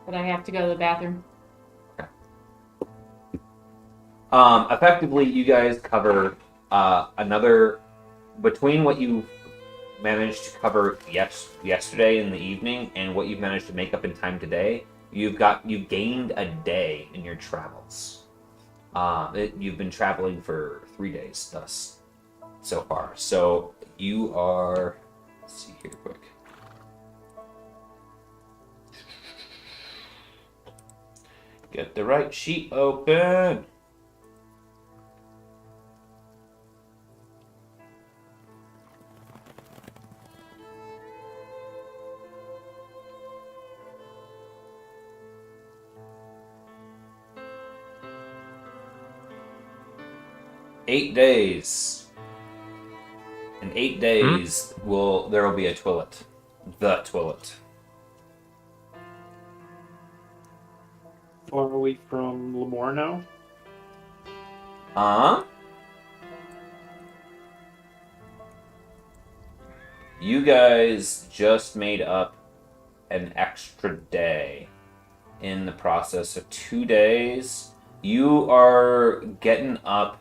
But I have to go to the bathroom. Effectively, you guys cover another between what you managed to cover yesterday in the evening and what you've managed to make up in time today. You've gained a day in your travels. You've been traveling for 3 days thus so far. So you are. Let's see here quick. Get the right sheet open. "8 days. In 8 days, there will be a Twillet. The Twillet. Far away from Lemoore now? You guys just made up an extra day in the process of 2 days. You are getting up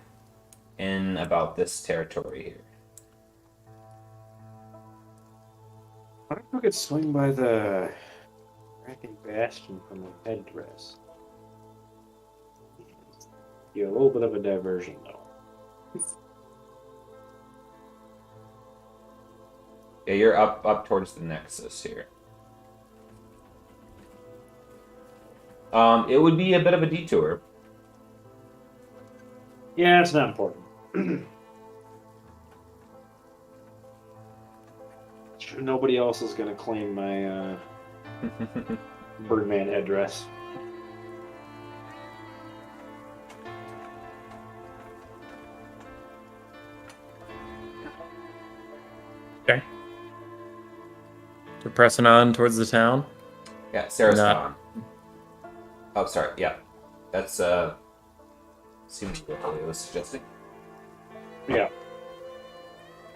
in about this territory here. I wonder if we could swing by the Kraken Bastion from a headdress. Yeah, a little bit of a diversion, though. Yeah, you're up towards the Nexus here. It would be a bit of a detour. Yeah, it's not important. Sure, nobody else is going to claim my Birdman headdress. Okay. We're pressing on towards the town. Yeah, Sarah's Not- gone. Oh, sorry. Yeah, that's seems what I was suggesting. Yeah.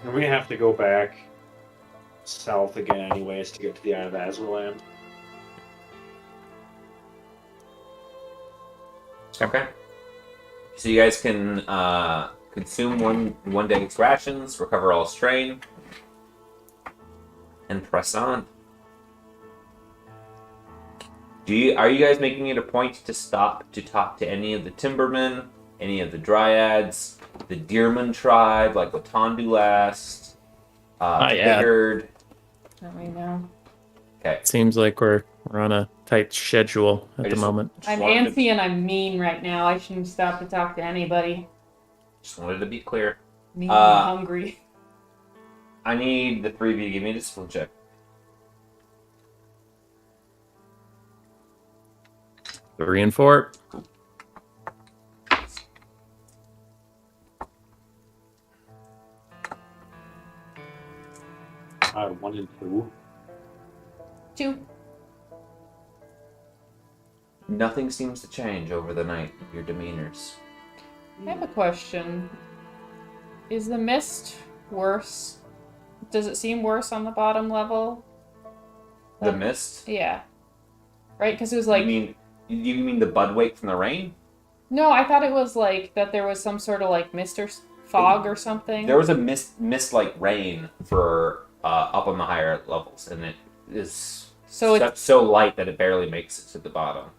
And we have to go back south again anyways to get to the Eye of Azralan. Okay. So you guys can consume one day's rations, recover all strain, and press on. Are you guys making it a point to stop to talk to any of the Timbermen, any of the Dryads, the Deerman tribe, like what Tondu last? Yeah. Figured. Let me know. Okay. Seems like we're on a tight schedule at I the just- moment. I'm wanted to- antsy and I'm mean right now. I shouldn't stop to talk to anybody. Just wanted to be clear. Mean and hungry. I need the three of you to give me a discipline check. 3 and 4. 1 and 2. 2. Nothing seems to change over the night. Your demeanors. I have a question. Is the mist worse? Does it seem worse on the bottom level? The mist. Yeah. Right? Because it was like... You mean the bud wake from the rain? No, I thought it was like that there was some sort of like mist or fog or something. There was a mist like rain for up on the higher levels, and it is so light that it barely makes it to the bottom.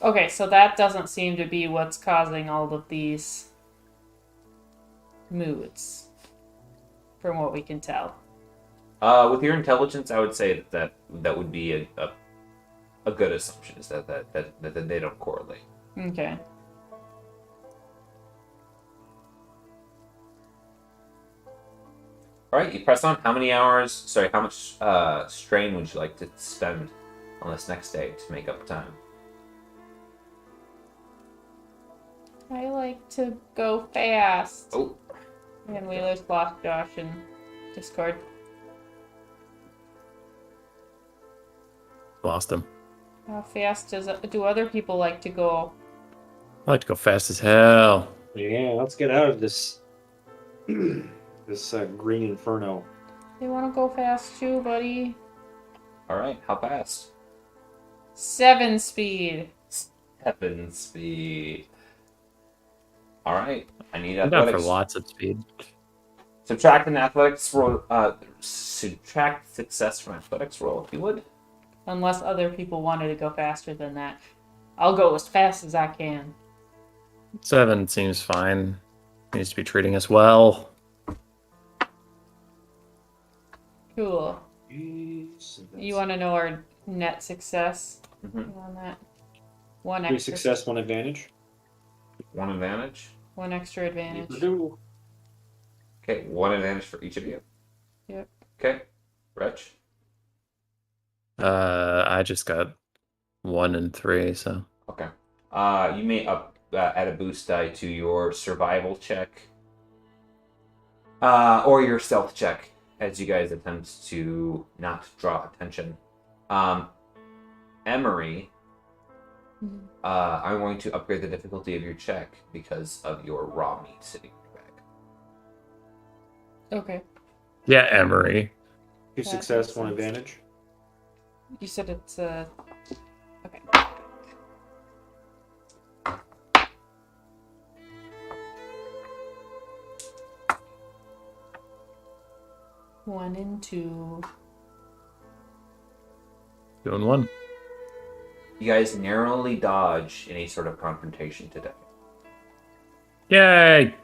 Okay, so that doesn't seem to be what's causing all of these moods, from what we can tell. With your intelligence, I would say that would be a good assumption, is that they don't correlate. Okay. All right, you press on. How much strain would you like to spend on this next day to make up time? I like to go fast. Oh, And we lost Josh in Discord. Lost him. How fast do other people like to go? I like to go fast as hell. Yeah, let's get out of this this green inferno. They want to go fast too, buddy. all right. How fast? 7 speed. 7 speed. All right. I need I'm down for athletics. lots of speed. Subtract an athletics roll. Subtract success from athletics roll, if you would. Unless other people wanted to go faster than that. I'll go as fast as I can. 7 seems fine. Needs to be treating us well. Cool. You want to know our net success Mhm. on that? One 3 extra. success, 1 advantage. 1 advantage. 1 extra advantage. Purdue. Okay, 1 advantage for each of you. Yep. Okay, Wretch. I just got 1 and 3, so. Okay. You may add a boost die to your survival check, or your stealth check, as you guys attempt to not draw attention. Emery, Mhm. I'm going to upgrade the difficulty of your check because of your raw meat sitting in your bag. Okay. Yeah, Emery. 2 That success, makes 1 sense. advantage. You said it's okay. One and 2. 2 and 1. You guys narrowly dodge any sort of confrontation today. Yay!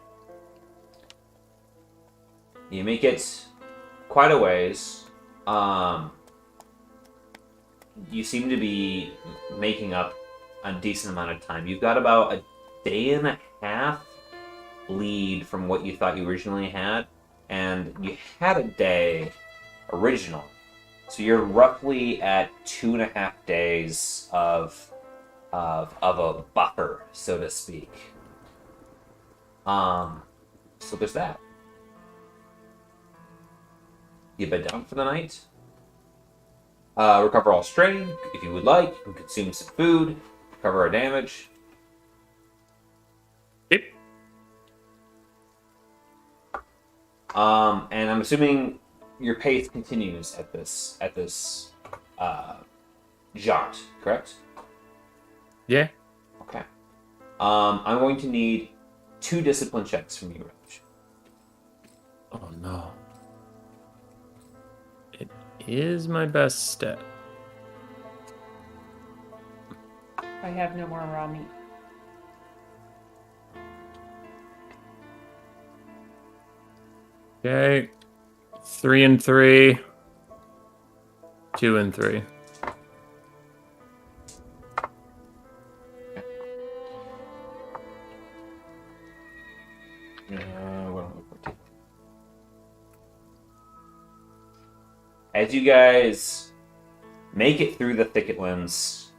You make it quite a ways. You seem to be making up a decent amount of time. You've got about a day and a half lead from what you thought you originally had, and you had a day originally. So you're roughly at 2.5 days of a buffer, so to speak. So there's that. You bed down for the night. Recover all strain if you would like. You can consume some food. Recover our damage. Yep. And I'm assuming your pace continues at this jaunt, correct? Yeah. Okay. I'm going to need 2 discipline checks from you, Rich. Oh no. It is my best stat. I have no more raw meat. Okay. 3 and 3. 2 and 3. As you guys make it through the thicket limbs,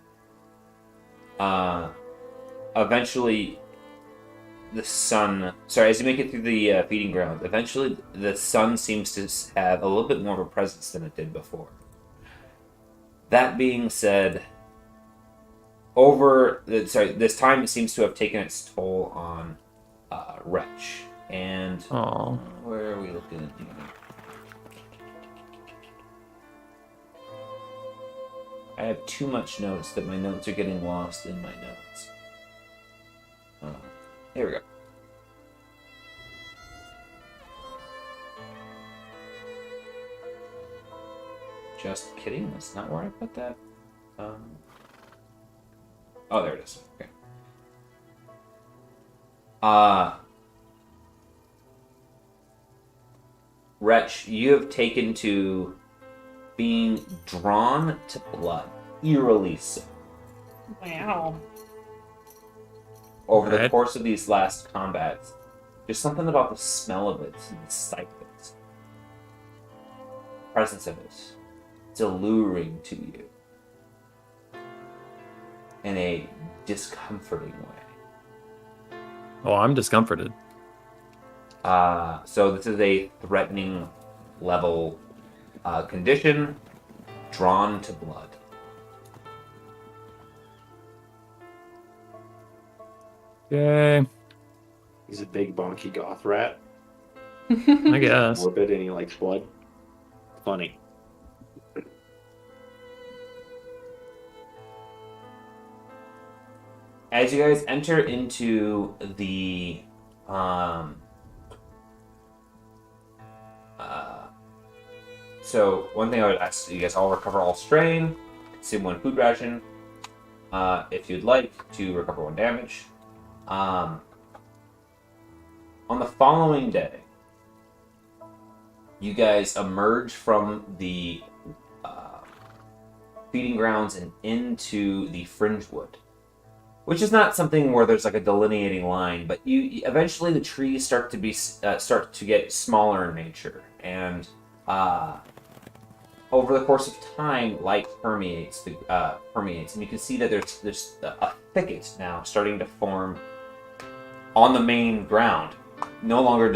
eventually the sun... Sorry, as you make it through the feeding ground, eventually the sun seems to have a little bit more of a presence than it did before. That being said, this time it seems to have taken its toll on Wretch. And Oh. where are we looking at here? I have too much notes that my notes are getting lost in my notes. Here we go. Just kidding, that's not where I put that. Oh, there it is. Okay. Wretch, you have taken to being drawn to blood, eerily so, Wow. over the Right. course of these last combats. There's something about the smell of it and the sight of it, the presence of it. It's alluring to you in a discomforting way. Oh, I'm discomforted. So this is a threatening level condition, drawn to blood. Yay. He's a big bonky goth rat. I guess. Morbid and he likes blood. Funny. As you guys enter into the so one thing I would ask you guys all recover all strain, consume 1 food ration, if you'd like to recover 1 damage. On the following day, you guys emerge from the feeding grounds and into the Fringewood, which is not something where there's like a delineating line, but you eventually the trees start to get smaller in nature, and over the course of time, light permeates, and you can see that there's a thicket now starting to form on the main ground. No longer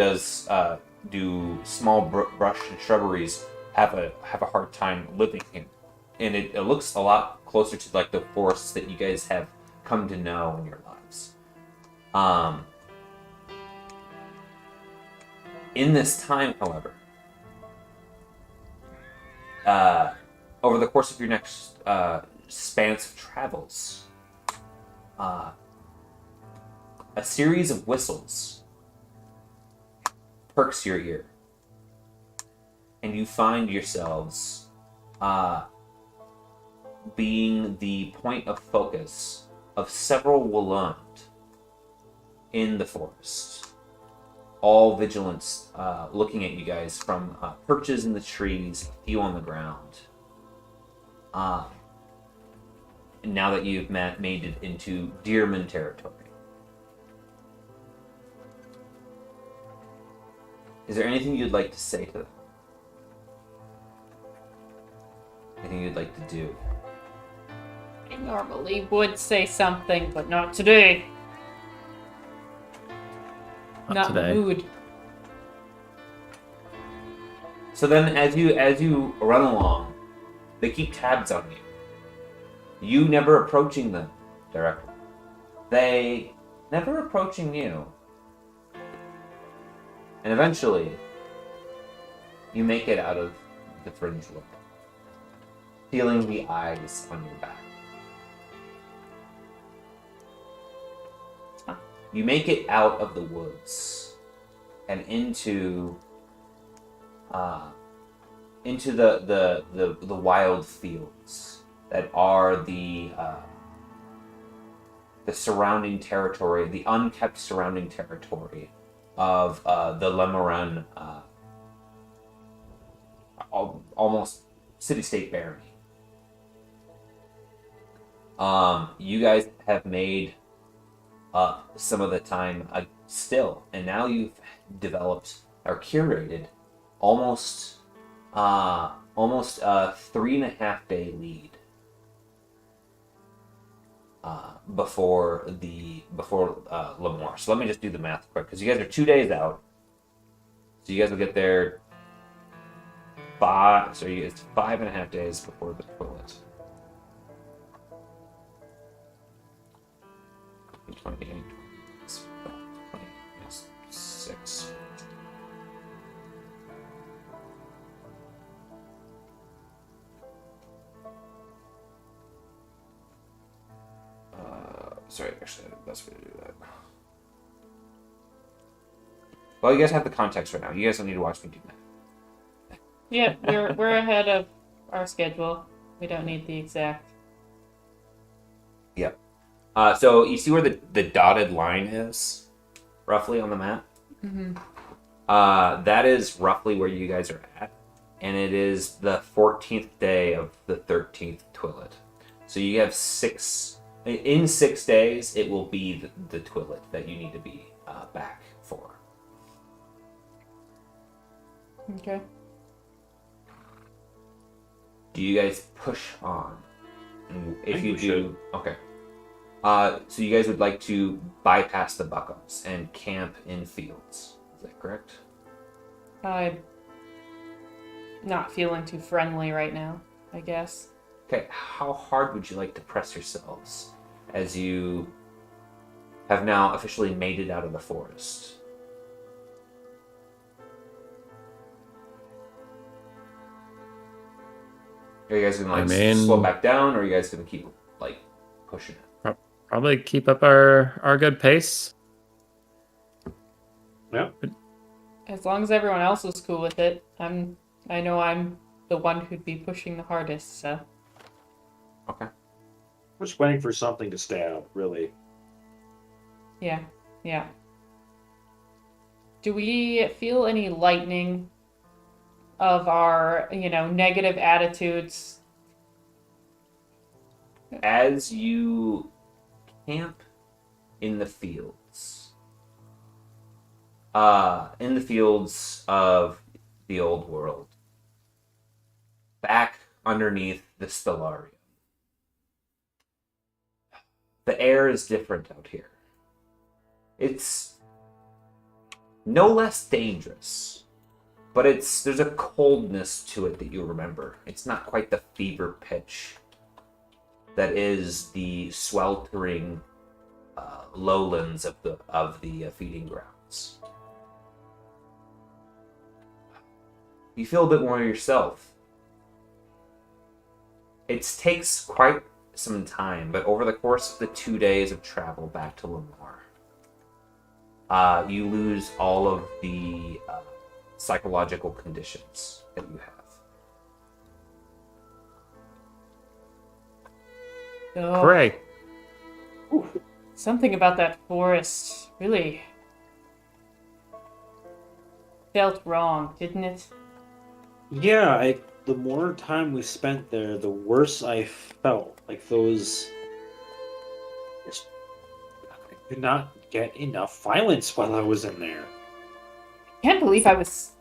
do small brush and shrubberies have a hard time living here, and it looks a lot closer to like the forests that you guys have come to know in your lives. In this time, however, over the course of your next spans of travels, a series of whistles perks your ear, and you find yourselves being the point of focus of several Willows in the forest, all vigilant, looking at you guys from perches in the trees, a few on the ground. And now that you've made it into Deerman territory, is there anything you'd like to say to them? Anything you'd like to do? I normally would say something, but not today. Not in the today. mood. So then, as you run along, they keep tabs on you. You never approaching them directly. They never approaching you. And eventually, you make it out of the fringe wood, feeling the eyes on your back. You make it out of the woods and into the wild fields that are the surrounding territory, the unkept surrounding territory of the Lemoran, almost city-state barony. You guys have made up some of the time still, and now you've developed or curated almost a 3.5 day lead before Lemoore. So let me just do the math quick, because you guys are 2 days out. So you guys will get there it's 5.5 days before the toilet. 28, 26. Sorry, actually, that's way to do that. Well, you guys have the context right now. You guys don't need to watch me do that. Yeah, we're ahead of our schedule. We don't need the exact. Yep. So you see where the dotted line is, roughly on the map? Mm-hmm. That is roughly where you guys are at, and it is the 14th day of the 13th Twillet. So you have 6 days. It will be the Twillet that you need to be back for. Okay. Do you guys push on? And if think you we do, should. okay. So you guys would like to bypass the Buckums and camp in fields. Is that correct? I'm not feeling too friendly right now, I guess. Okay, how hard would you like to press yourselves as you have now officially made it out of the forest? Are you guys gonna slow back down, or are you guys gonna keep pushing it? Probably keep up our good pace. Yeah. As long as everyone else is cool with it, I know I'm the one who'd be pushing the hardest, so. Okay. We're just waiting for something to stab, really. Yeah. Do we feel any lightening of our, negative attitudes? As you camp in the fields of the old world, back underneath the Stellarium, the air is different out here. It's no less dangerous, but there's a coldness to it that you remember. It's not quite the fever pitch that is the sweltering lowlands of the feeding grounds. You feel a bit more yourself. It takes quite some time, but over the course of the 2 days of travel back to Lamar, you lose all of the psychological conditions that you have. So, Hooray! something about that forest really felt wrong, didn't it? Yeah, the more time we spent there, the worse I felt. Like those... I could not get enough violence while I was in there. I can't believe I was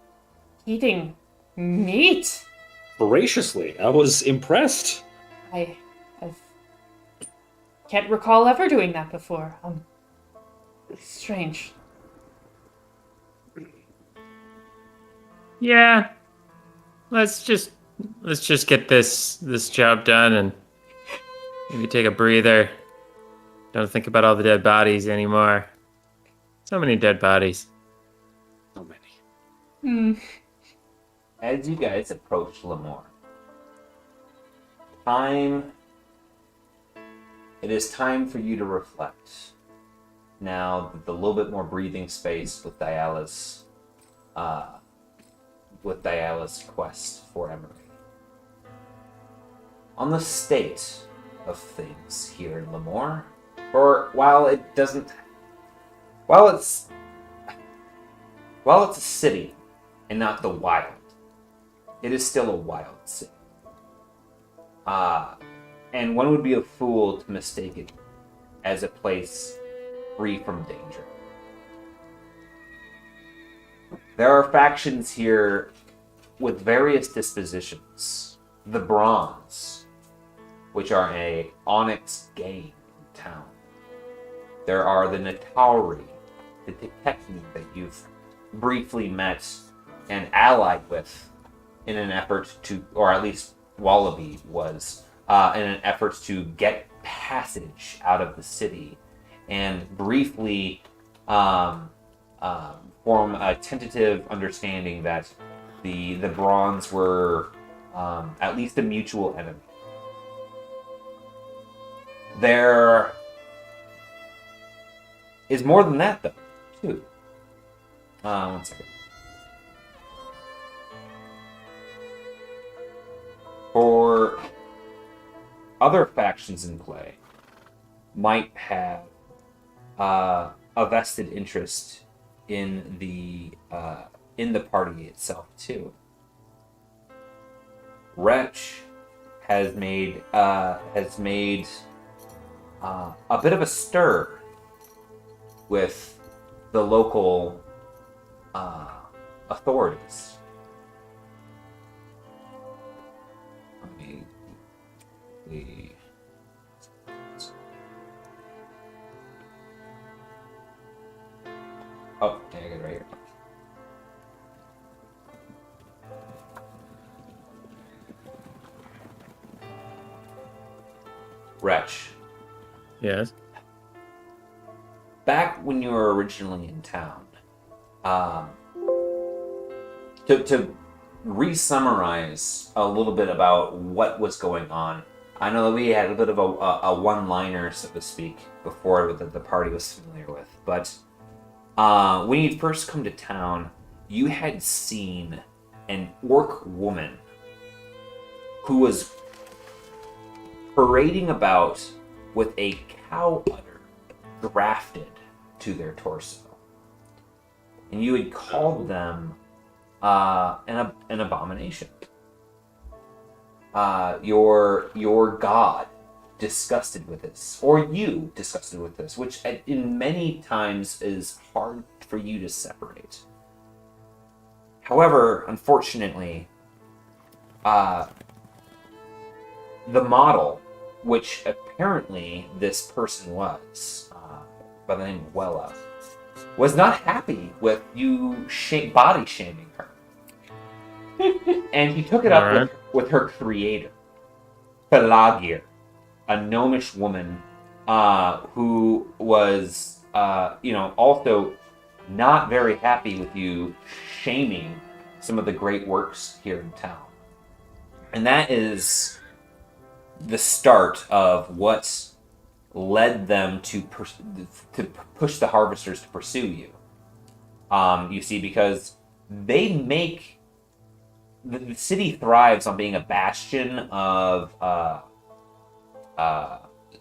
eating meat. Voraciously. I was impressed. I can't recall ever doing that before. Strange. Yeah. Let's just get this job done and maybe take a breather. Don't think about all the dead bodies anymore. So many dead bodies. So many. As you guys approach Lamar, it is time for you to reflect. Now, the little bit more breathing space with Diala's quest for Emery. On the state of things here in Lamar, or while it's a city and not the wild, it is still a wild city. And one would be a fool to mistake it as a place free from danger. There are factions here with various dispositions. The Bronze, which are a Onyx gang in town. There are the Natauri, the Tekekni that you've briefly met and allied with in an effort to, or at least Wallaby was, in an effort to get passage out of the city and briefly form a tentative understanding that the Bronze were at least a mutual enemy. There is more than that, though, too. One second. For other factions in play, might have a vested interest in the party itself too. Wretch has made a bit of a stir with the local authorities. it right here. Wretch. Yes. Back when you were originally in town, to re-summarize a little bit about what was going on, I know that we had a bit of a one-liner, so to speak, before that the party was familiar with, but when you'd first come to town, you had seen an orc woman who was parading about with a cow udder grafted to their torso. And you had called them an abomination. Your god disgusted with this, or you disgusted with this, which in many times is hard for you to separate. However, unfortunately, the model, which apparently this person was, by the name of Willows, was not happy with you body shaming her. And he took it up with her creator, Pelagia, a gnomish woman who was, also not very happy with you shaming some of the great works here in town. And that is the start of what led them to push the harvesters to pursue you. You see, because they make the city thrives on being a bastion of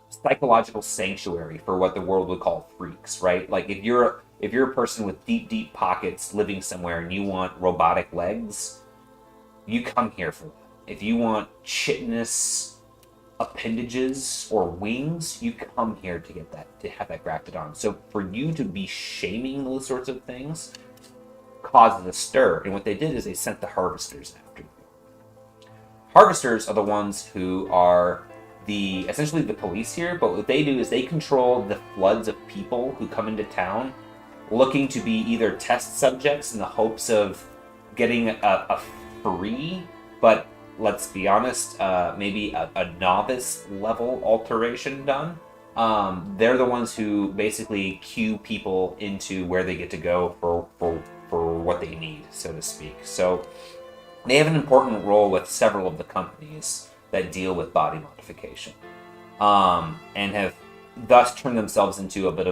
psychological sanctuary for what the world would call freaks, right? Like if you're a person with deep pockets living somewhere and you want robotic legs, you come here for that. If you want chitinous appendages or wings, you come here to get that, to have that grafted on. So for you to be shaming those sorts of things causes a stir. And what they did is they sent the harvesters after you. Harvesters are the ones who are essentially the police here, but what they do is they control the floods of people who come into town looking to be either test subjects in the hopes of getting a free, but let's be honest, maybe a novice level alteration done. They're the ones who basically cue people into where they get to go for what they need, so to speak. So they have an important role with several of the companies that deal with body modification, and have thus turned themselves into a bit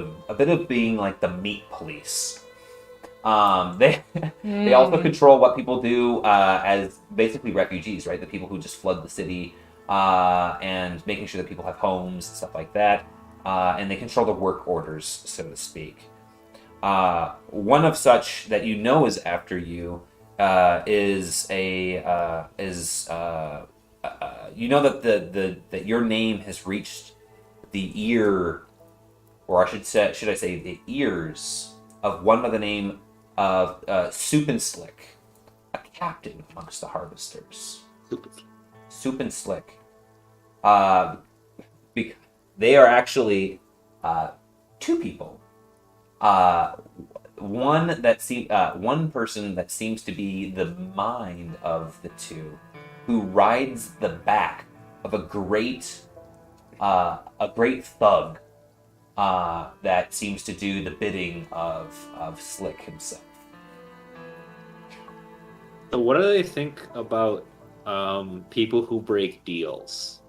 of being like the meat police. They also control what people do as basically refugees, right? The people who just flood the city, and making sure that people have homes and stuff like that. And they control the work orders, so to speak. One of such that you know is after you is you know that your name has reached the ear, or should I say the ears of one by the name of Soup and Slick, a captain amongst the harvesters. Soup and Slick. They are actually two people. One person that seems to be the mind of the two, who rides the back of a great thug that seems to do the bidding of Slick himself. So what do they think about people who break deals?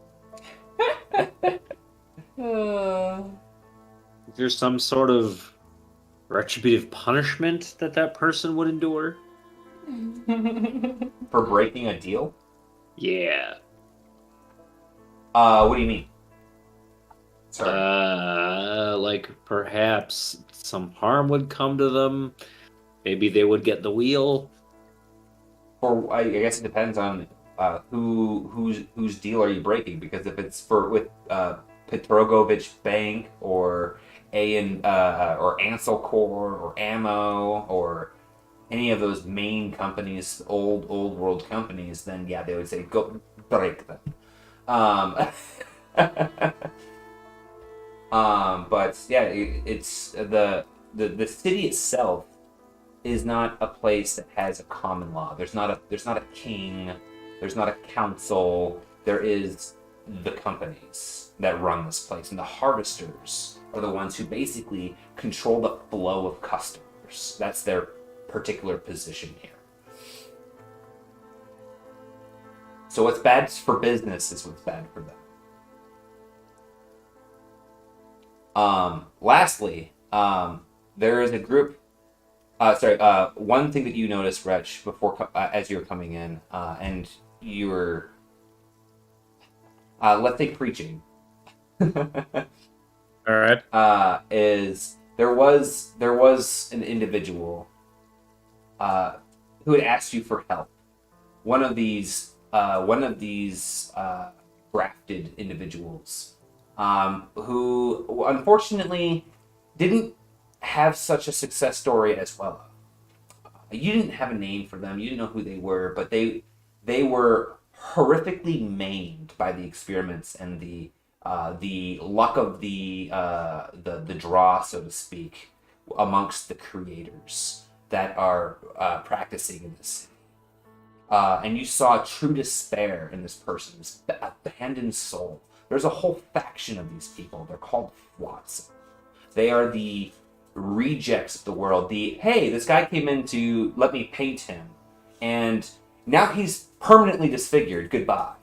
Is there some sort of retributive punishment that person would endure? For breaking a deal? Yeah. What do you mean? Sorry. Like perhaps some harm would come to them. Maybe they would get the wheel. Or I guess it depends on whose deal are you breaking? Because if it's with Petrogovich Bank or or Ansel Corps or Ammo or any of those main companies, old world companies, then yeah, they would say go break them. But yeah, it's the city itself is not a place that has a common law. There's not a king. There's not a council. There is the companies that run this place, and the harvesters are the ones who basically control the flow of customers. That's their particular position here. So what's bad for business is what's bad for them. Lastly, there is a group. One thing that you noticed, Wretch, before as you were coming in, and you were, let's say, preaching. All right. Is there was an individual who had asked you for help. One of these grafted individuals who unfortunately didn't have such a success story as well. You didn't have a name for them. You didn't know who they were, but they were horrifically maimed by the experiments and the luck of the draw, so to speak, amongst the creators that are practicing in this city. And you saw true despair in this person, this abandoned soul. There's a whole faction of these people. They're called Flotsam. They are the rejects of the world. Hey, this guy came in to let me paint him, and now he's permanently disfigured. Goodbye.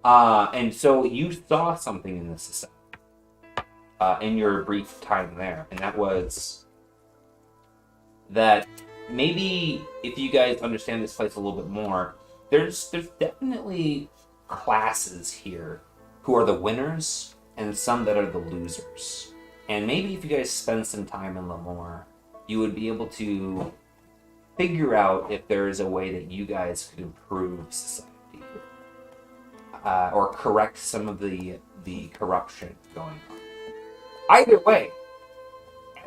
And so you saw something in this society in your brief time there, and that was that maybe if you guys understand this place a little bit more, there's definitely classes here who are the winners and some that are the losers. And maybe if you guys spend some time in Lemoore, you would be able to figure out if there is a way that you guys could improve society or correct some of the corruption going on. Either way,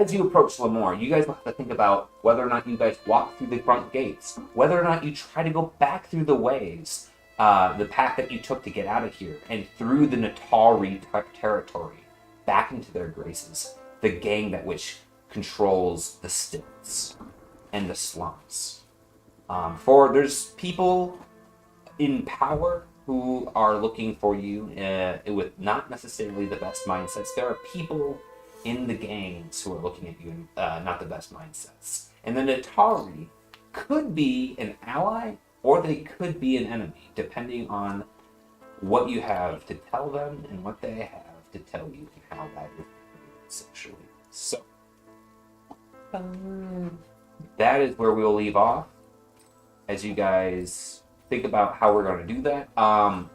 as you approach Lemoore, you guys will have to think about whether or not you guys walk through the front gates, whether or not you try to go back through the ways, the path that you took to get out of here, and through the Natari territory, back into their graces, the gang that which controls the stilts and the slums. For there's people in power who are looking for you with not necessarily the best mindsets. There are people in the gangs who are looking at you not the best mindsets. And the Natari could be an ally or they could be an enemy, depending on what you have to tell them and what they have to tell you and how that is essentially. So that is where we'll leave off as you guys think about how we're going to do that. I'm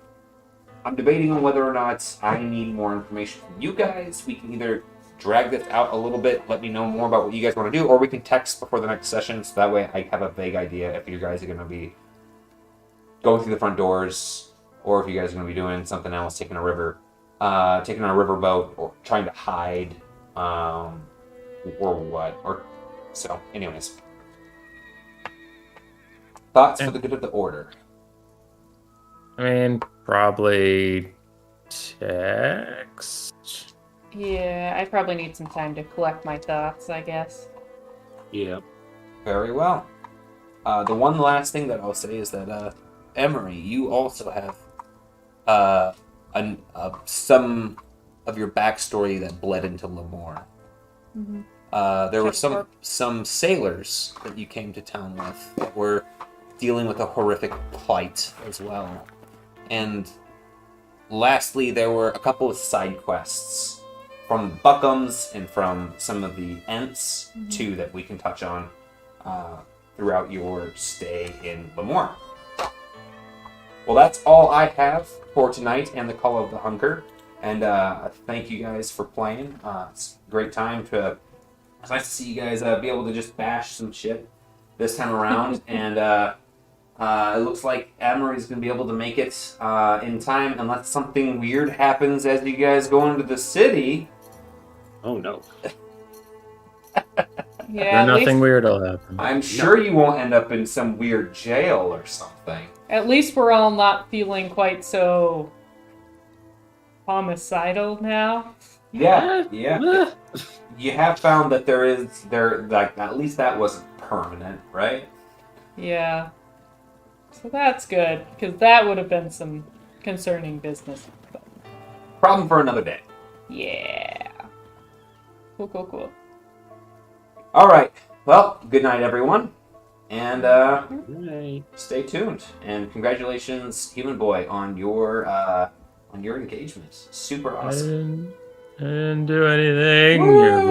debating on whether or not I need more information from you guys. We can either drag this out a little bit, let me know more about what you guys want to do, or we can text before the next session, so that way I have a vague idea if you guys are going to be going through the front doors, or if you guys are going to be doing something else, taking a riverboat, or trying to hide, or what. Or so, anyways. Thoughts for the good of the order? I mean, probably text. Yeah, I probably need some time to collect my thoughts, I guess. Yeah. Very well. The one last thing that I'll say is that, Emery, you also have some of your backstory that bled into Lemoore. Mm-hmm. There were some sailors that you came to town with that were dealing with a horrific plight as well. And lastly, there were a couple of side quests from Buckums and from some of the Ents, too, that we can touch on throughout your stay in Lemoore. Well, that's all I have for tonight and the Call of the Hunker. And thank you guys for playing. It's a great time to... It's nice to see you guys be able to just bash some shit this time around. And it looks like Amory's going to be able to make it in time unless something weird happens as you guys go into the city. Oh, no. Yeah, Nothing weird will happen. I'm sure you won't end up in some weird jail or something. at least we're all not feeling quite so homicidal now. Yeah. You have found that like at least that wasn't permanent, right? Yeah. So that's good, because that would have been some concerning business. But Problem for another day. yeah. Cool. All right. Well, good night, everyone, and Right. stay tuned. And congratulations, Human Boy, on your engagement. Super awesome. I didn't do anything. You're